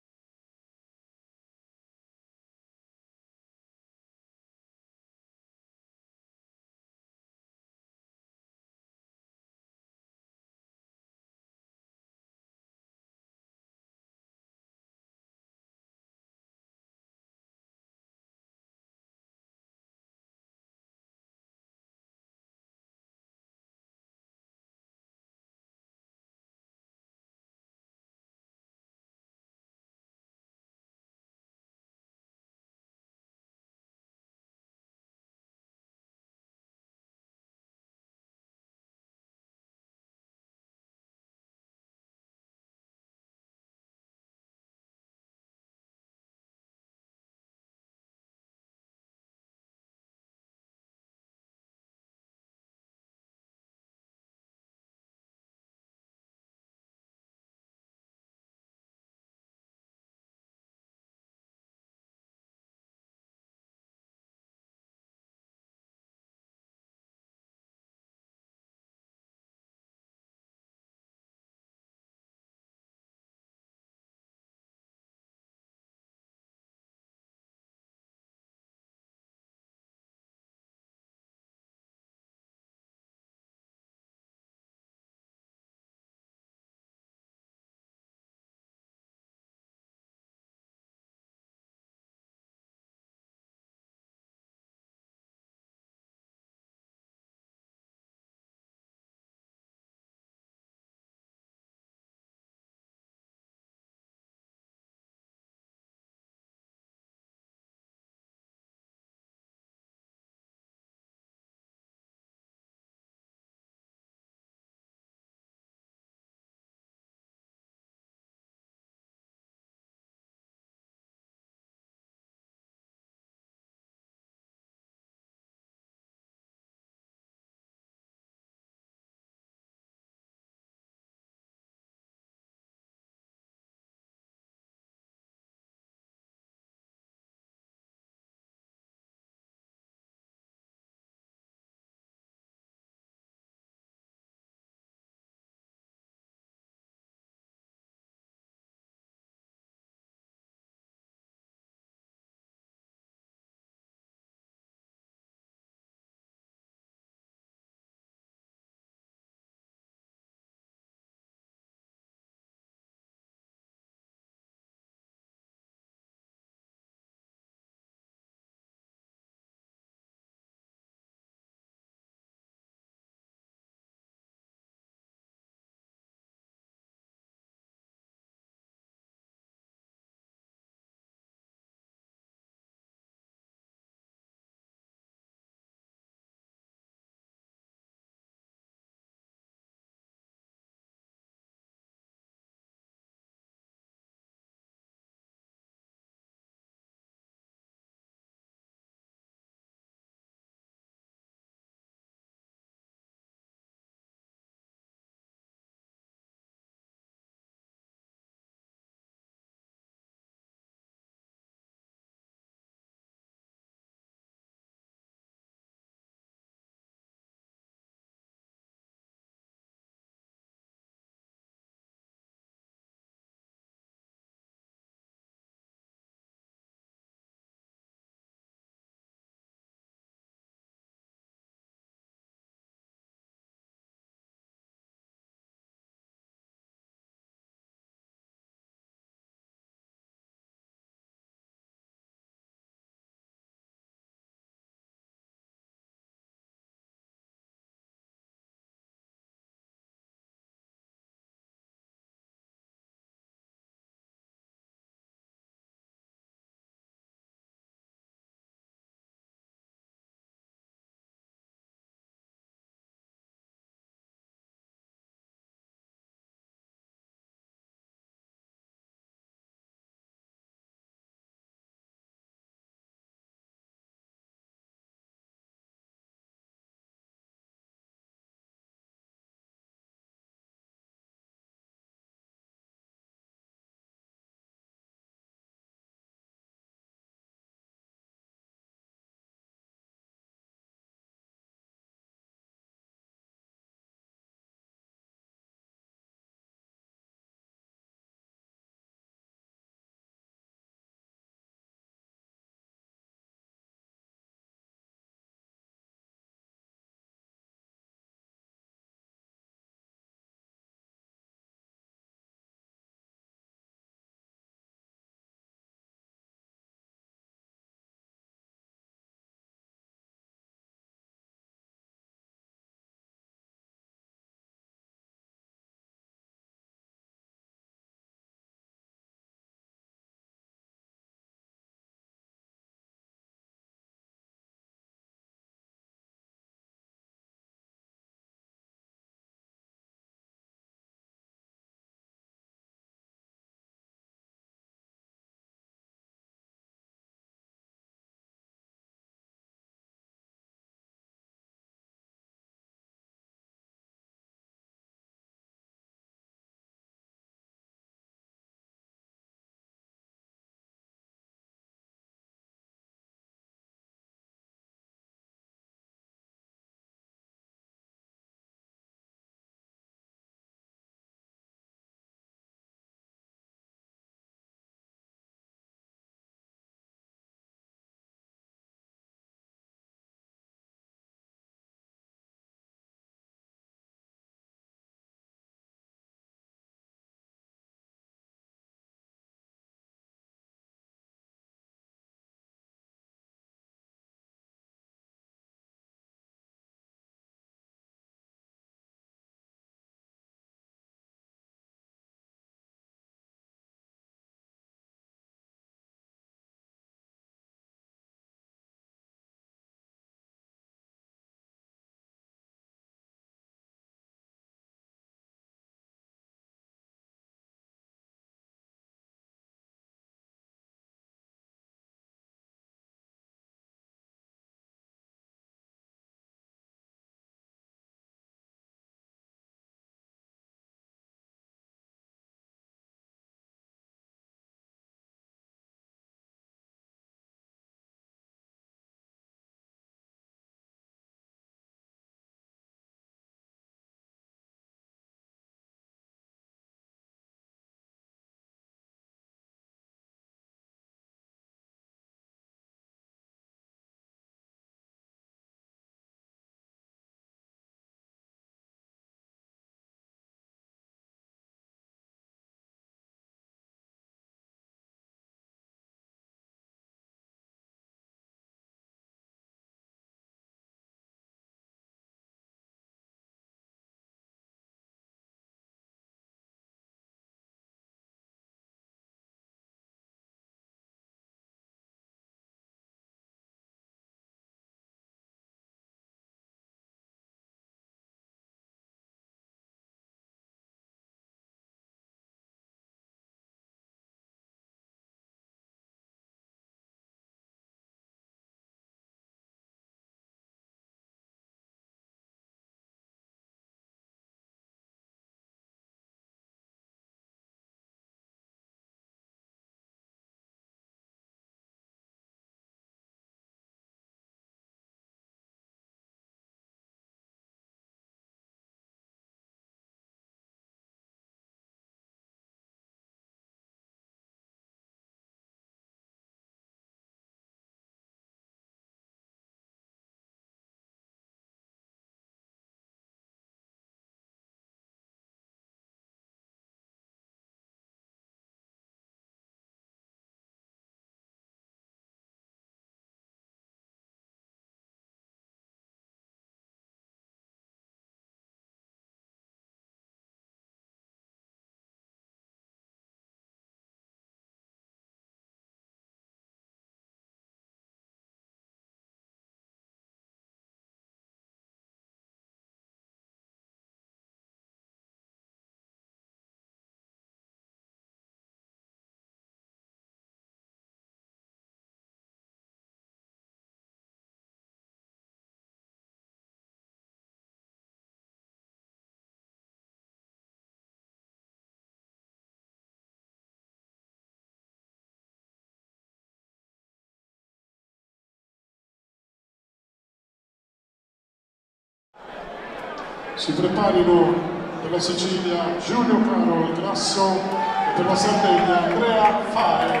si preparino per la Sicilia Giulio Caro Grasso e per la Sardegna Andrea Fae.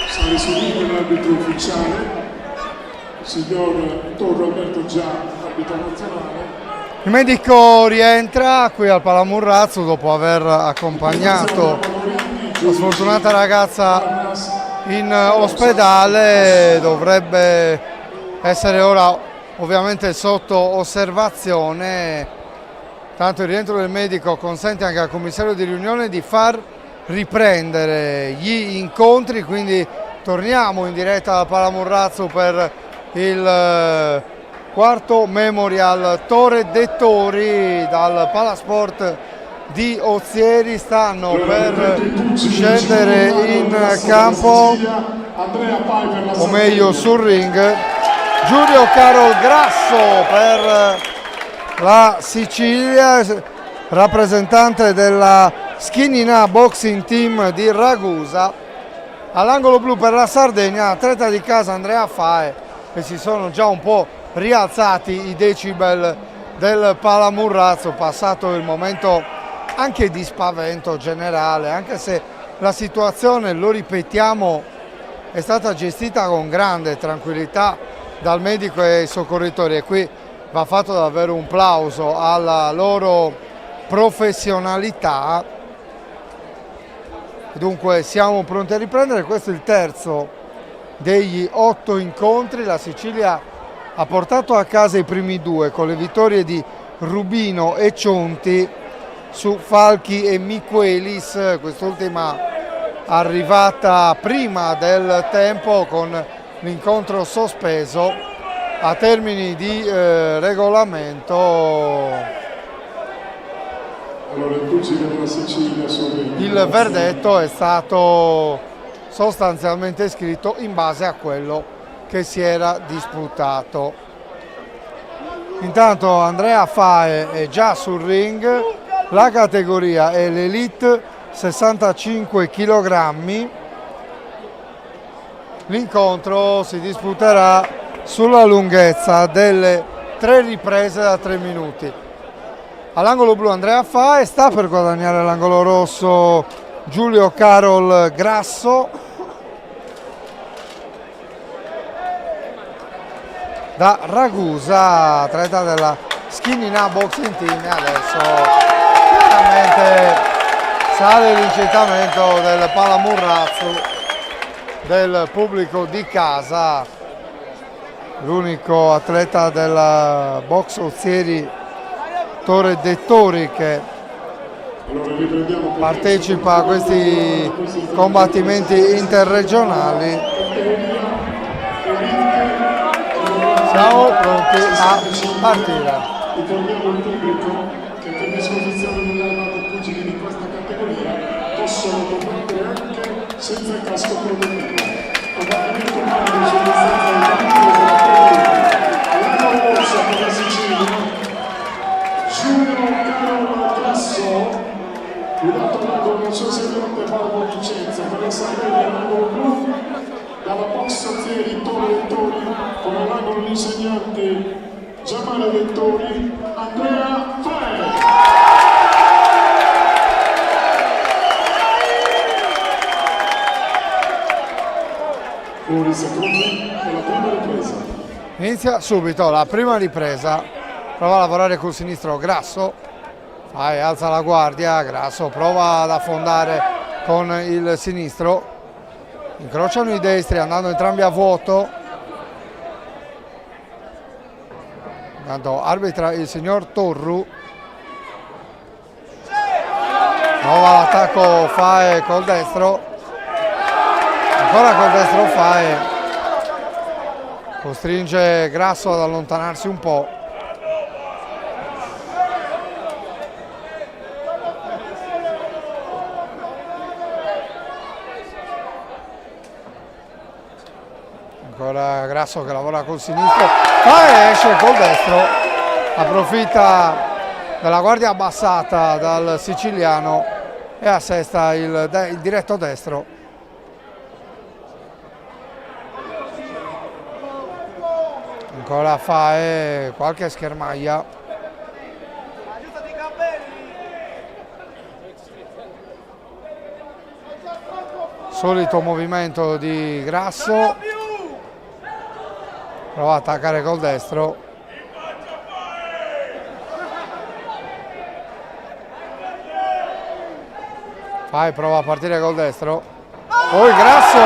Sale su ringo l'arbitro ufficiale, il signor Torro Alberto Gian, arbitro nazionale. Il medico rientra qui al Palamurrazzo dopo aver accompagnato la sfortunata ragazza in ospedale, dovrebbe essere ora ovviamente sotto osservazione. Tanto il rientro del medico consente anche al commissario di riunione di far riprendere gli incontri, quindi torniamo in diretta dal Palamurrazzo per il quarto Memorial Torre de' Tori dal Palasport di Ozieri. Stanno per scendere in campo, o meglio sul ring, Giulio Caro Grasso per la Sicilia, rappresentante della Skinina Boxing Team di Ragusa. All'angolo blu per la Sardegna, atleta di casa Andrea Fae, che si sono già un po' rialzati i decibel del Palamurrazzo, passato il momento anche di spavento generale, anche se la situazione, lo ripetiamo, è stata gestita con grande tranquillità dal medico e ai soccorritori, e qui va fatto davvero un plauso alla loro professionalità. Dunque siamo pronti a riprendere, questo è il terzo degli 8 incontri. La Sicilia ha portato a casa i primi 2 con le vittorie di Rubino e Cionti su Falchi e Miquelis, quest'ultima arrivata prima del tempo con l'incontro sospeso a termini di regolamento. Il verdetto è stato sostanzialmente scritto in base a quello che si era disputato. Intanto Andrea Fae è già sul ring, la categoria è l'Elite 65 kg. L'incontro si disputerà sulla lunghezza delle 3 riprese da 3 minuti. All'angolo blu Andrea Fae, sta per guadagnare l'angolo rosso Giulio Carol Grasso. Da Ragusa, atleta della Skinina Boxing Team, e adesso chiaramente sale l'incitamento del Palamurrazzo, del pubblico di casa. L'unico atleta della box Ozieri Torre de' Tori che partecipa a questi combattimenti interregionali. Siamo pronti a partire. Ricordiamo il pubblico che per disposizione dell'arma dei pugili di questa categoria possono combattere anche senza il casco protettivo. Combattimento valido su distanza di 20 km. All'angolo rosso per la Sicilia Giulio Caro Grasso, guidato dal suo seguente Barbo Vicenza, per la Sardegna all'angolo blu dalla box Ozieri Torre de' Tori, con all'angolo l'insegnante Giamale Vettori, Andrea Fae. Ora i secondi per la prima ripresa. Inizia subito la prima ripresa. Prova a lavorare col sinistro Grasso, Fae alza la guardia, Grasso prova ad affondare con il sinistro, incrociano i destri andando entrambi a vuoto. Intanto arbitra il signor Torru. Prova l'attacco Fae col destro, ancora col destro Fae, costringe Grasso ad allontanarsi un po'. Ancora Grasso che lavora col sinistro, Fae esce col destro, approfitta della guardia abbassata dal siciliano e assesta il diretto destro. Ancora fa qualche schermaglia. Solito movimento di Grasso. Prova a attaccare col destro. Fai, prova a partire col destro. Poi Grasso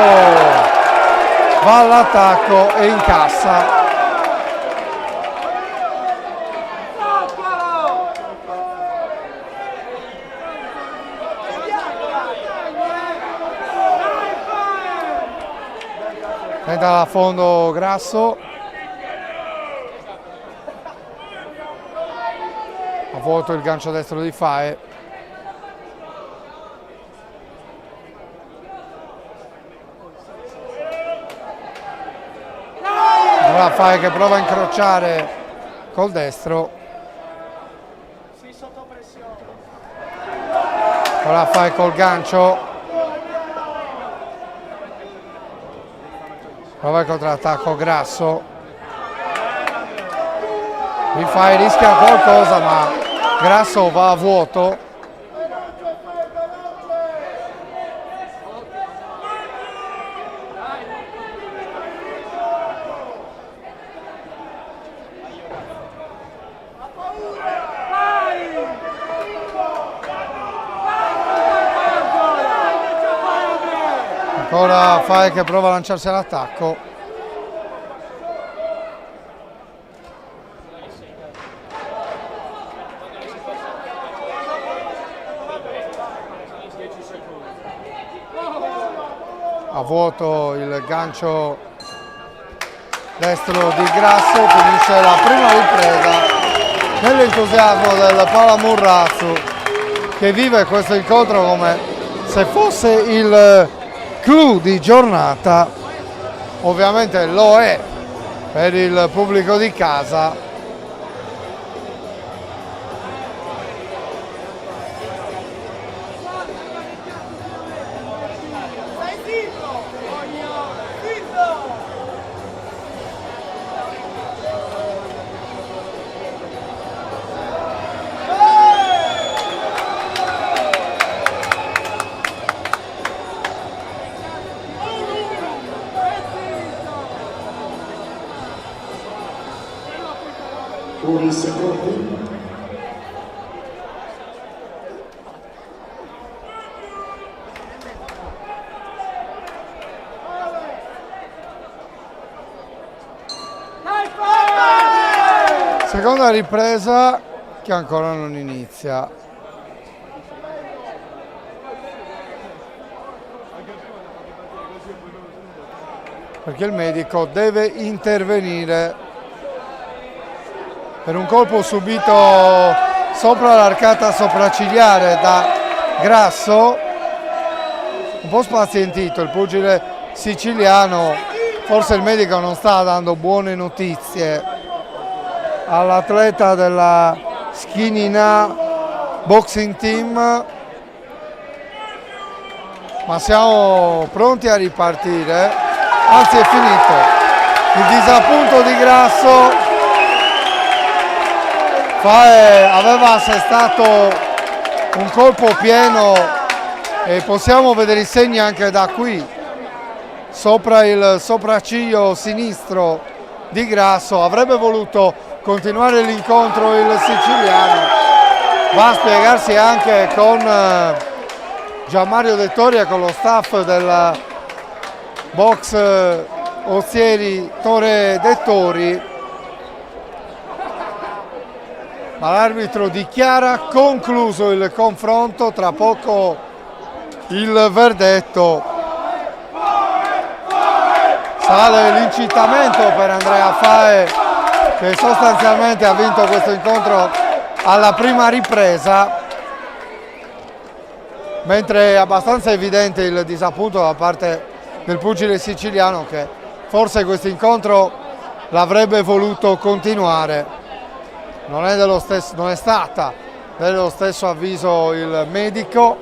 va all'attacco e incassa. Tenta a fondo Grasso. A vuoto il gancio destro di Fae. Ora Fae che prova a incrociare col destro. Ora Fae col gancio. Prova il contrattacco Grasso. Fae rischia qualcosa, ma Grasso va a vuoto. Ancora Fae che prova a lanciarsi all'attacco. A vuoto il gancio destro di Grasso, finisce la prima ripresa nell'entusiasmo del Palamurrazzo, che vive questo incontro come se fosse il clou di giornata. Ovviamente lo è per il pubblico di casa. Fuori secondi. Seconda ripresa che ancora non inizia. Perché il medico deve intervenire per un colpo subito sopra l'arcata sopraccigliare da Grasso, un po' spazientito il pugile siciliano. Forse il medico non sta dando buone notizie all'atleta della Schinina Boxing Team, ma siamo pronti a ripartire, anzi è finito il disappunto di Grasso. Fae aveva assestato un colpo pieno e possiamo vedere i segni anche da qui, sopra il sopracciglio sinistro di Grasso. Avrebbe voluto continuare l'incontro il siciliano, va a spiegarsi anche con Gianmario Dettori e con lo staff del box Ozieri Tore Dettori. Ma l'arbitro dichiara concluso il confronto, tra poco il verdetto. Sale l'incitamento per Andrea Fae, che sostanzialmente ha vinto questo incontro alla prima ripresa, mentre è abbastanza evidente il disappunto da parte del pugile siciliano, che forse questo incontro l'avrebbe voluto continuare. Non è stata dello stesso avviso il medico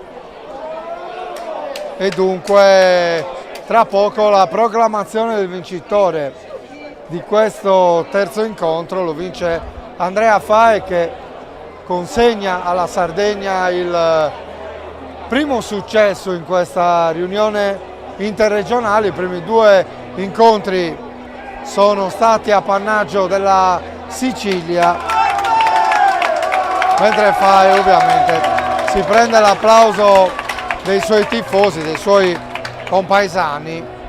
e dunque tra poco la proclamazione del vincitore di questo terzo incontro lo vince Andrea Fae, che consegna alla Sardegna il primo successo in questa riunione interregionale. I primi due incontri sono stati appannaggio della Sicilia, mentre Fae ovviamente si prende l'applauso dei suoi tifosi, dei suoi compaesani,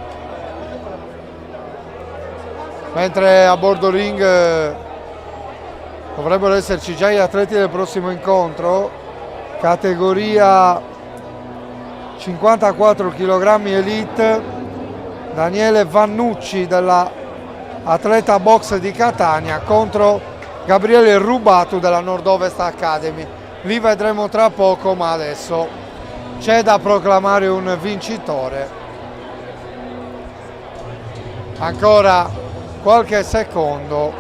mentre a bordo ring dovrebbero esserci già gli atleti del prossimo incontro, categoria 54 kg Elite, Daniele Vannucci della Atleta Box di Catania contro Gabriele Rubatu della Nord-Ovest Academy. Li vedremo tra poco, ma adesso c'è da proclamare un vincitore. Ancora qualche secondo.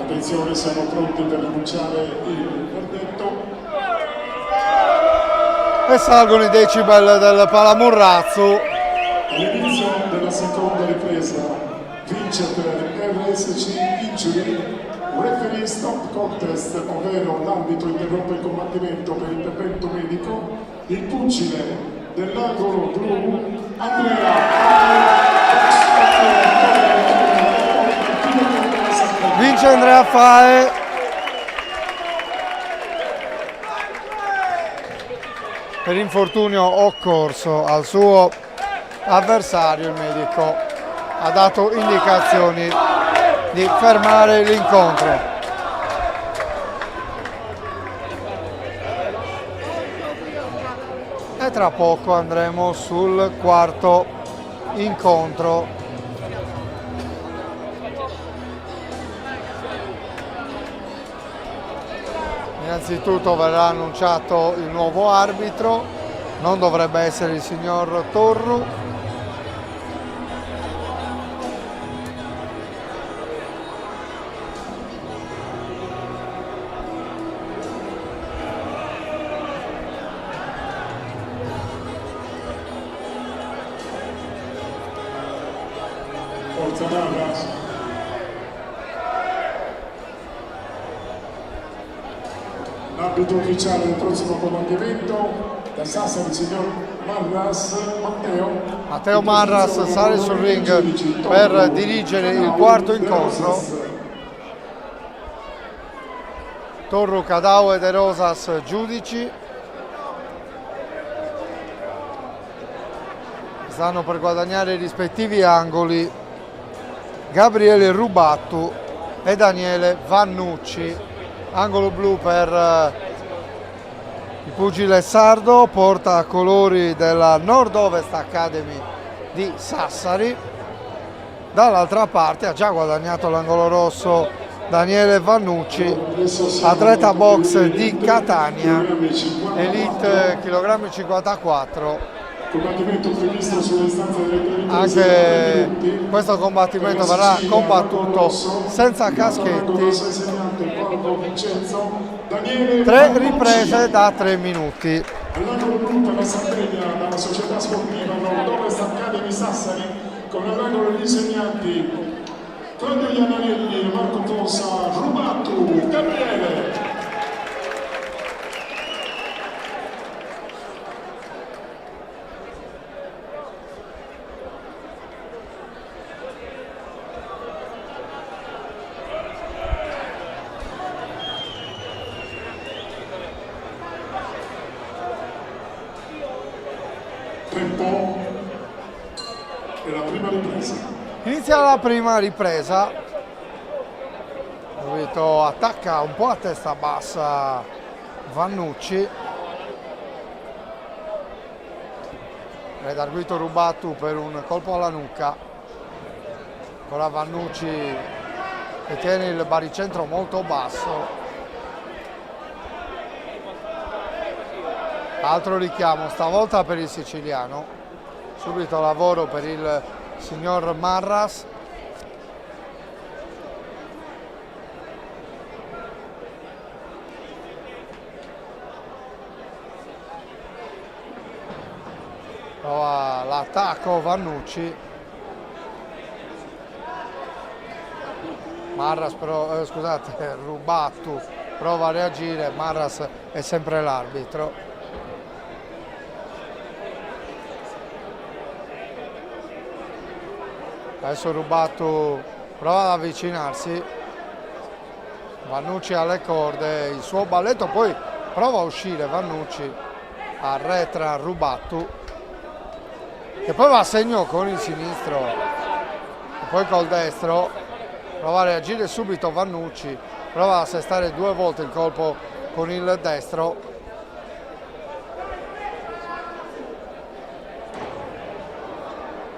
Attenzione, siamo pronti per annunciare il verdetto. E salgono i decibel del Palamurrazzo. All'inizio della seconda ripresa vince per RSC Injury Referee Stop Contest, ovvero l'arbitro interrompe il combattimento per intervento medico, il pugile dell'angolo blu Andrea. Vince Andrea Fae. Per infortunio occorso al suo avversario, il medico ha dato indicazioni di fermare l'incontro. E tra poco andremo sul quarto incontro. Innanzitutto verrà annunciato il nuovo arbitro, non dovrebbe essere il signor Torru. Forza Marras. L'arbitro ufficiale del prossimo combattimento da Sassari, il signor Marras, Matteo Marras sale sul ring per dirigere il quarto incontro. Torru, Cadao e De Rosas giudici. Stanno per guadagnare i rispettivi angoli Gabriele Rubattu e Daniele Vannucci. Angolo blu per il pugile sardo, porta a colori della Nord-Ovest Academy di Sassari. Dall'altra parte ha già guadagnato l'angolo rosso Daniele Vannucci, atleta box di Catania, Elite kg 54. Anche questo combattimento verrà combattuto senza caschetti. 3 riprese da 3 minuti. All'angolo blu per la Sardegna dalla società sportiva Nord-Ovest Academy Sassari, con all'angolo gli insegnanti Claudio Iannarelli e Marco Fossa, Rubattu, Gabriele. Tempo e la prima ripresa. Inizia la prima ripresa. Subito attacca un po' a testa bassa Vannucci. Redarguito Rubattu per un colpo alla nuca. Ora Vannucci che tiene il baricentro molto basso. Altro richiamo, stavolta per il siciliano. Subito lavoro per il signor Marras. Prova l'attacco Vannucci. Marras però, scusate, Rubattu prova a reagire, Marras è sempre l'arbitro. Adesso Rubattu prova ad avvicinarsi, Vannucci alle corde, il suo balletto, poi prova a uscire Vannucci, arretra Rubattu, che poi va a segno con il sinistro, e poi col destro, prova a reagire subito Vannucci, prova a assestare 2 volte il colpo con il destro.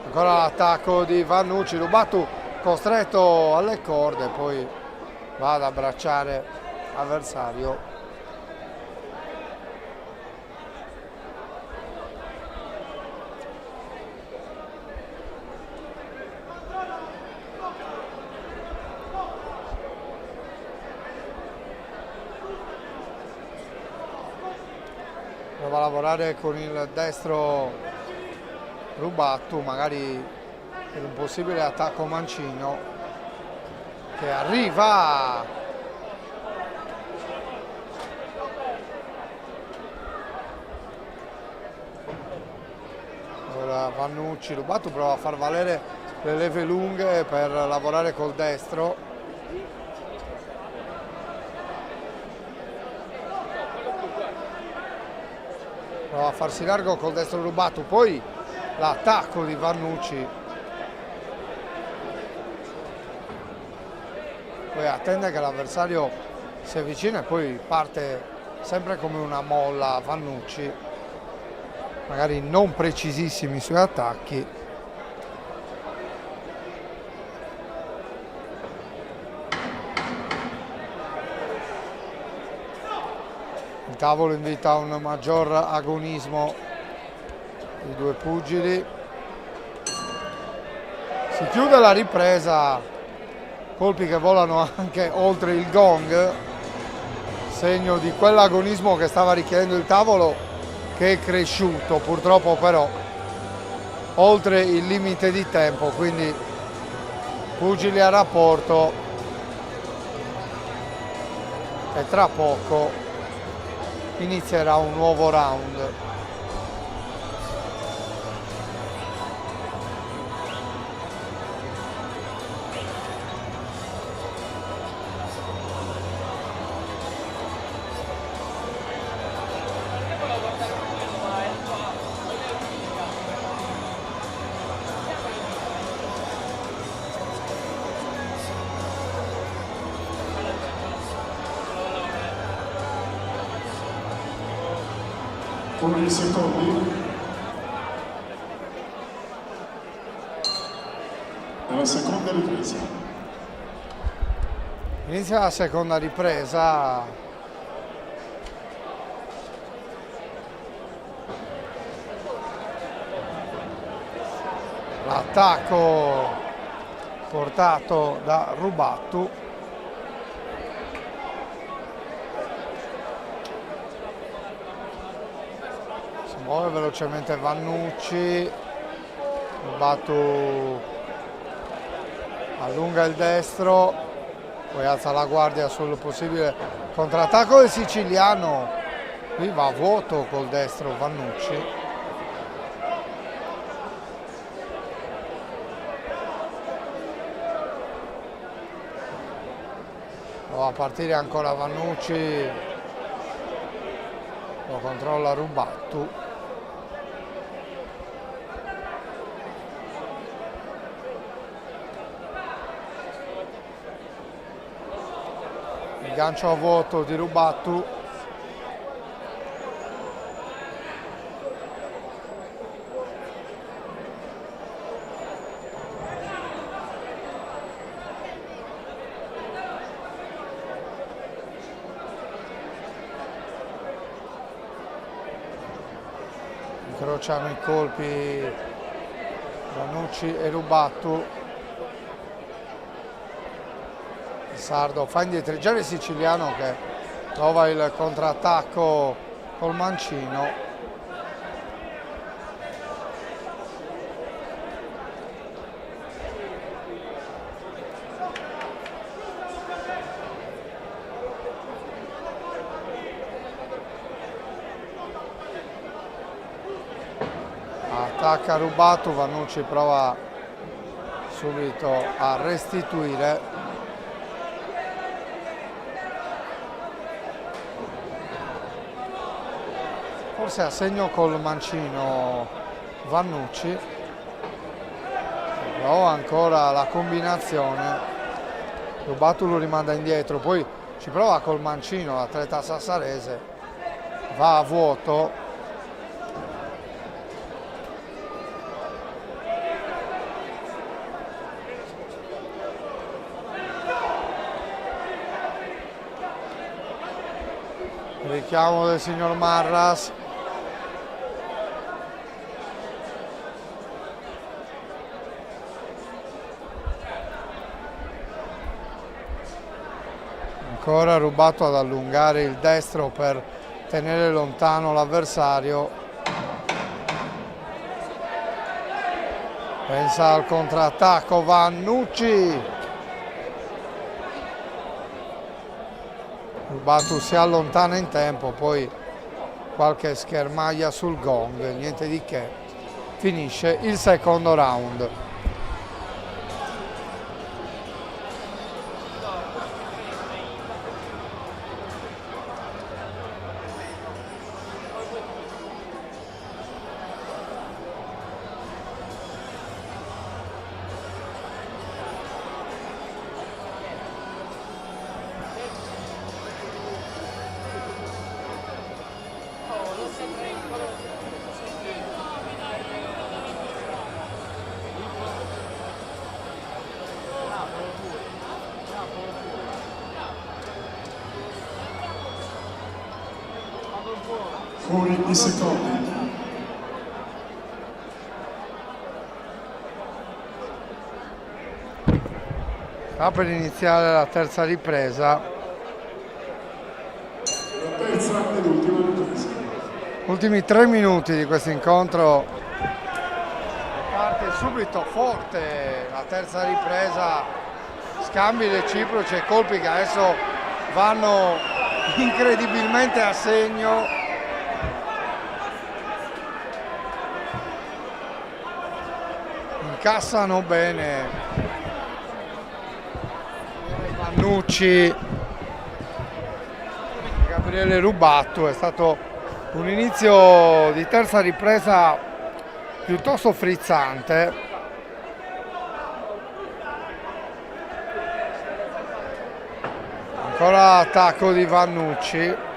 Ancora l'attacco di Vannucci, Rubattu costretto alle corde, poi va ad abbracciare l'avversario. Prova a lavorare con il destro Rubattu, magari per un possibile attacco mancino, che arriva. Ora Vannucci, Rubattu prova a far valere le leve lunghe per lavorare col destro. Prova a farsi largo col destro Rubattu, poi l'attacco di Vannucci. Poi attende che l'avversario si avvicina e poi parte sempre come una molla Vannucci, magari non precisissimi sui attacchi. Il tavolo invita a un maggior agonismo i 2 pugili. Si chiude la ripresa, colpi che volano anche oltre il gong, segno di quell'agonismo che stava richiedendo il tavolo, che è cresciuto purtroppo però oltre il limite di tempo, quindi pugili a rapporto e tra poco inizierà un nuovo round. Con i secondi della seconda ripresa. Inizia la seconda ripresa. L'attacco portato da Rubattu. Muove velocemente Vannucci, Rubattu allunga il destro, poi alza la guardia sul possibile contrattacco del siciliano. Qui va a vuoto col destro Vannucci. Prova a partire ancora Vannucci, lo controlla Rubattu. Il gancio a vuoto di Rubattu. Incrociano i colpi Vannucci e Rubattu. Il sardo fa indietreggiare il siciliano che trova il contrattacco col mancino. attacca Rubatu, Vannucci prova subito a restituire. Forse a segno col mancino Vannucci, prova ancora la combinazione, Rubatu lo rimanda indietro, poi ci prova col mancino l'atleta sassarese, va a vuoto. Richiamo del signor Marras. Ancora Rubatu ad allungare il destro per tenere lontano l'avversario. Pensa al contrattacco Vannucci. Rubatu si allontana in tempo, poi qualche schermaglia sul gong, niente di che. Finisce il secondo round. Fuori i secondi. Sta per iniziare la terza ripresa. La terza ed ultima ripresa. Ultimi 3 minuti di questo incontro. Parte subito forte la terza ripresa. Scambi reciproci e colpi che adesso vanno incredibilmente a segno. Incassano bene Vannucci, Gabriele Rubatu. È stato un inizio di terza ripresa piuttosto frizzante. Ancora attacco di Vannucci.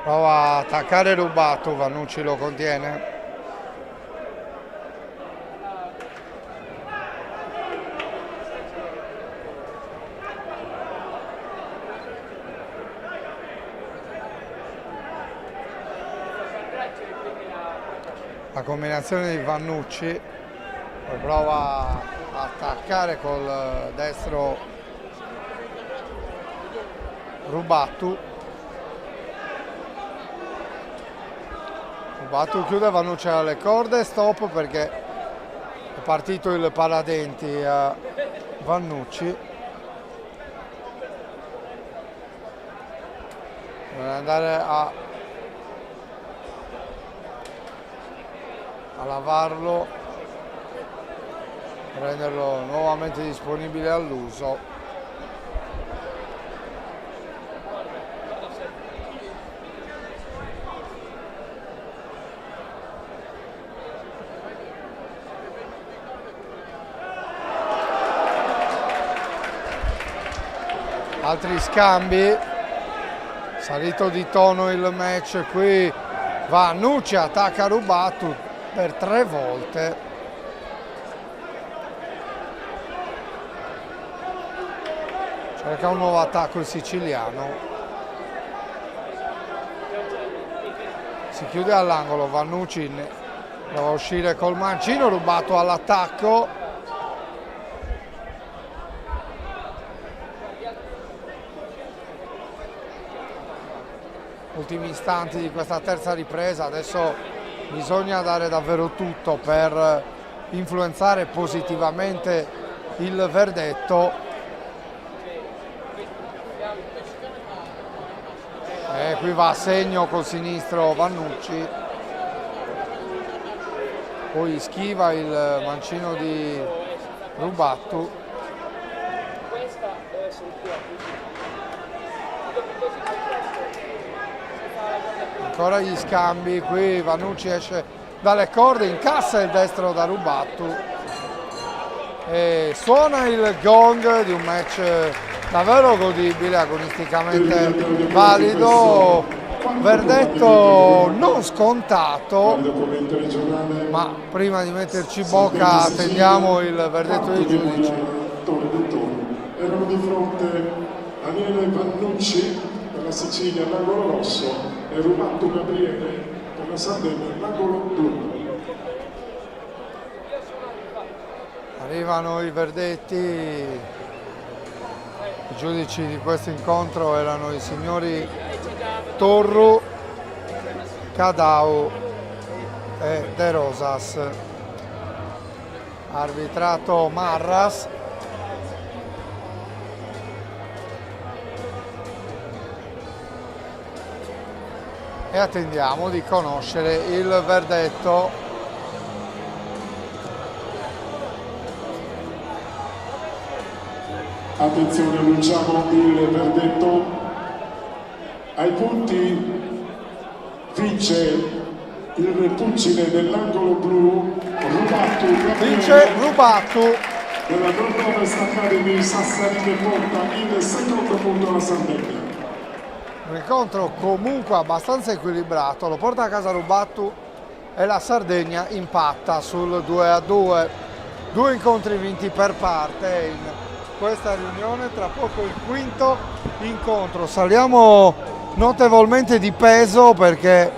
Prova a attaccare Rubatu, Vannucci lo contiene. La combinazione di Vannucci, poi prova a attaccare col destro Rubatu. Rubatu chiude, Vannucci alle corde, stop perché è partito il paradenti a Vannucci. Deve andare a lavarlo, renderlo nuovamente disponibile all'uso. Altri scambi, salito di tono il match qui. Vannucci attacca Rubatu per 3 volte. Cerca un nuovo attacco il siciliano. Si chiude all'angolo, Vannucci prova a uscire col mancino, Rubatu all'attacco. ultimi istanti di questa terza ripresa. Adesso bisogna dare davvero tutto per influenzare positivamente il verdetto. E qui va a segno col sinistro Vannucci, poi schiva il mancino di Rubattu. Ancora gli scambi, qui Vannucci esce dalle corde, incassa il destro da Rubattu e suona il gong di un match davvero godibile, agonisticamente valido, verdetto non scontato, ma prima di metterci bocca attendiamo il verdetto dei giudici. Erano di fronte Daniele Vannucci per la Sicilia all'angolo rosso e Rubattu Gabriele per la Sardegna all'angolo blu. Arrivano i verdetti, i giudici di questo incontro erano i signori Torru, Cadau e De Rosas, arbitrato Marras. E attendiamo di conoscere il verdetto. Attenzione, annunciamo il verdetto. Ai punti vince il pugile dell'angolo blu Rubattu Vince Rubattu della Gronovest Academy Sassari che porta il secondo punto alla Sardegna. Un incontro comunque abbastanza equilibrato, lo porta a casa Rubattu e la Sardegna impatta sul 2-2. Due incontri vinti per parte in questa riunione, tra poco il quinto incontro. Saliamo notevolmente di peso perché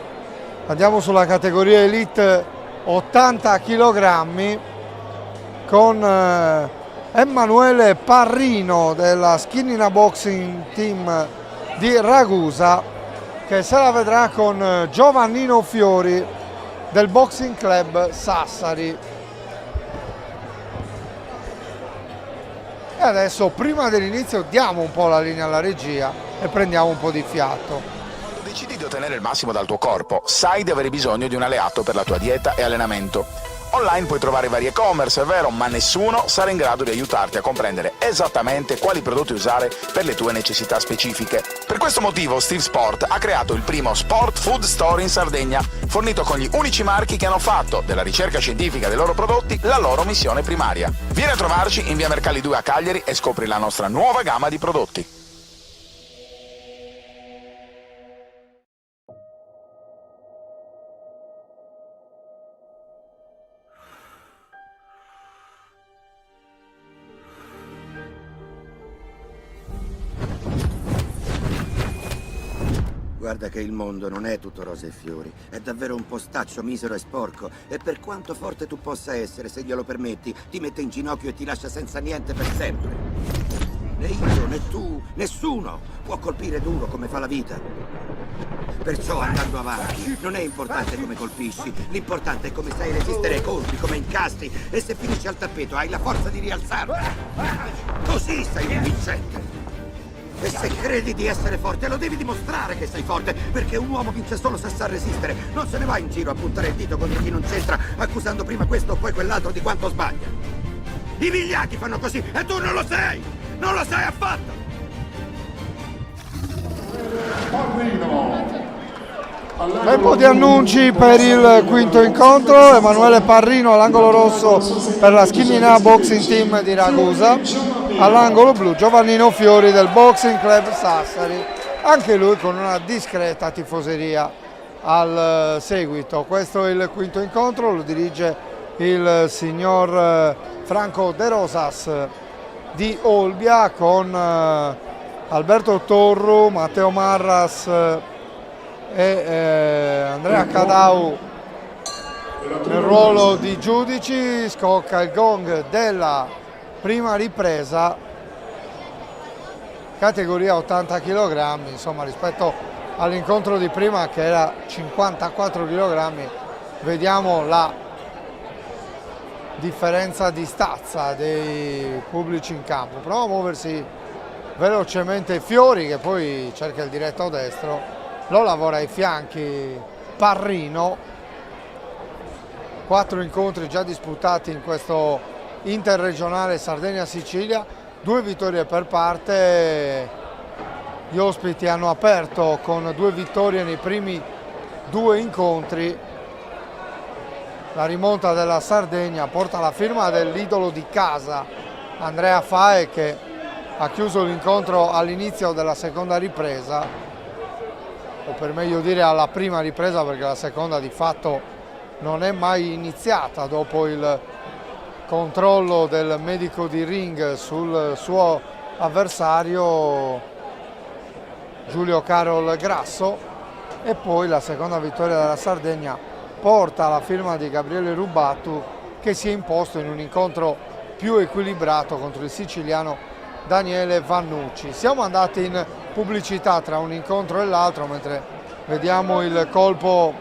andiamo sulla categoria Elite 80 kg con Emanuele Parrino della Skinina Boxing Team di Ragusa, che se la vedrà con Giovannino Fiori del Boxing Club Sassari. E adesso, prima dell'inizio, diamo un po' la linea alla regia e prendiamo un po' di fiato. Quando decidi di ottenere il massimo dal tuo corpo, sai di avere bisogno di un alleato per la tua dieta e allenamento. Online puoi trovare vari e-commerce, è vero, ma nessuno sarà in grado di aiutarti a comprendere esattamente quali prodotti usare per le tue necessità specifiche. Per questo motivo Steve Sport ha creato il primo Sport Food Store in Sardegna, fornito con gli unici marchi che hanno fatto della ricerca scientifica dei loro prodotti la loro missione primaria. Vieni a trovarci in via Mercalli 2 a Cagliari e scopri la nostra nuova gamma di prodotti. Guarda che il mondo non è tutto rose e fiori, è davvero un postaccio misero e sporco e per quanto forte tu possa essere, se glielo permetti, ti mette in ginocchio e ti lascia senza niente per sempre. Né io, né tu, nessuno può colpire duro come fa la vita. Perciò andando avanti non è importante come colpisci, l'importante è come sai resistere ai colpi, come incasti e se finisci al tappeto hai la forza di rialzarti. Così sei un vincente. E se credi di essere forte, lo devi dimostrare che sei forte, perché un uomo vince solo se sa resistere. Non se ne va in giro a puntare il dito contro chi non c'entra, accusando prima questo o poi quell'altro di quanto sbaglia. I vigliacchi fanno così e tu non lo sei! Non lo sei affatto! Tempo di annunci per il quinto incontro. Emanuele Parrino all'angolo rosso per la Skinina Boxing Team di Ragusa, all'angolo blu Giovannino Fiori del Boxing Club Sassari, anche lui con una discreta tifoseria al seguito. Questo è il quinto incontro, lo dirige il signor Franco De Rosas di Olbia con Alberto Torru, Matteo Marras e Andrea Cadau nel ruolo di giudici. Scocca il gong della prima ripresa, categoria 80 kg, insomma rispetto all'incontro di prima che era 54 kg, vediamo la differenza di stazza dei pubblici in campo. Prova a muoversi velocemente Fiori, che poi cerca il diretto destro, lo lavora ai fianchi Parrino. 4 incontri già disputati in questo interregionale Sardegna-Sicilia, 2 vittorie per parte. Gli ospiti hanno aperto con 2 vittorie nei primi 2 incontri. La rimonta della Sardegna porta la firma dell'idolo di casa Andrea Fae, che ha chiuso l'incontro all'inizio della seconda ripresa, o per meglio dire alla prima ripresa, perché la seconda di fatto non è mai iniziata dopo il controllo del medico di ring sul suo avversario Giulio Carol Grasso. E poi la seconda vittoria della Sardegna porta la firma di Gabriele Rubatu, che si è imposto in un incontro più equilibrato contro il siciliano Daniele Vannucci. Siamo andati in pubblicità tra un incontro e l'altro, mentre vediamo il colpo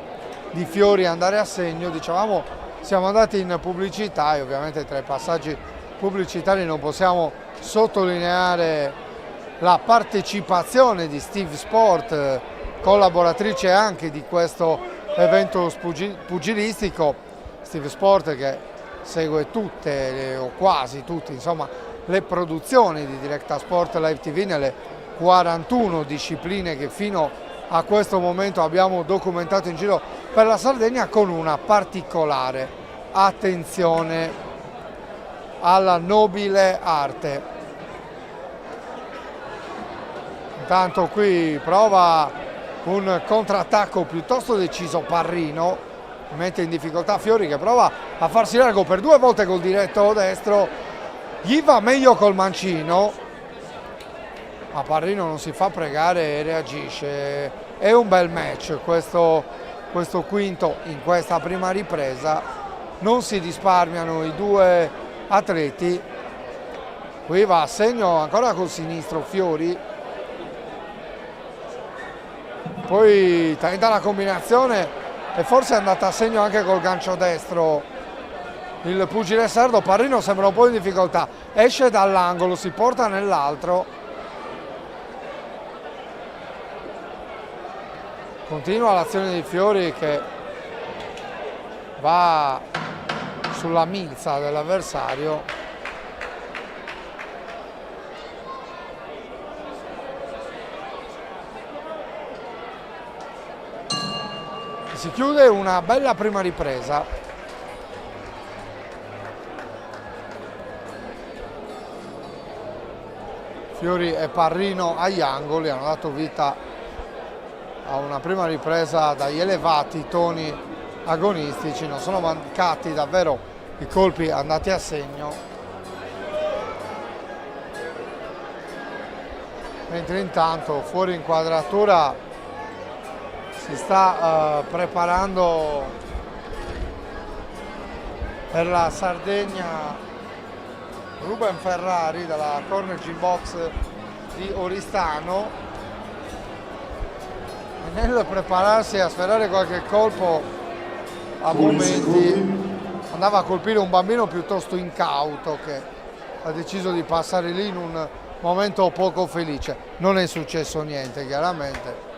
di Fiori andare a segno. Dicevamo, siamo andati in pubblicità e ovviamente tra i passaggi pubblicitari non possiamo sottolineare la partecipazione di Steve Sport, collaboratrice anche di questo evento pugilistico. Steve Sport che segue tutte o quasi tutte, insomma, le produzioni di Directa Sport Live TV nelle 41 discipline che fino a questo momento abbiamo documentato in giro per la Sardegna, con una particolare attenzione alla nobile arte. Intanto qui prova un contrattacco piuttosto deciso Parrino, mette in difficoltà Fiori, che prova a farsi largo per 2 volte col diretto destro, gli va meglio col mancino, ma Parrino non si fa pregare e reagisce. È un bel match questo quinto in questa prima ripresa, non si risparmiano i 2 atleti. Qui va a segno ancora col sinistro Fiori, poi tenta la combinazione e forse è andata a segno anche col gancio destro il pugile sardo. Parrino sembra un po' in difficoltà, esce dall'angolo, si porta nell'altro, continua l'azione di Fiori che va sulla milza dell'avversario. Si chiude una bella prima ripresa. Fiori e Parrino agli angoli hanno dato vita a una prima ripresa dagli elevati toni agonistici, non sono mancati davvero i colpi andati a segno, mentre intanto fuori inquadratura si sta preparando per la Sardegna Ruben Ferrari dalla corner gym box di Oristano, e nel prepararsi a sferrare qualche colpo a momenti andava a colpire un bambino piuttosto incauto che ha deciso di passare lì in un momento poco felice. Non è successo niente chiaramente.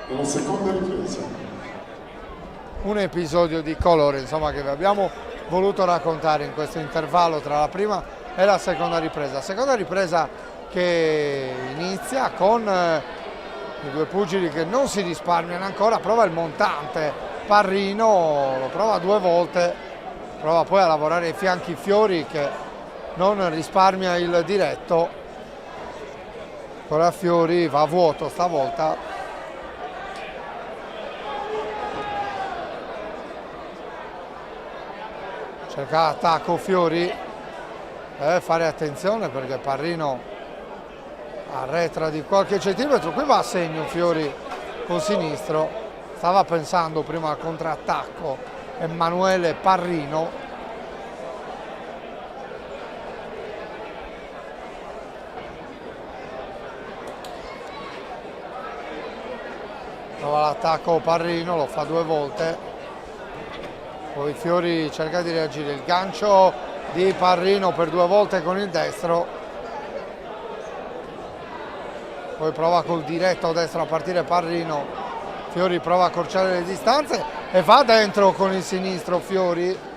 La seconda ripresa. Un episodio di colore, insomma, che vi abbiamo voluto raccontare in questo intervallo tra la prima e la seconda ripresa. Seconda ripresa che inizia con i 2 pugili che non si risparmiano ancora. Prova il montante Parrino, lo prova 2 volte, prova poi a lavorare ai fianchi Fiori che non risparmia il diretto. Ora Fiori va a vuoto stavolta. Cerca attacco Fiori, deve fare attenzione perché Parrino arretra di qualche centimetro. Qui va a segno Fiori col sinistro, stava pensando prima al contrattacco Emanuele Parrino. Prova l'attacco Parrino, lo fa 2 volte. Poi Fiori cerca di reagire. Il gancio di Parrino per 2 volte con il destro. Poi prova col diretto destro a partire Parrino. Fiori prova a accorciare le distanze e va dentro con il sinistro Fiori.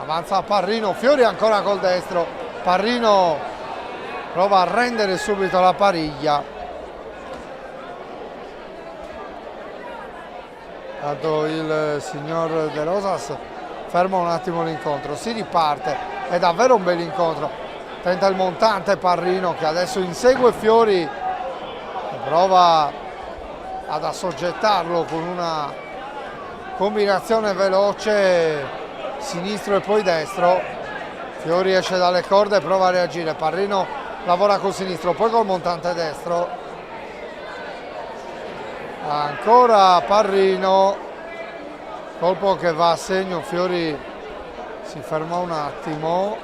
Avanza Parrino, Fiori ancora col destro, Parrino prova a rendere subito la pariglia. Tanto il signor De Rosas ferma un attimo l'incontro, si riparte, è davvero un bel incontro. Tenta il montante Parrino che adesso insegue Fiori e prova ad assoggettarlo con una combinazione veloce sinistro e poi destro. Fiori esce dalle corde e prova a reagire. Parrino lavora col sinistro, poi col montante destro. Ancora Parrino, colpo che va a segno. Fiori si ferma un attimo,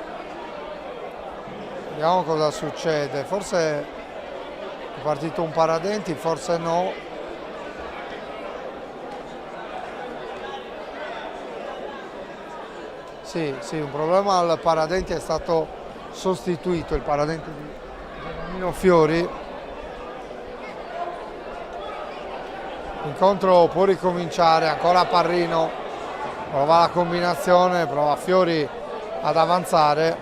vediamo cosa succede. Forse è partito un paradenti, forse no. Sì, un problema al paradenti, è stato sostituito il paradenti di Giovannino Fiori. L'incontro può ricominciare, ancora Parrino, prova la combinazione, prova Fiori ad avanzare.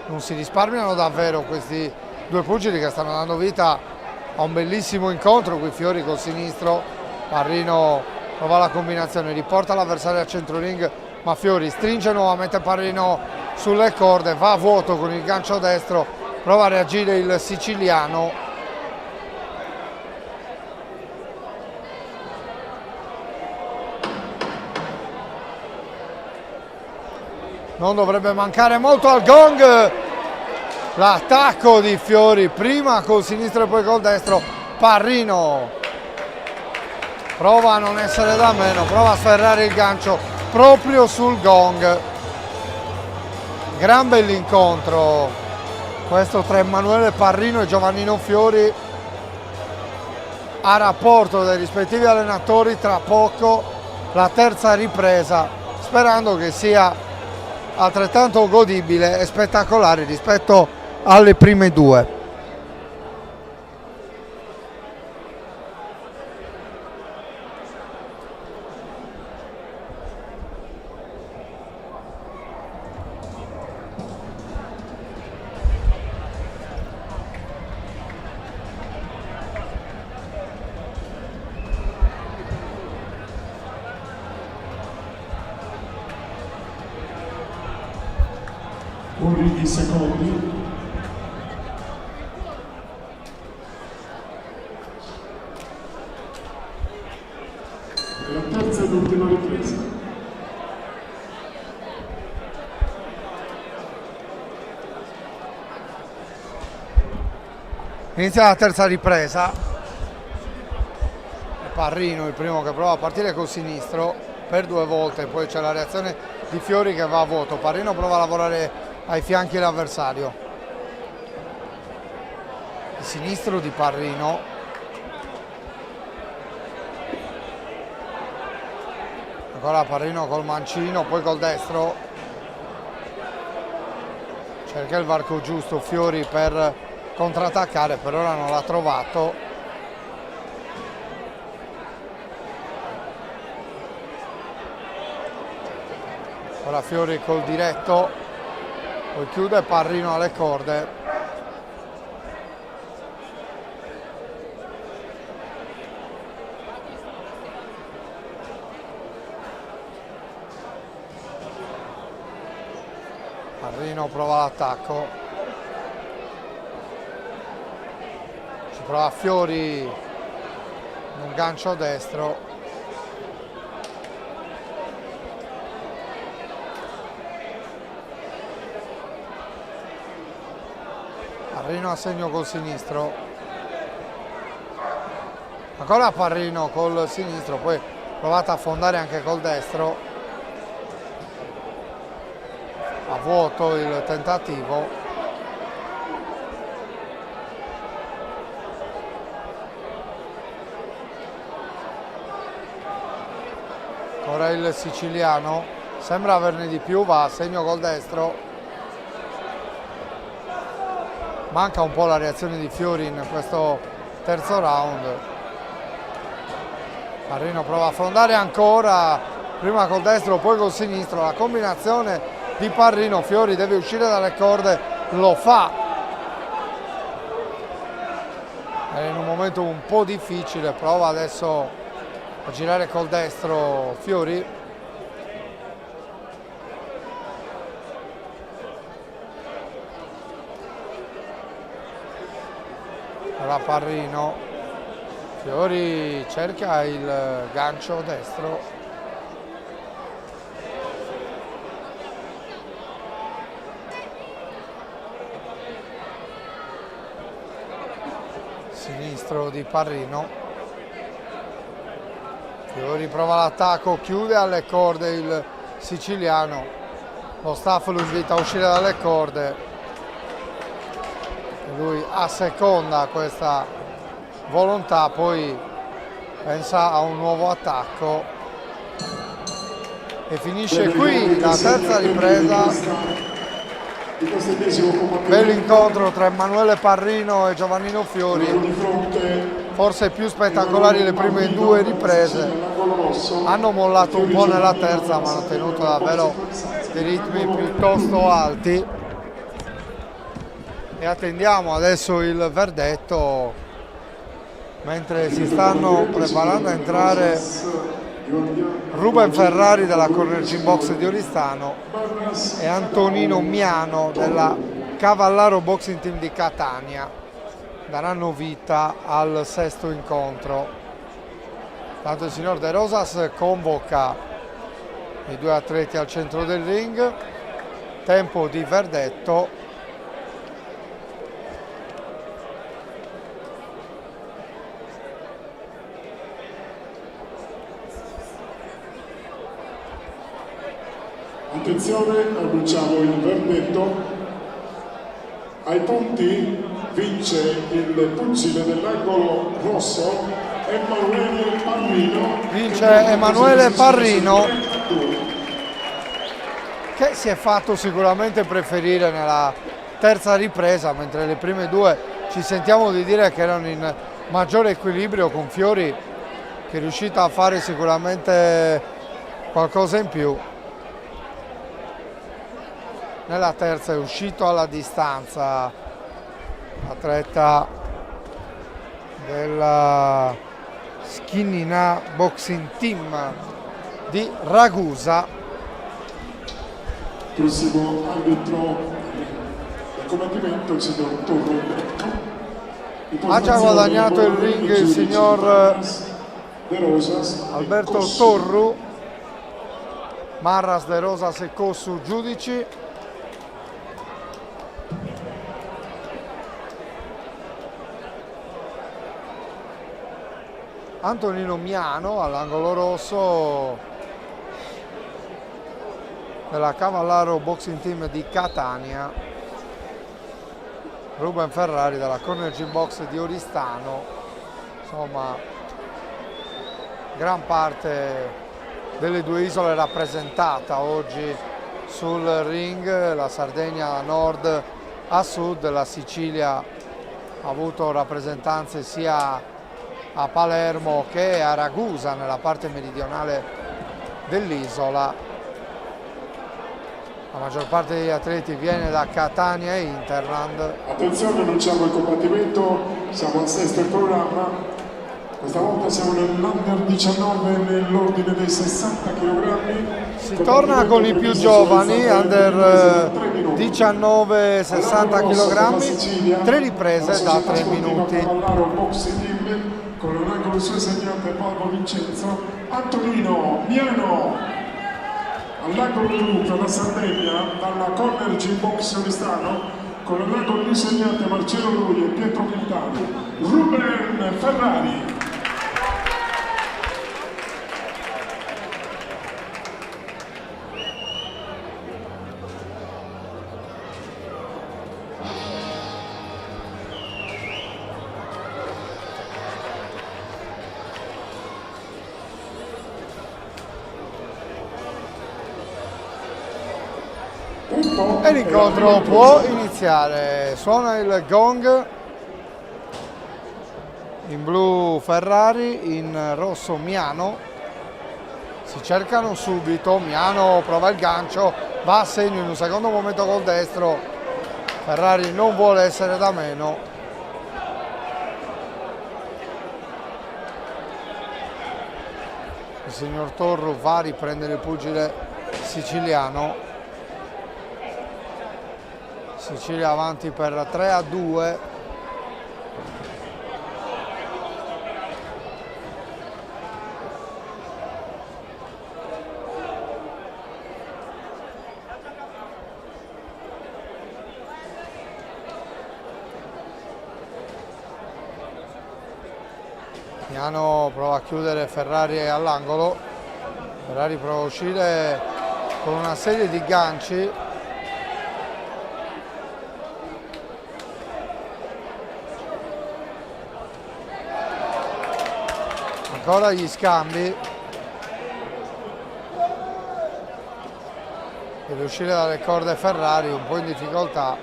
Non si risparmiano davvero questi 2 pugili che stanno dando vita a un bellissimo incontro. Qui Fiori col sinistro, Parrino prova la combinazione, riporta l'avversario al centro ring, ma Fiori stringe nuovamente Parrino sulle corde, va a vuoto con il gancio destro, prova a reagire il siciliano. Non dovrebbe mancare molto al gong. L'attacco di Fiori, prima col sinistro e poi col destro. Parrino prova a non essere da meno, prova a sferrare il gancio proprio sul gong. Gran bell'incontro questo tra Emanuele Parrino e Giovannino Fiori. A rapporto dei rispettivi allenatori tra poco la terza ripresa, sperando che sia altrettanto godibile e spettacolare rispetto alle prime 2. Di secondi. La terza ed ultima ripresa. Inizia la terza ripresa. Parrino il primo che prova a partire col sinistro per 2 volte, poi c'è la reazione di Fiori che va a vuoto. Parrino prova a lavorare ai fianchi dell'avversario. Il sinistro di Parrino. Ancora Parrino col mancino, poi col destro. Cerca il varco giusto Fiori per contrattaccare, per ora non l'ha trovato. Ora Fiori col diretto. Poi chiude Parrino alle corde. Parrino prova l'attacco. Ci prova Fiori, un gancio destro. Parrino a segno col sinistro, ancora Parrino col sinistro, poi provato a affondare anche col destro, a vuoto il tentativo. Ora il siciliano sembra averne di più, va a segno col destro. Manca un po' la reazione di Fiori in questo terzo round. Parrino prova a affondare ancora, prima col destro poi col sinistro, la combinazione di Parrino. Fiori deve uscire dalle corde, lo fa. È in un momento un po' difficile, prova adesso a girare col destro Fiori. Ora Parrino, Fiori cerca il gancio destro. Sinistro di Parrino. Fiori prova l'attacco, chiude alle corde il siciliano, lo staff lo invita a uscire dalle corde e lui asseconda questa volontà, poi pensa a un nuovo attacco e finisce qui la terza ripresa. Bell'incontro tra Emanuele Parrino e Giovannino Fiori. Forse più spettacolari le prime due riprese, hanno mollato un po' nella terza ma hanno tenuto davvero dei ritmi piuttosto alti e attendiamo adesso il verdetto mentre si stanno preparando a entrare Ruben Ferrari della Corner Gym Box di Oristano e Antonino Miano della Cavallaro Boxing Team di Catania. Daranno vita al sesto incontro. Tanto il signor De Rosas convoca i due atleti al centro del ring. Tempo di verdetto. Attenzione, annunciamo il verdetto. Ai punti vince il pugile dell'angolo rosso Emanuele Parrino. Vince Emanuele Parrino, che si è fatto sicuramente preferire nella terza ripresa, mentre le prime due ci sentiamo di dire che erano in maggiore equilibrio, con Fiori che è riuscito a fare sicuramente qualcosa in più. Nella terza è uscito alla distanza l'atleta della Schinnina Boxing Team di Ragusa. Prossimo arbitro del combattimento il signor Torru. Ha già guadagnato il ring il signor Alberto Torru, Marras, De Rosas e Cossu giudici. Antonino Miano all'angolo rosso della Cavallaro Boxing Team di Catania, Ruben Ferrari della Corner Gym Box di Oristano. Insomma, gran parte delle due isole rappresentata oggi sul ring, la Sardegna a nord a sud, la Sicilia ha avuto rappresentanze sia a Palermo che a Ragusa nella parte meridionale dell'isola. La maggior parte degli atleti viene da Catania e Interland. Attenzione, annunciamo il combattimento, siamo al sesto programma, questa volta siamo nell'Under 19 nell'ordine dei 60 kg. Si torna con i più giovani, Under 19 60 kg, 3 riprese da 3 minuti. Con un angolo suo segnante Paolo Vincenzo, Antonino Miano all'angolo blu per la Sardegna dalla Corner Gym Box Oristano, con un angolo disegnante Marcello Lui e Pietro Quintani, Ruben Ferrari. Stop. l'incontro può iniziare. Suona il gong. In blu Ferrari, in rosso Miano. Si cercano subito. Miano prova il gancio, va a segno in un secondo momento col destro. Ferrari non vuole essere da meno. Il signor Torru va a riprendere il pugile siciliano. Sicilia avanti per 3-2. Miano prova a chiudere Ferrari all'angolo. Ferrari prova a uscire con una serie di ganci. Ancora gli scambi. Deve uscire dalle corde Ferrari, un po' in difficoltà.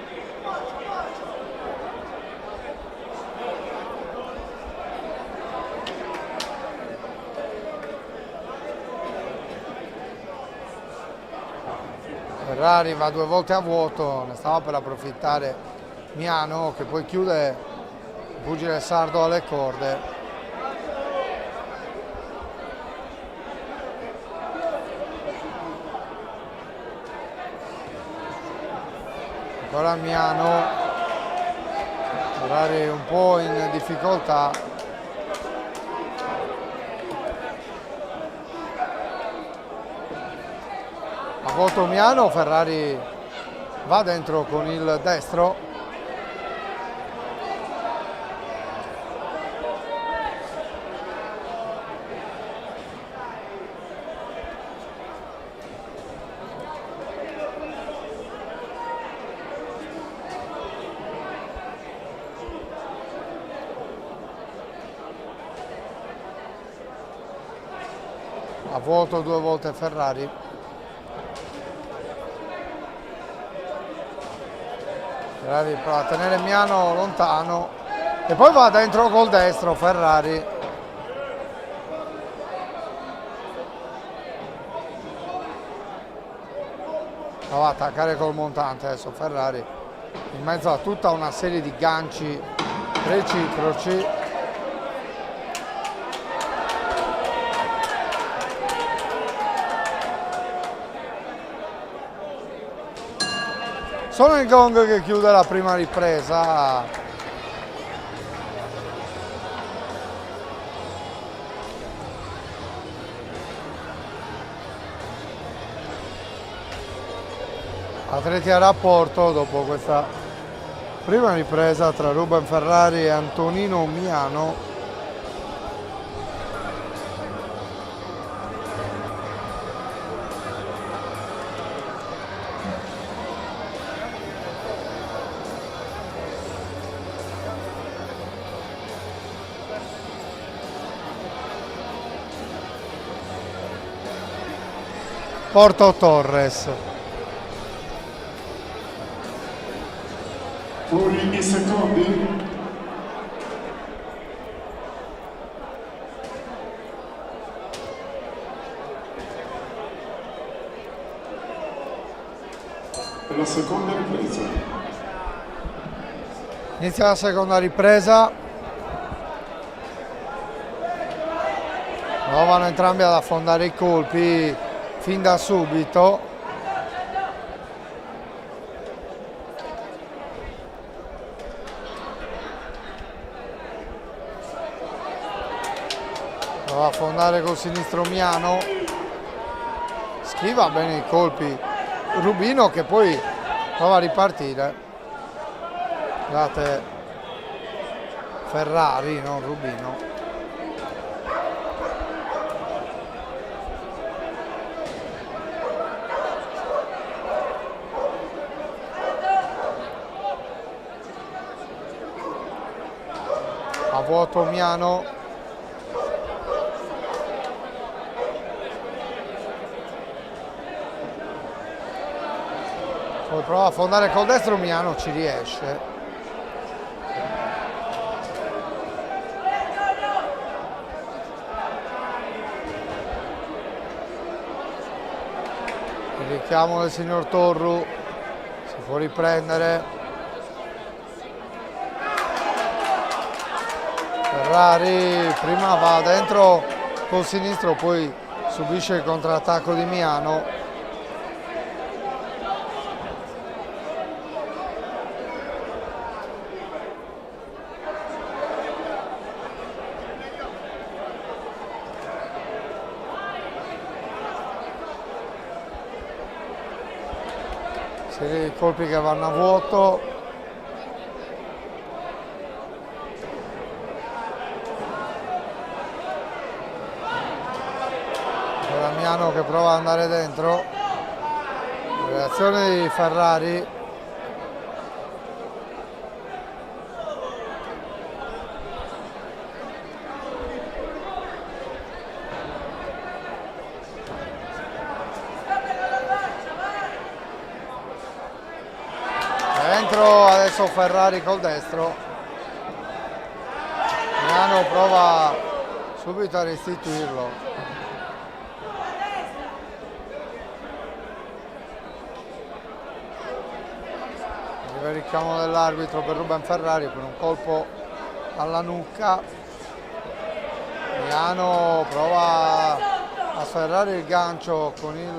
Ferrari va 2 volte a vuoto, ne stava per approfittare Miano, che poi chiude il pugile sardo alle corde. Ancora Miano, Ferrari un po' in difficoltà. A vuoto Miano, Ferrari va dentro con il destro. A vuoto 2 volte Ferrari. Ferrari prova a tenere Miano lontano e poi va dentro col destro Ferrari. Prova a attaccare col montante adesso Ferrari in mezzo a tutta una serie di ganci reciproci. Sono il gong che chiude la prima ripresa. Atleti a rapporto dopo questa prima ripresa tra Ruben Ferrari e Antonino Miano. Porto Torres. Fuori i secondi. Per la seconda ripresa. Inizia la seconda ripresa. Provano entrambi ad affondare i colpi fin da subito. Prova a affondare col sinistro Miano. Schiva bene i colpi Rubino, che poi prova a ripartire. Guardate, Ferrari, non Rubino. A vuoto Miano. Poi prova a affondare col destro, Miano ci riesce. Il richiamo del signor Torru, si può riprendere. Ferrari prima va dentro col sinistro, poi subisce il contrattacco di Miano. Serie di colpi che vanno a vuoto. Damiano che prova ad andare dentro. Reazione di Ferrari. Dentro adesso Ferrari col destro. Miano prova subito a restituirlo. Arriva il richiamo dell'arbitro per Ruben Ferrari per un colpo alla nuca. Miano prova a sferrare il gancio con il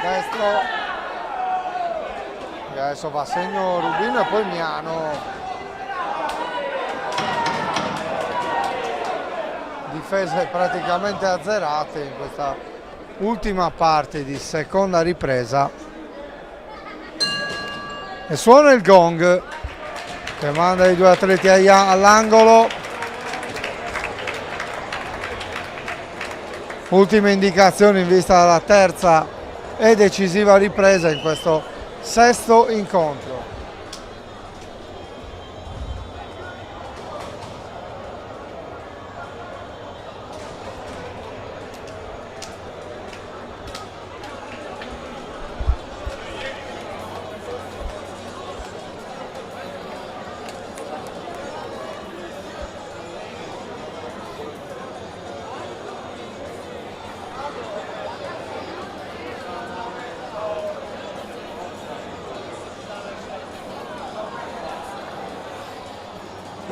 destro. E adesso va a segno Rubino e poi Miano. Difese praticamente azzerate in questa ultima parte di seconda ripresa. E suona il gong che manda i due atleti all'angolo. Ultime indicazioni in vista della terza e decisiva ripresa in questo sesto incontro.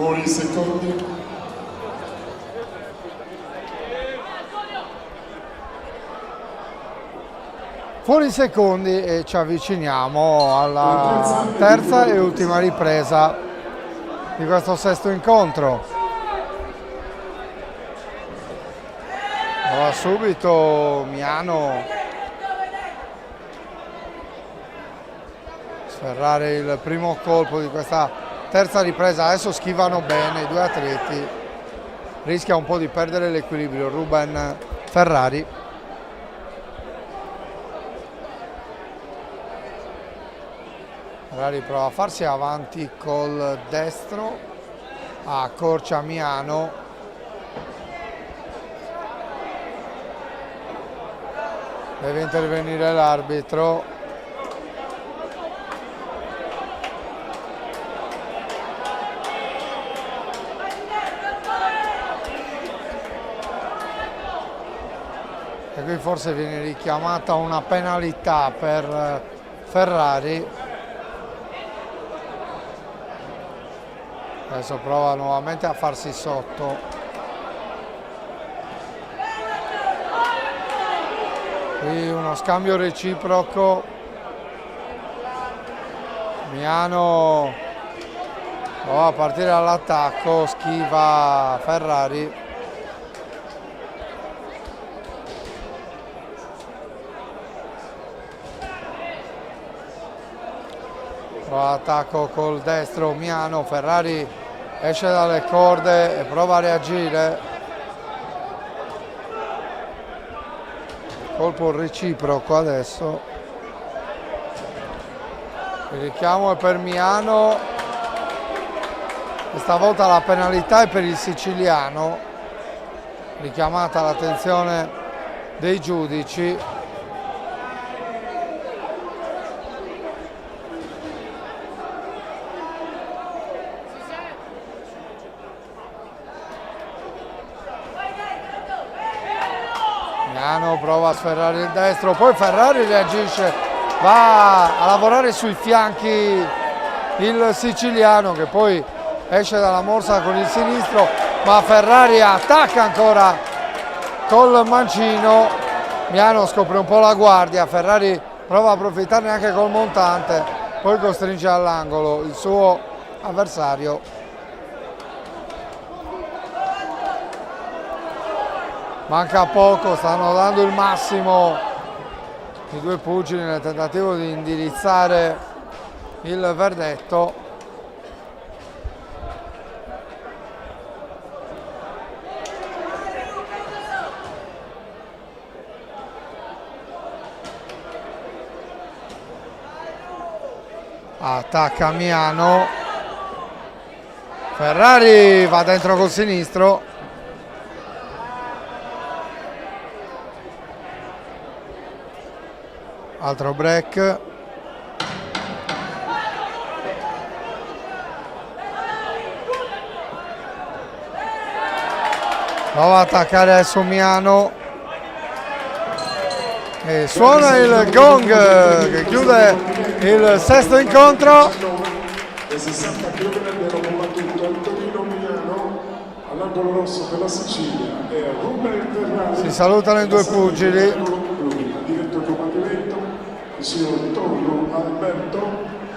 Fuori secondi. Fuori secondi e ci avviciniamo alla terza e ultima ripresa di questo sesto incontro. Ora subito Miano sferrare il primo colpo di questa terza ripresa. Adesso schivano bene i due atleti, rischia un po' di perdere l'equilibrio Ruben Ferrari. Ferrari prova a farsi avanti col destro, accorcia Miano. Deve intervenire l'arbitro. E qui forse viene richiamata una penalità per Ferrari. Adesso prova nuovamente a farsi sotto. Qui uno scambio reciproco. Miano prova a partire all'attacco, schiva Ferrari. Attacco col destro Miano, Ferrari esce dalle corde e prova a reagire. Colpo reciproco adesso. Il richiamo è per Miano. Questa volta la penalità è per il siciliano. Richiamata l'attenzione dei giudici. Miano prova a sferrare il destro, poi Ferrari reagisce, va a lavorare sui fianchi il siciliano che poi esce dalla morsa con il sinistro, ma Ferrari attacca ancora col mancino. Miano scopre un po' la guardia, Ferrari prova a approfittarne anche col montante, poi costringe all'angolo il suo avversario. Manca poco, stanno dando il massimo i due pugili nel tentativo di indirizzare il verdetto. Attacca Miano, Ferrari va dentro col sinistro. Altro break. Prova a attaccare adesso Miano. E suona il gong che chiude il sesto incontro. E 60 km hanno combattuto Antonino Miano all'angolo rosso per la Sicilia e Ruben Ferrari. Si salutano i due pugili. Il signor Torrio Alberto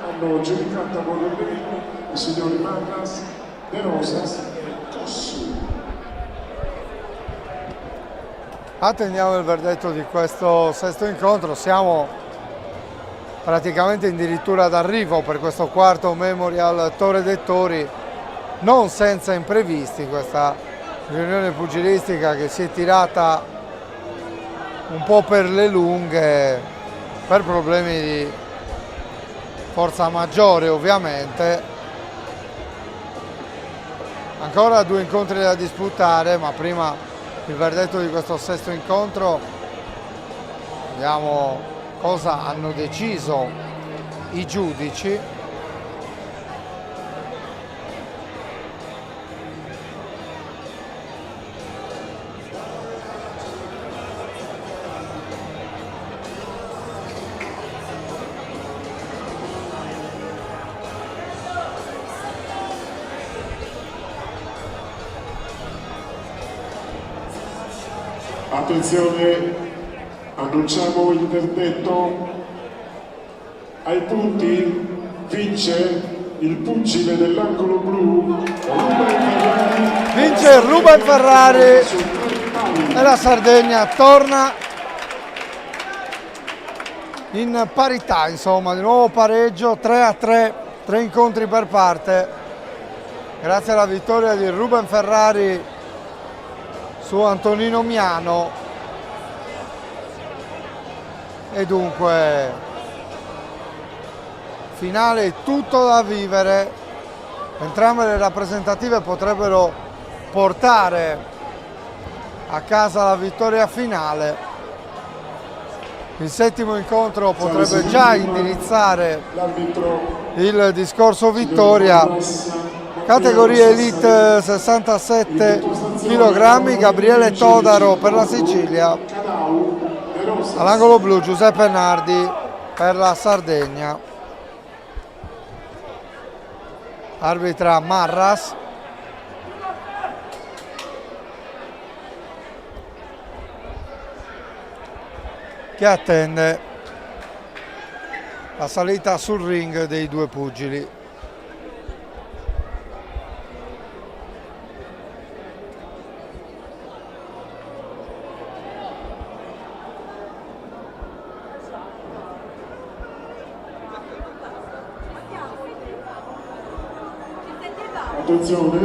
hanno giudicato a Borrellini, i signori Mannas, De Rosas e Cossu. Attendiamo il verdetto di questo sesto incontro, siamo praticamente addirittura d'arrivo per questo quarto Memorial Torre dei Tori, non senza imprevisti, questa riunione pugilistica che si è tirata un po' per le lunghe per problemi di forza maggiore ovviamente. Ancora due incontri da disputare, ma prima il verdetto di questo sesto incontro, vediamo cosa hanno deciso i giudici. Attenzione, annunciamo il verdetto. Ai punti vince il pugile dell'angolo blu, Ruben Ferrari. Vince Ruben Ferrari e la Sardegna torna in parità, insomma, di nuovo pareggio, 3-3, 3 incontri per parte, grazie alla vittoria di Ruben Ferrari su Antonino Miano. E dunque finale tutto da vivere, entrambe le rappresentative potrebbero portare a casa la vittoria finale. Il settimo incontro potrebbe già indirizzare il discorso vittoria. Categoria Elite 67 kg, Gabriele Todaro per la Sicilia, all'angolo blu Giuseppe Nardi per la Sardegna. Arbitra Marras. Che attende la salita sul ring dei due pugili. Attenzione,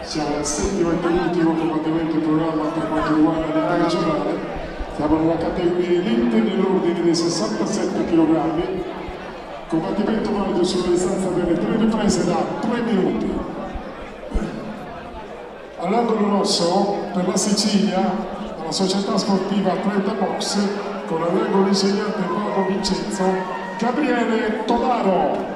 siamo al settimo e penultimo combattimento in programma per quanto riguarda l'età regionale. Siamo nella categoria Elite nell'ordine dei 67 kg. Combattimento valido sulla distanza per le 3 riprese da 3 minuti. All'angolo rosso per la Sicilia, dalla società sportiva Atleta Box, con all'angolo insegnante Paolo Vincenzo, Gabriele Todaro.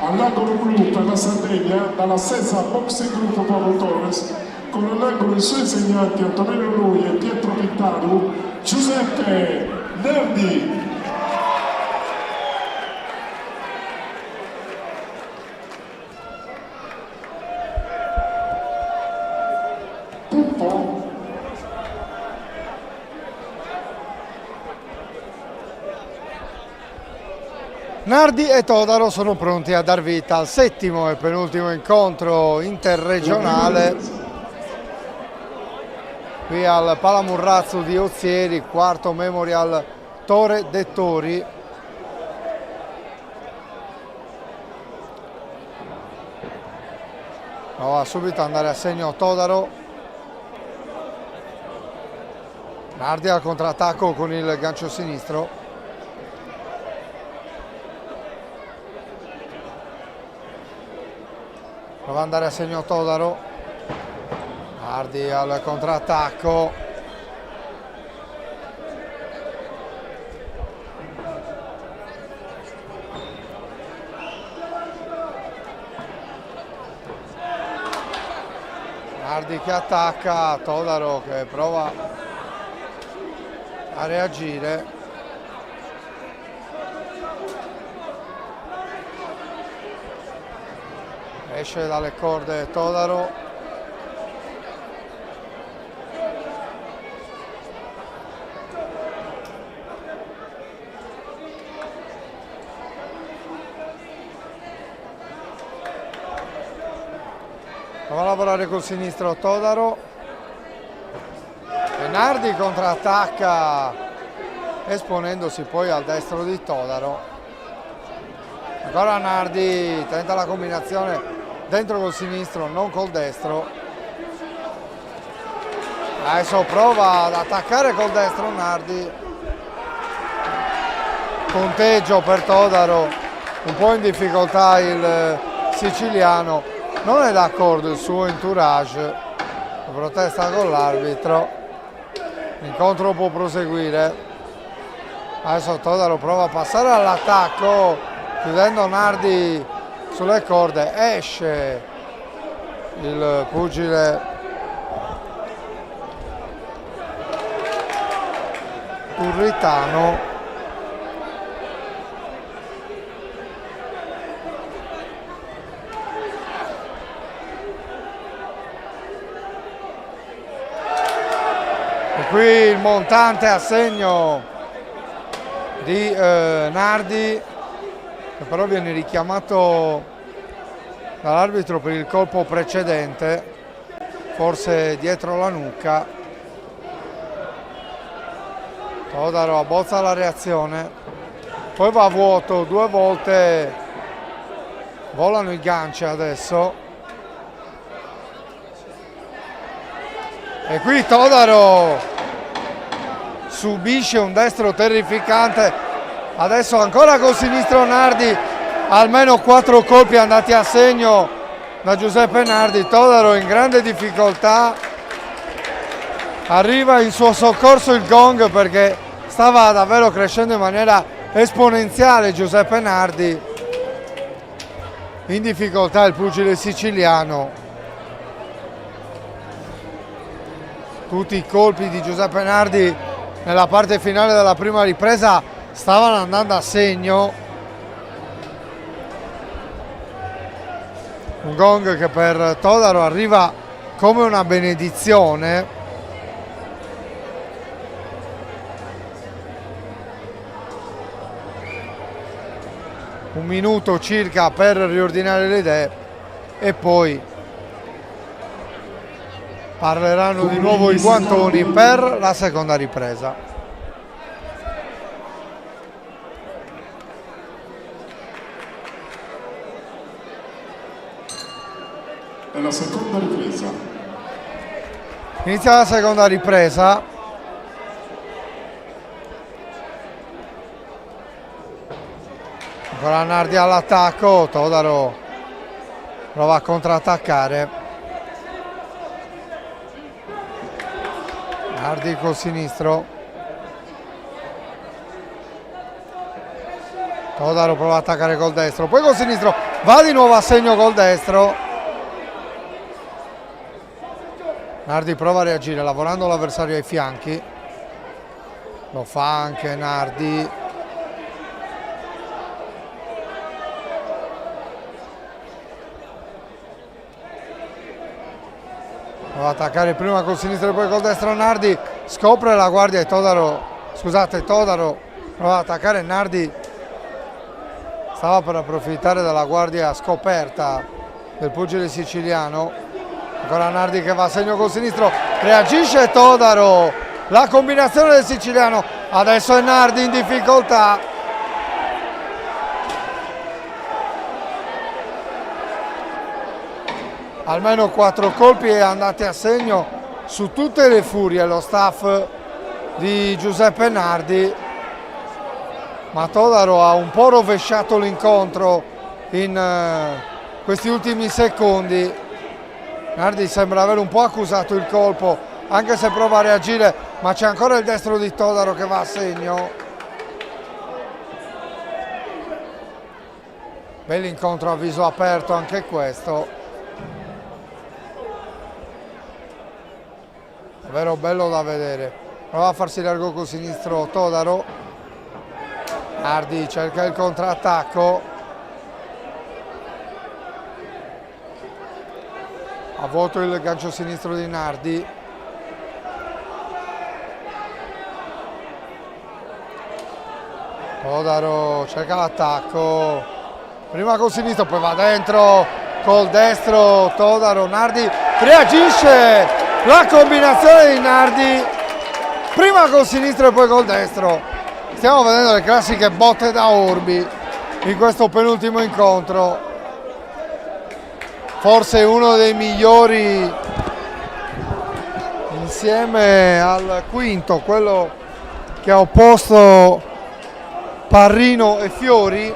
All'angolo blu per la Sardegna, dalla Sesa Boxing Group Paolo Torres, con all'angolo i suoi insegnanti Antonello Lui e Pietro Pittaru, Giuseppe Nardi. Puppo. Nardi e Todaro sono pronti a dar vita al settimo e penultimo incontro interregionale qui al Palamurrazzo di Ozieri, quarto Memorial Torre de' Tori. Prova subito ad andare a segno Todaro. Nardi al contrattacco con il gancio sinistro. Prova ad andare a segno Todaro. Nardi al contrattacco. Nardi che attacca, Todaro che prova a reagire. Esce dalle corde Todaro. Prova a lavorare col sinistro Todaro. E Nardi contrattacca esponendosi poi al destro di Todaro. Ancora Nardi tenta la combinazione dentro col sinistro, non col destro. Adesso prova ad attaccare col destro Nardi. Punteggio per Todaro, un po' in difficoltà il siciliano. Non è d'accordo il suo entourage, protesta con l'arbitro. L'incontro può proseguire. Adesso Todaro prova a passare all'attacco, chiudendo Nardi sulle corde. Esce il pugile turritano. E qui il montante a segno di Nardi, che però viene richiamato dall'arbitro per il colpo precedente, forse dietro la nuca. Todaro abbozza la reazione, poi va a vuoto 2 volte, volano i ganci adesso. E qui Todaro subisce un destro terrificante. Adesso ancora col sinistro Nardi, almeno 4 colpi andati a segno da Giuseppe Nardi. Todaro in grande difficoltà. Arriva in suo soccorso il gong perché stava davvero crescendo in maniera esponenziale Giuseppe Nardi. In difficoltà il pugile siciliano. Tutti i colpi di Giuseppe Nardi nella parte finale della prima ripresa stavano andando a segno. Un gong che per Todaro arriva come una benedizione. Un minuto circa per riordinare le idee e poi parleranno di nuovo i guantoni per la seconda ripresa. È la seconda ripresa. Inizia la seconda ripresa. Ancora Nardi all'attacco, Todaro prova a contrattaccare. Nardi col sinistro. Todaro prova ad attaccare col destro, poi col sinistro, va di nuovo a segno col destro. Nardi prova a reagire lavorando l'avversario ai fianchi, lo fa anche Nardi. Prova ad attaccare prima col sinistro e poi col destro. Nardi scopre la guardia e Todaro prova ad attaccare. Nardi stava per approfittare della guardia scoperta del pugile siciliano. Ancora Nardi che va a segno col sinistro, reagisce Todaro, la combinazione del siciliano, adesso è Nardi in difficoltà. Almeno 4 colpi e andati a segno su tutte le furie lo staff di Giuseppe Nardi, ma Todaro ha un po' rovesciato l'incontro in questi ultimi secondi. Nardi sembra aver un po' accusato il colpo, anche se prova a reagire, ma c'è ancora il destro di Todaro che va a segno. Bell'incontro a viso aperto anche questo. Davvero bello da vedere. Prova a farsi largo col sinistro Todaro. Nardi cerca il contrattacco. A vuoto il gancio sinistro di Nardi. Todaro cerca l'attacco. Prima col sinistro, poi va dentro col destro Todaro. Nardi reagisce. La combinazione di Nardi. Prima col sinistro e poi col destro. Stiamo vedendo le classiche botte da orbi in questo penultimo incontro. Forse uno dei migliori insieme al quinto, quello che ha opposto Parrino e Fiori.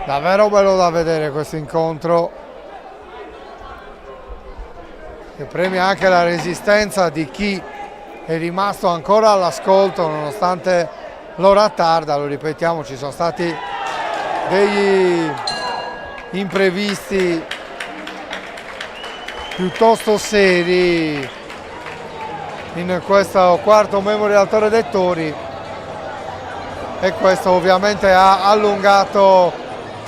Davvero bello da vedere questo incontro, che premia anche la resistenza di chi è rimasto ancora all'ascolto nonostante l'ora tarda. Lo ripetiamo, ci sono stati degli imprevisti piuttosto seri in questo quarto Memorial Torre dei Tori e questo ovviamente ha allungato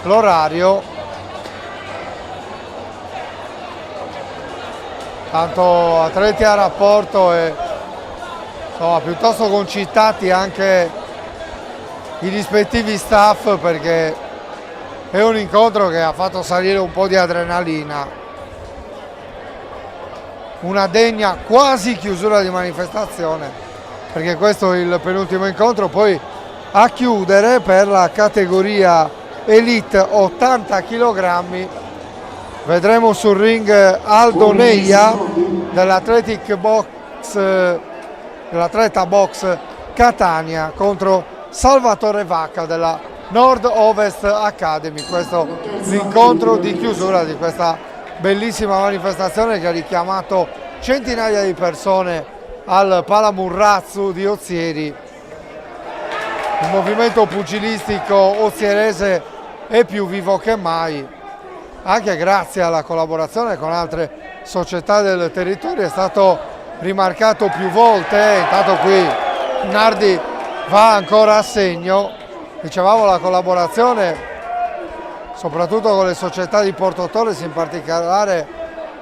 l'orario. Tanto atleti a rapporto e insomma piuttosto concitati anche i rispettivi staff, perché è un incontro che ha fatto salire un po' di adrenalina. Una degna quasi chiusura di manifestazione, perché questo è il penultimo incontro. Poi a chiudere per la categoria Elite 80 kg vedremo sul ring Aldo Neia dell'Athletic Box, dell'Atleta Box Catania contro Salvatore Vacca della Nord Ovest Academy. Questo è l'incontro di chiusura di questa bellissima manifestazione che ha richiamato centinaia di persone al Palamurrazzo di Ozieri. Il movimento pugilistico ozierese è più vivo che mai, anche grazie alla collaborazione con altre società del territorio. È stato rimarcato più volte. Intanto qui Nardi va ancora a segno. Dicevamo la collaborazione soprattutto con le società di Porto Torres, in particolare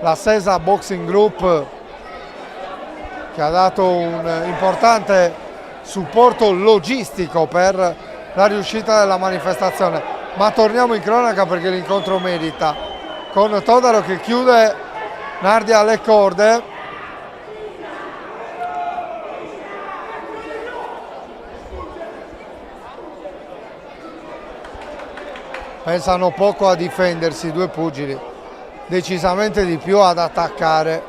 la Sesa Boxing Group, che ha dato un importante supporto logistico per la riuscita della manifestazione. Ma torniamo in cronaca perché l'incontro merita, con Todaro che chiude Nardi alle corde. Pensano poco a difendersi i due pugili, decisamente di più ad attaccare.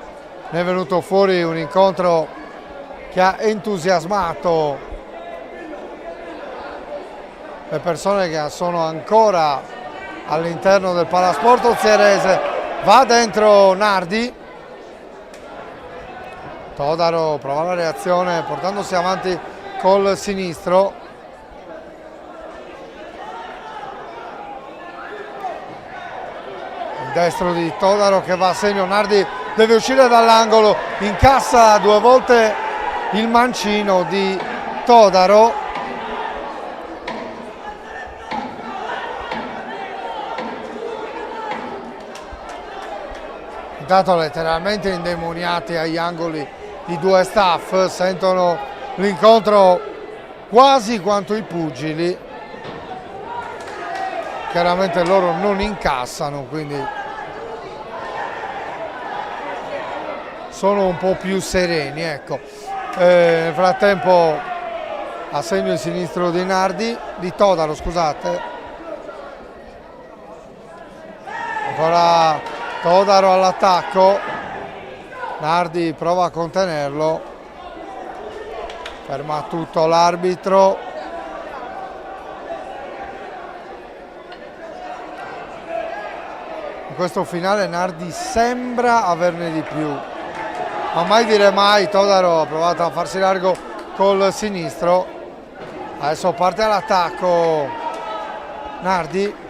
Ne è venuto fuori un incontro che ha entusiasmato le persone che sono ancora all'interno del Palasport ozierese. Va dentro Nardi. Todaro prova la reazione portandosi avanti col sinistro. Il destro di Todaro che va a segno, Nardi deve uscire dall'angolo, incassa 2 volte il mancino di Todaro. Intanto letteralmente indemoniati agli angoli i due staff, sentono l'incontro quasi quanto i pugili. Chiaramente loro non incassano, quindi sono un po' più sereni, ecco. Nel frattempo a segno il sinistro di Nardi, di Todaro, scusate. Ancora Todaro all'attacco, Nardi prova a contenerlo, ferma tutto l'arbitro. In questo finale Nardi sembra averne di più, ma mai dire mai. Todaro ha provato a farsi largo col sinistro, adesso parte all'attacco Nardi.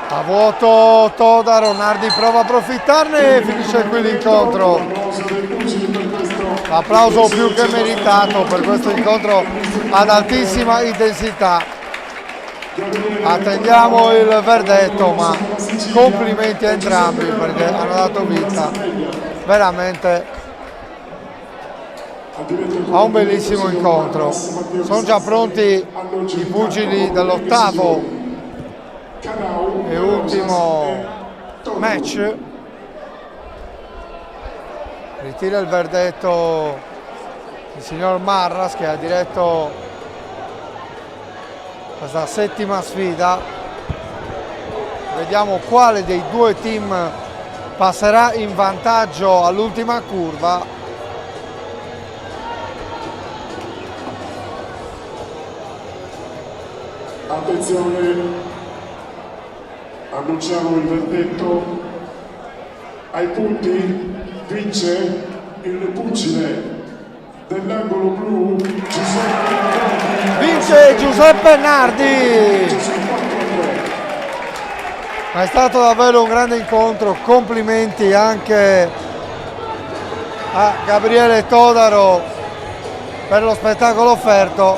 A vuoto Todaro, Nardi prova a approfittarne e finisce qui l'incontro. L'applauso più che meritato per questo incontro ad altissima intensità. Attendiamo il verdetto, ma complimenti a entrambi perché hanno dato vita veramente a un bellissimo incontro. Sono già pronti i pugili dell'8º e ultimo match. Ritira il verdetto il signor Marras che ha diretto questa 7ª sfida. Vediamo quale dei due team passerà in vantaggio all'ultima curva. Attenzione, annunciamo il verdetto. Ai punti vince il pugile dell'angolo blu Giuseppe Nardi. Vince Giuseppe Nardi! Ma è stato davvero un grande incontro, complimenti anche a Gabriele Todaro per lo spettacolo offerto.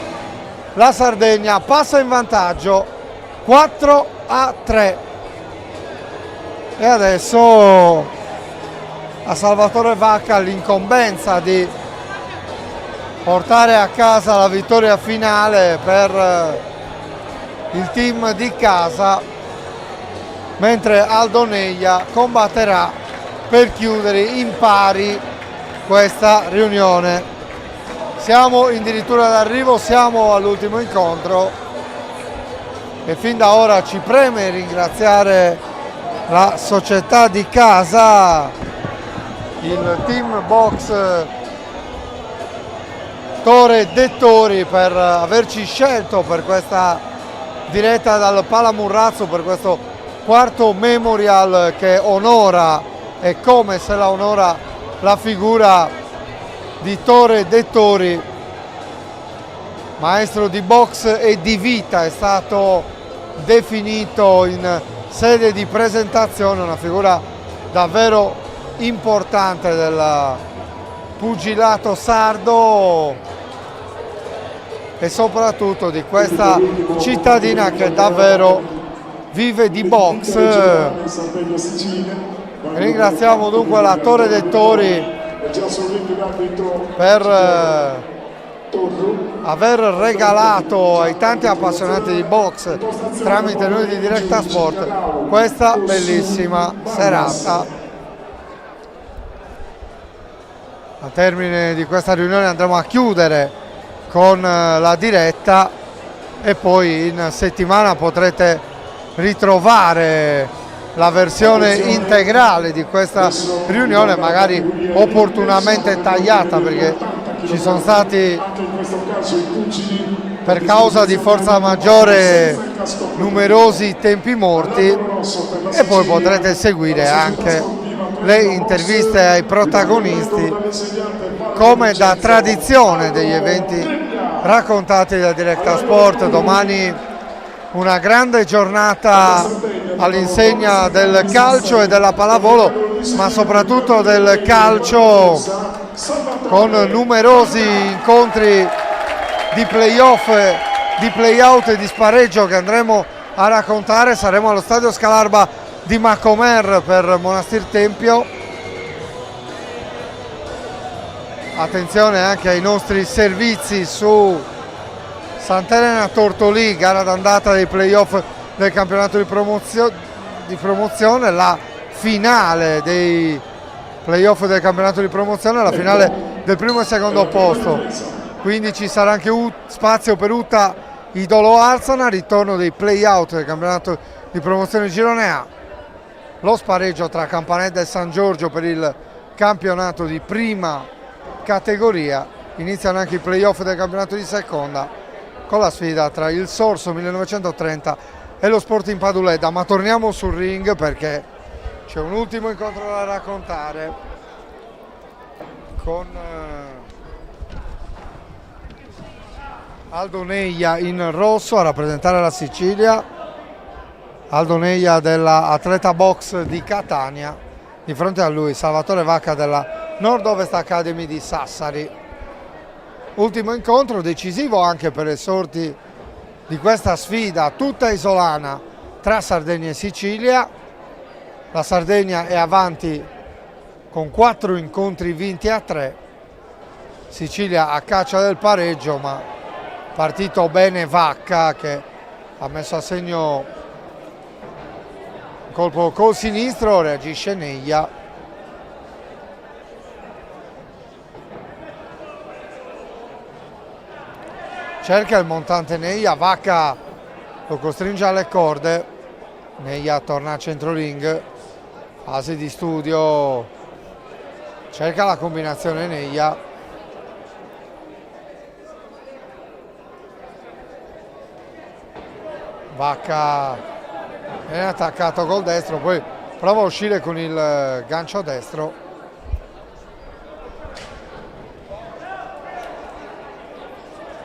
La Sardegna passa in vantaggio 4-3 e adesso a Salvatore Vacca l'incombenza di portare a casa la vittoria finale per il team di casa, mentre Aldo Neglia combatterà per chiudere in pari questa riunione. Siamo addirittura d'arrivo, siamo all'ultimo incontro e fin da ora ci preme ringraziare la società di casa, il team box Tore Dettori, per averci scelto per questa diretta dal Palamurrazzo, per questo 4º memorial che onora, e come se la onora, la figura di Tore Dettori, maestro di box e di vita, è stato definito in sede di presentazione, una figura davvero importante del pugilato sardo e soprattutto di questa cittadina che davvero vive di box. Ringraziamo dunque la Tore Dettori per aver regalato ai tanti appassionati di box tramite noi di Directa Sport questa bellissima serata. Al termine di questa riunione andremo a chiudere con la diretta e poi in settimana potrete ritrovare la versione integrale di questa riunione, magari opportunamente tagliata, perché ci sono stati, per causa di forza maggiore, numerosi tempi morti. e poi potrete seguire anche le interviste ai protagonisti come da tradizione degli eventi raccontati da Directa Sport. Domani una grande giornata all'insegna del calcio e della pallavolo, ma soprattutto del calcio, con numerosi incontri di playoff, di playout e di spareggio che andremo a raccontare. Saremo allo stadio Scalarba di Macomer per Monastir Tempio. Attenzione anche ai nostri servizi su Sant'Elena Tortolì, gara d'andata dei playoff del campionato di promozione, la finale dei playoff del campionato di promozione, la finale del primo e secondo posto. Quindi ci sarà anche spazio per Utta Idolo Arzana, ritorno dei play-out del campionato di promozione Girone A, lo spareggio tra Campanedda e San Giorgio per il campionato di prima categoria, iniziano anche i play-off del campionato di seconda con la sfida tra il Sorso 1930 e lo Sporting Paduleda. Ma torniamo sul ring perché c'è un ultimo incontro da raccontare con Aldo Neia in rosso a rappresentare la Sicilia, Aldo Neia della Atleta Box di Catania, di fronte a lui Salvatore Vacca della Nord-Ovest Academy di Sassari. Ultimo incontro decisivo anche per le sorti di questa sfida tutta isolana tra Sardegna e Sicilia. La Sardegna è avanti con 4 incontri vinti a 3, Sicilia a caccia del pareggio, ma partito bene Vacca che ha messo a segno un colpo col sinistro, reagisce Neia. Cerca il montante Neia, Vacca lo costringe alle corde, Neia torna a centro ring, fase di studio, cerca la combinazione Neia, Vacca viene attaccato col destro, poi prova a uscire con il gancio destro.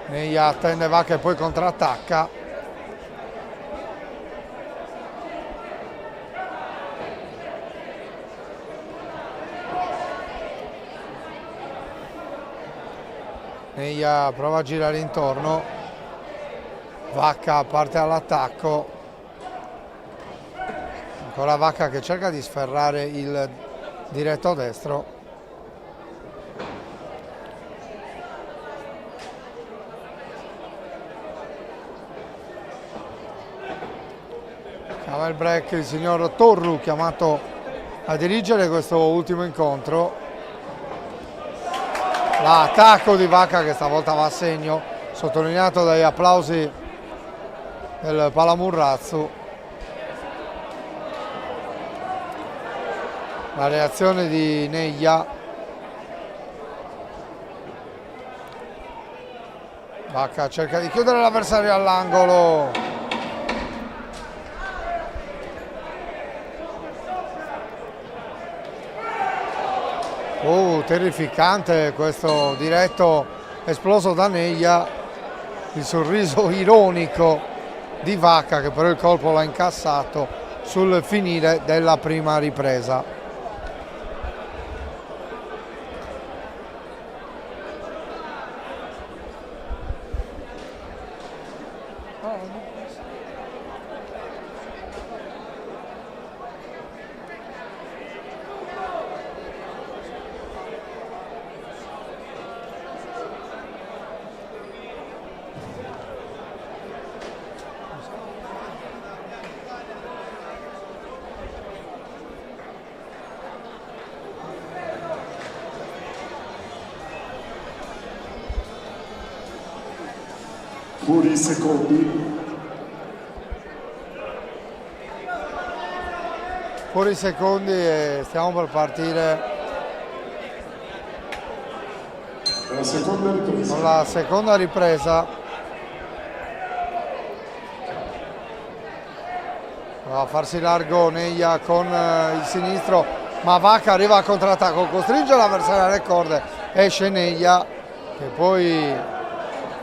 Neia attende Vacca e poi contrattacca. Neia prova a girare intorno, Vacca parte all'attacco, ancora Vacca che cerca di sferrare il diretto destro. Cava il break il signor Torru, chiamato a dirigere questo ultimo incontro. L'attacco di Vacca che stavolta va a segno, sottolineato dagli applausi del Palamurrazzo. La reazione di Neia. Vacca cerca di chiudere l'avversario all'angolo. Terrificante questo diretto esploso da Neia, il sorriso ironico di Vacca che però il colpo l'ha incassato sul finire della prima ripresa. Fuori i secondi. Fuori i secondi e stiamo per partire con la seconda ripresa. Va a farsi largo Neia con il sinistro, ma Vacca arriva al contrattacco, costringe l'avversario alle corde, esce Neia che poi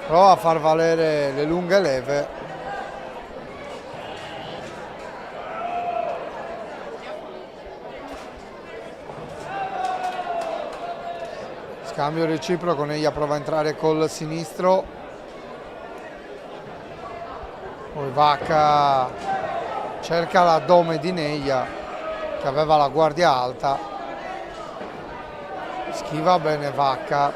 prova a far valere le lunghe leve. Scambio reciproco, Neia prova a entrare col sinistro, poi Vacca cerca l'addome di Neia che aveva la guardia alta, schiva bene Vacca.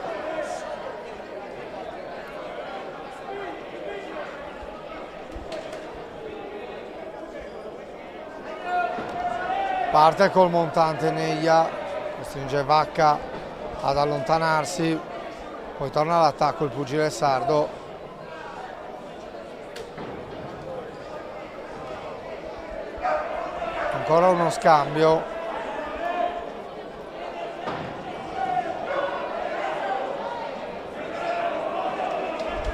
Parte col montante Neia, costringe Vacca ad allontanarsi, poi torna all'attacco il pugile sardo. Ancora uno scambio.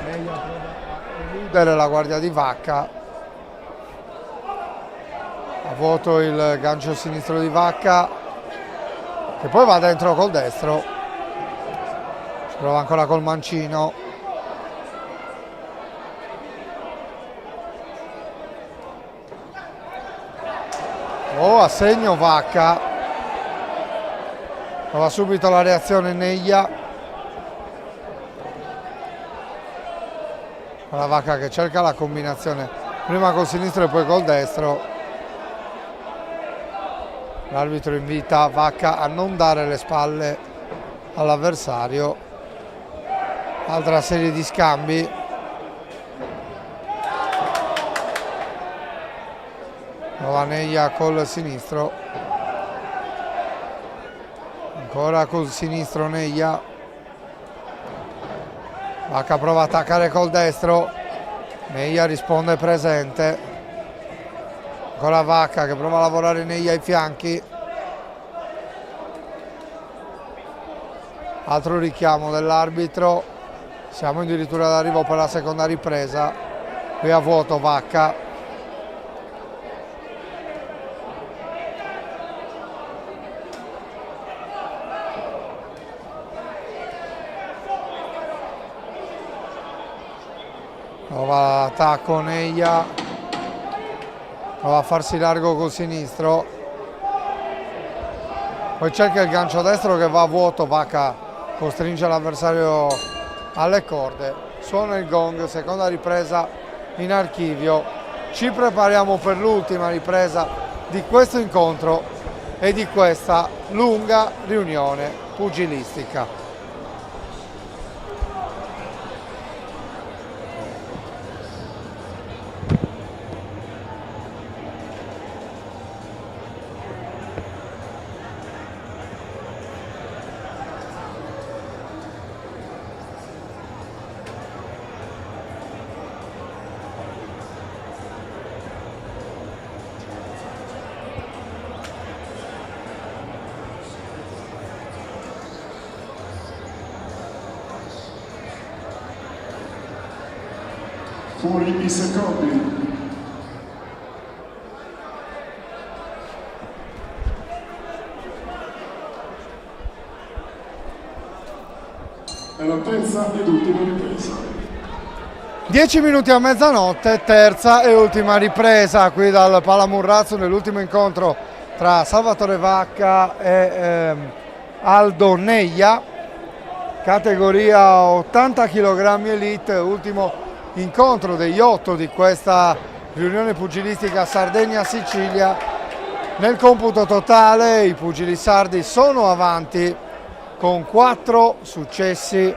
Neia prova a eludere la guardia di Vacca. A vuoto il gancio sinistro di Vacca, che poi va dentro col destro. Ci prova ancora col mancino. Oh, a segno Vacca. Prova subito la reazione Neia. La Vacca che cerca la combinazione prima col sinistro e poi col destro. L'arbitro invita Vacca a non dare le spalle all'avversario. Altra serie di scambi. Prova Neia col sinistro. Ancora col sinistro Neia. Vacca prova a attaccare col destro. Neia risponde presente. Ancora Vacca che prova a lavorare Neia ai fianchi. Altro richiamo dell'arbitro. Siamo addirittura d'arrivo per la seconda ripresa. Qui a vuoto Vacca. Prova l'attacco Neia. Prova a farsi largo col sinistro. Poi cerca il gancio destro che va a vuoto. Vacca costringe l'avversario alle corde. Suona il gong, seconda ripresa in archivio. Ci prepariamo per l'ultima ripresa di questo incontro e di questa lunga riunione pugilistica. Fuori i secondi. È la terza ed ultima ripresa. 10 minuti a mezzanotte, terza e ultima ripresa qui dal Palamurrazzo nell'ultimo incontro tra Salvatore Vacca e Aldo Neia, categoria 80 kg elite, ultimo incontro degli 8 di questa riunione pugilistica Sardegna-Sicilia. Nel computo totale i pugili sardi sono avanti con 4 successi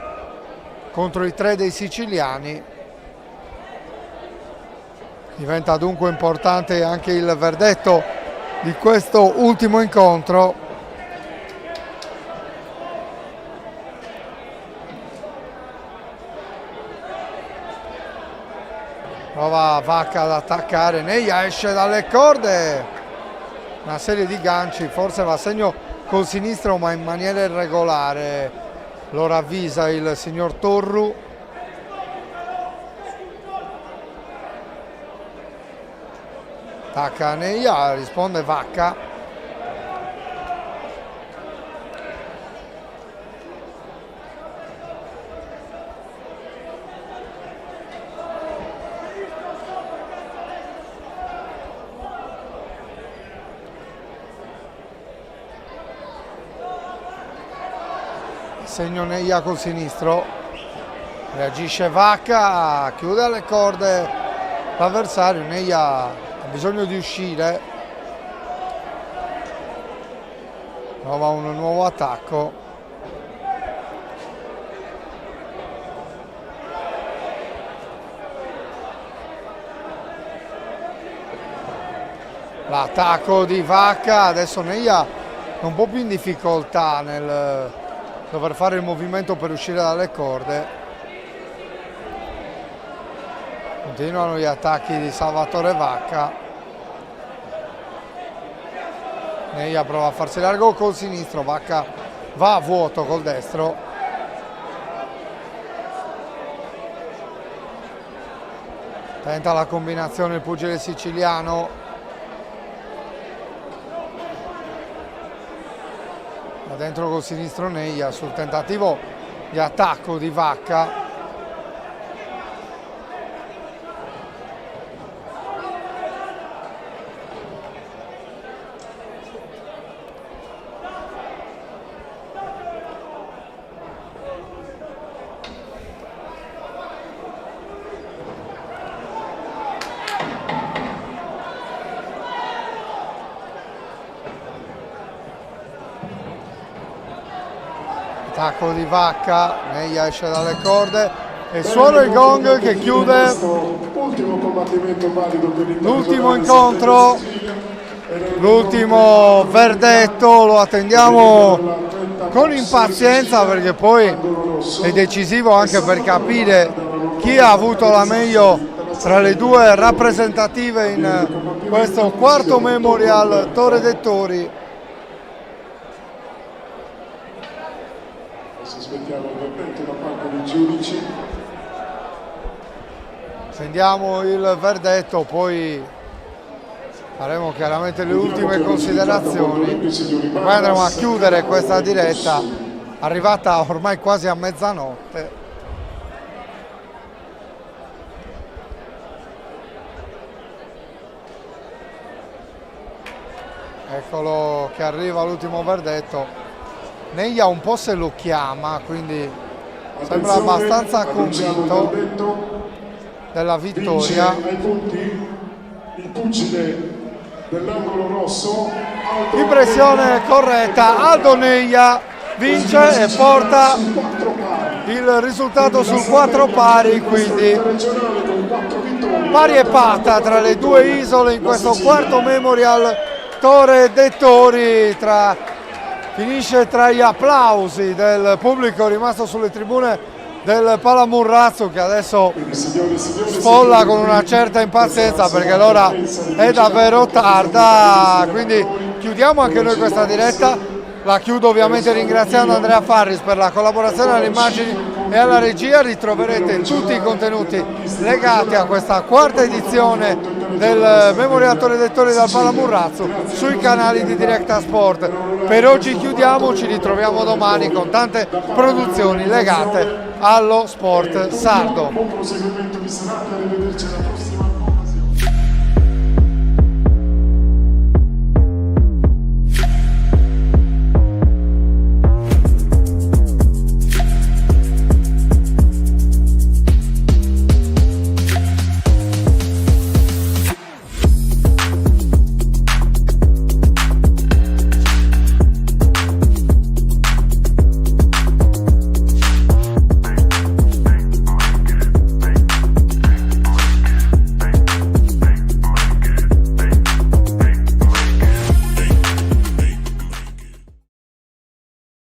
contro i 3 dei siciliani. Diventa dunque importante anche il verdetto di questo ultimo incontro. Prova Vacca ad attaccare, Neia esce dalle corde, una serie di ganci, forse va a segno col sinistro ma in maniera irregolare, lo ravvisa il signor Torru. Attacca Neia, risponde Vacca. Segno Neia col sinistro, reagisce Vacca, chiude alle corde l'avversario. Neia ha bisogno di uscire, prova un nuovo attacco, l'attacco di Vacca. Adesso Neia è un po' più in difficoltà nel dover fare il movimento per uscire dalle corde. Continuano gli attacchi di Salvatore Vacca. Neia prova a farsi largo col sinistro, Vacca va a vuoto col destro. Tenta la combinazione il pugile siciliano. Da dentro col sinistro Neia sul tentativo di attacco di Vacca. Attacco di Vacca, Neia esce dalle corde e suona il gong che chiude l'ultimo incontro, l'ultimo verdetto. Lo attendiamo con impazienza perché poi è decisivo anche per capire chi ha avuto la meglio tra le due rappresentative in questo quarto Memorial Torre dei Tori. Aspettiamo il verdetto da parte dei giudici. Sentiamo il verdetto, poi faremo chiaramente le ultime considerazioni. Poi andremo a chiudere questa diretta, arrivata ormai quasi a mezzanotte. Eccolo che arriva l'ultimo verdetto. Neia un po' se lo chiama, quindi sembra abbastanza convinto della vittoria. Ai punti il pugile dell'angolo rosso. Impressione corretta, Aldo Neia vince e porta il risultato sul 4 pari, quindi pari e patta tra le due isole in questo quarto Memorial Torre dei Tori. Finisce tra gli applausi del pubblico rimasto sulle tribune del Palamurrazzo, che adesso sfolla con una certa impazienza perché l'ora è davvero tarda. Quindi chiudiamo anche noi questa diretta. La chiudo ovviamente ringraziando Andrea Farris per la collaborazione alle immagini e alla regia. Ritroverete tutti i contenuti legati a questa quarta edizione del Memorial Torre dei Tori dal Palamurrazzo sui canali di Directa Sport. Per oggi chiudiamo, ci ritroviamo domani con tante produzioni legate allo sport sardo. Buon proseguimento di serata, arrivederci alla prossima.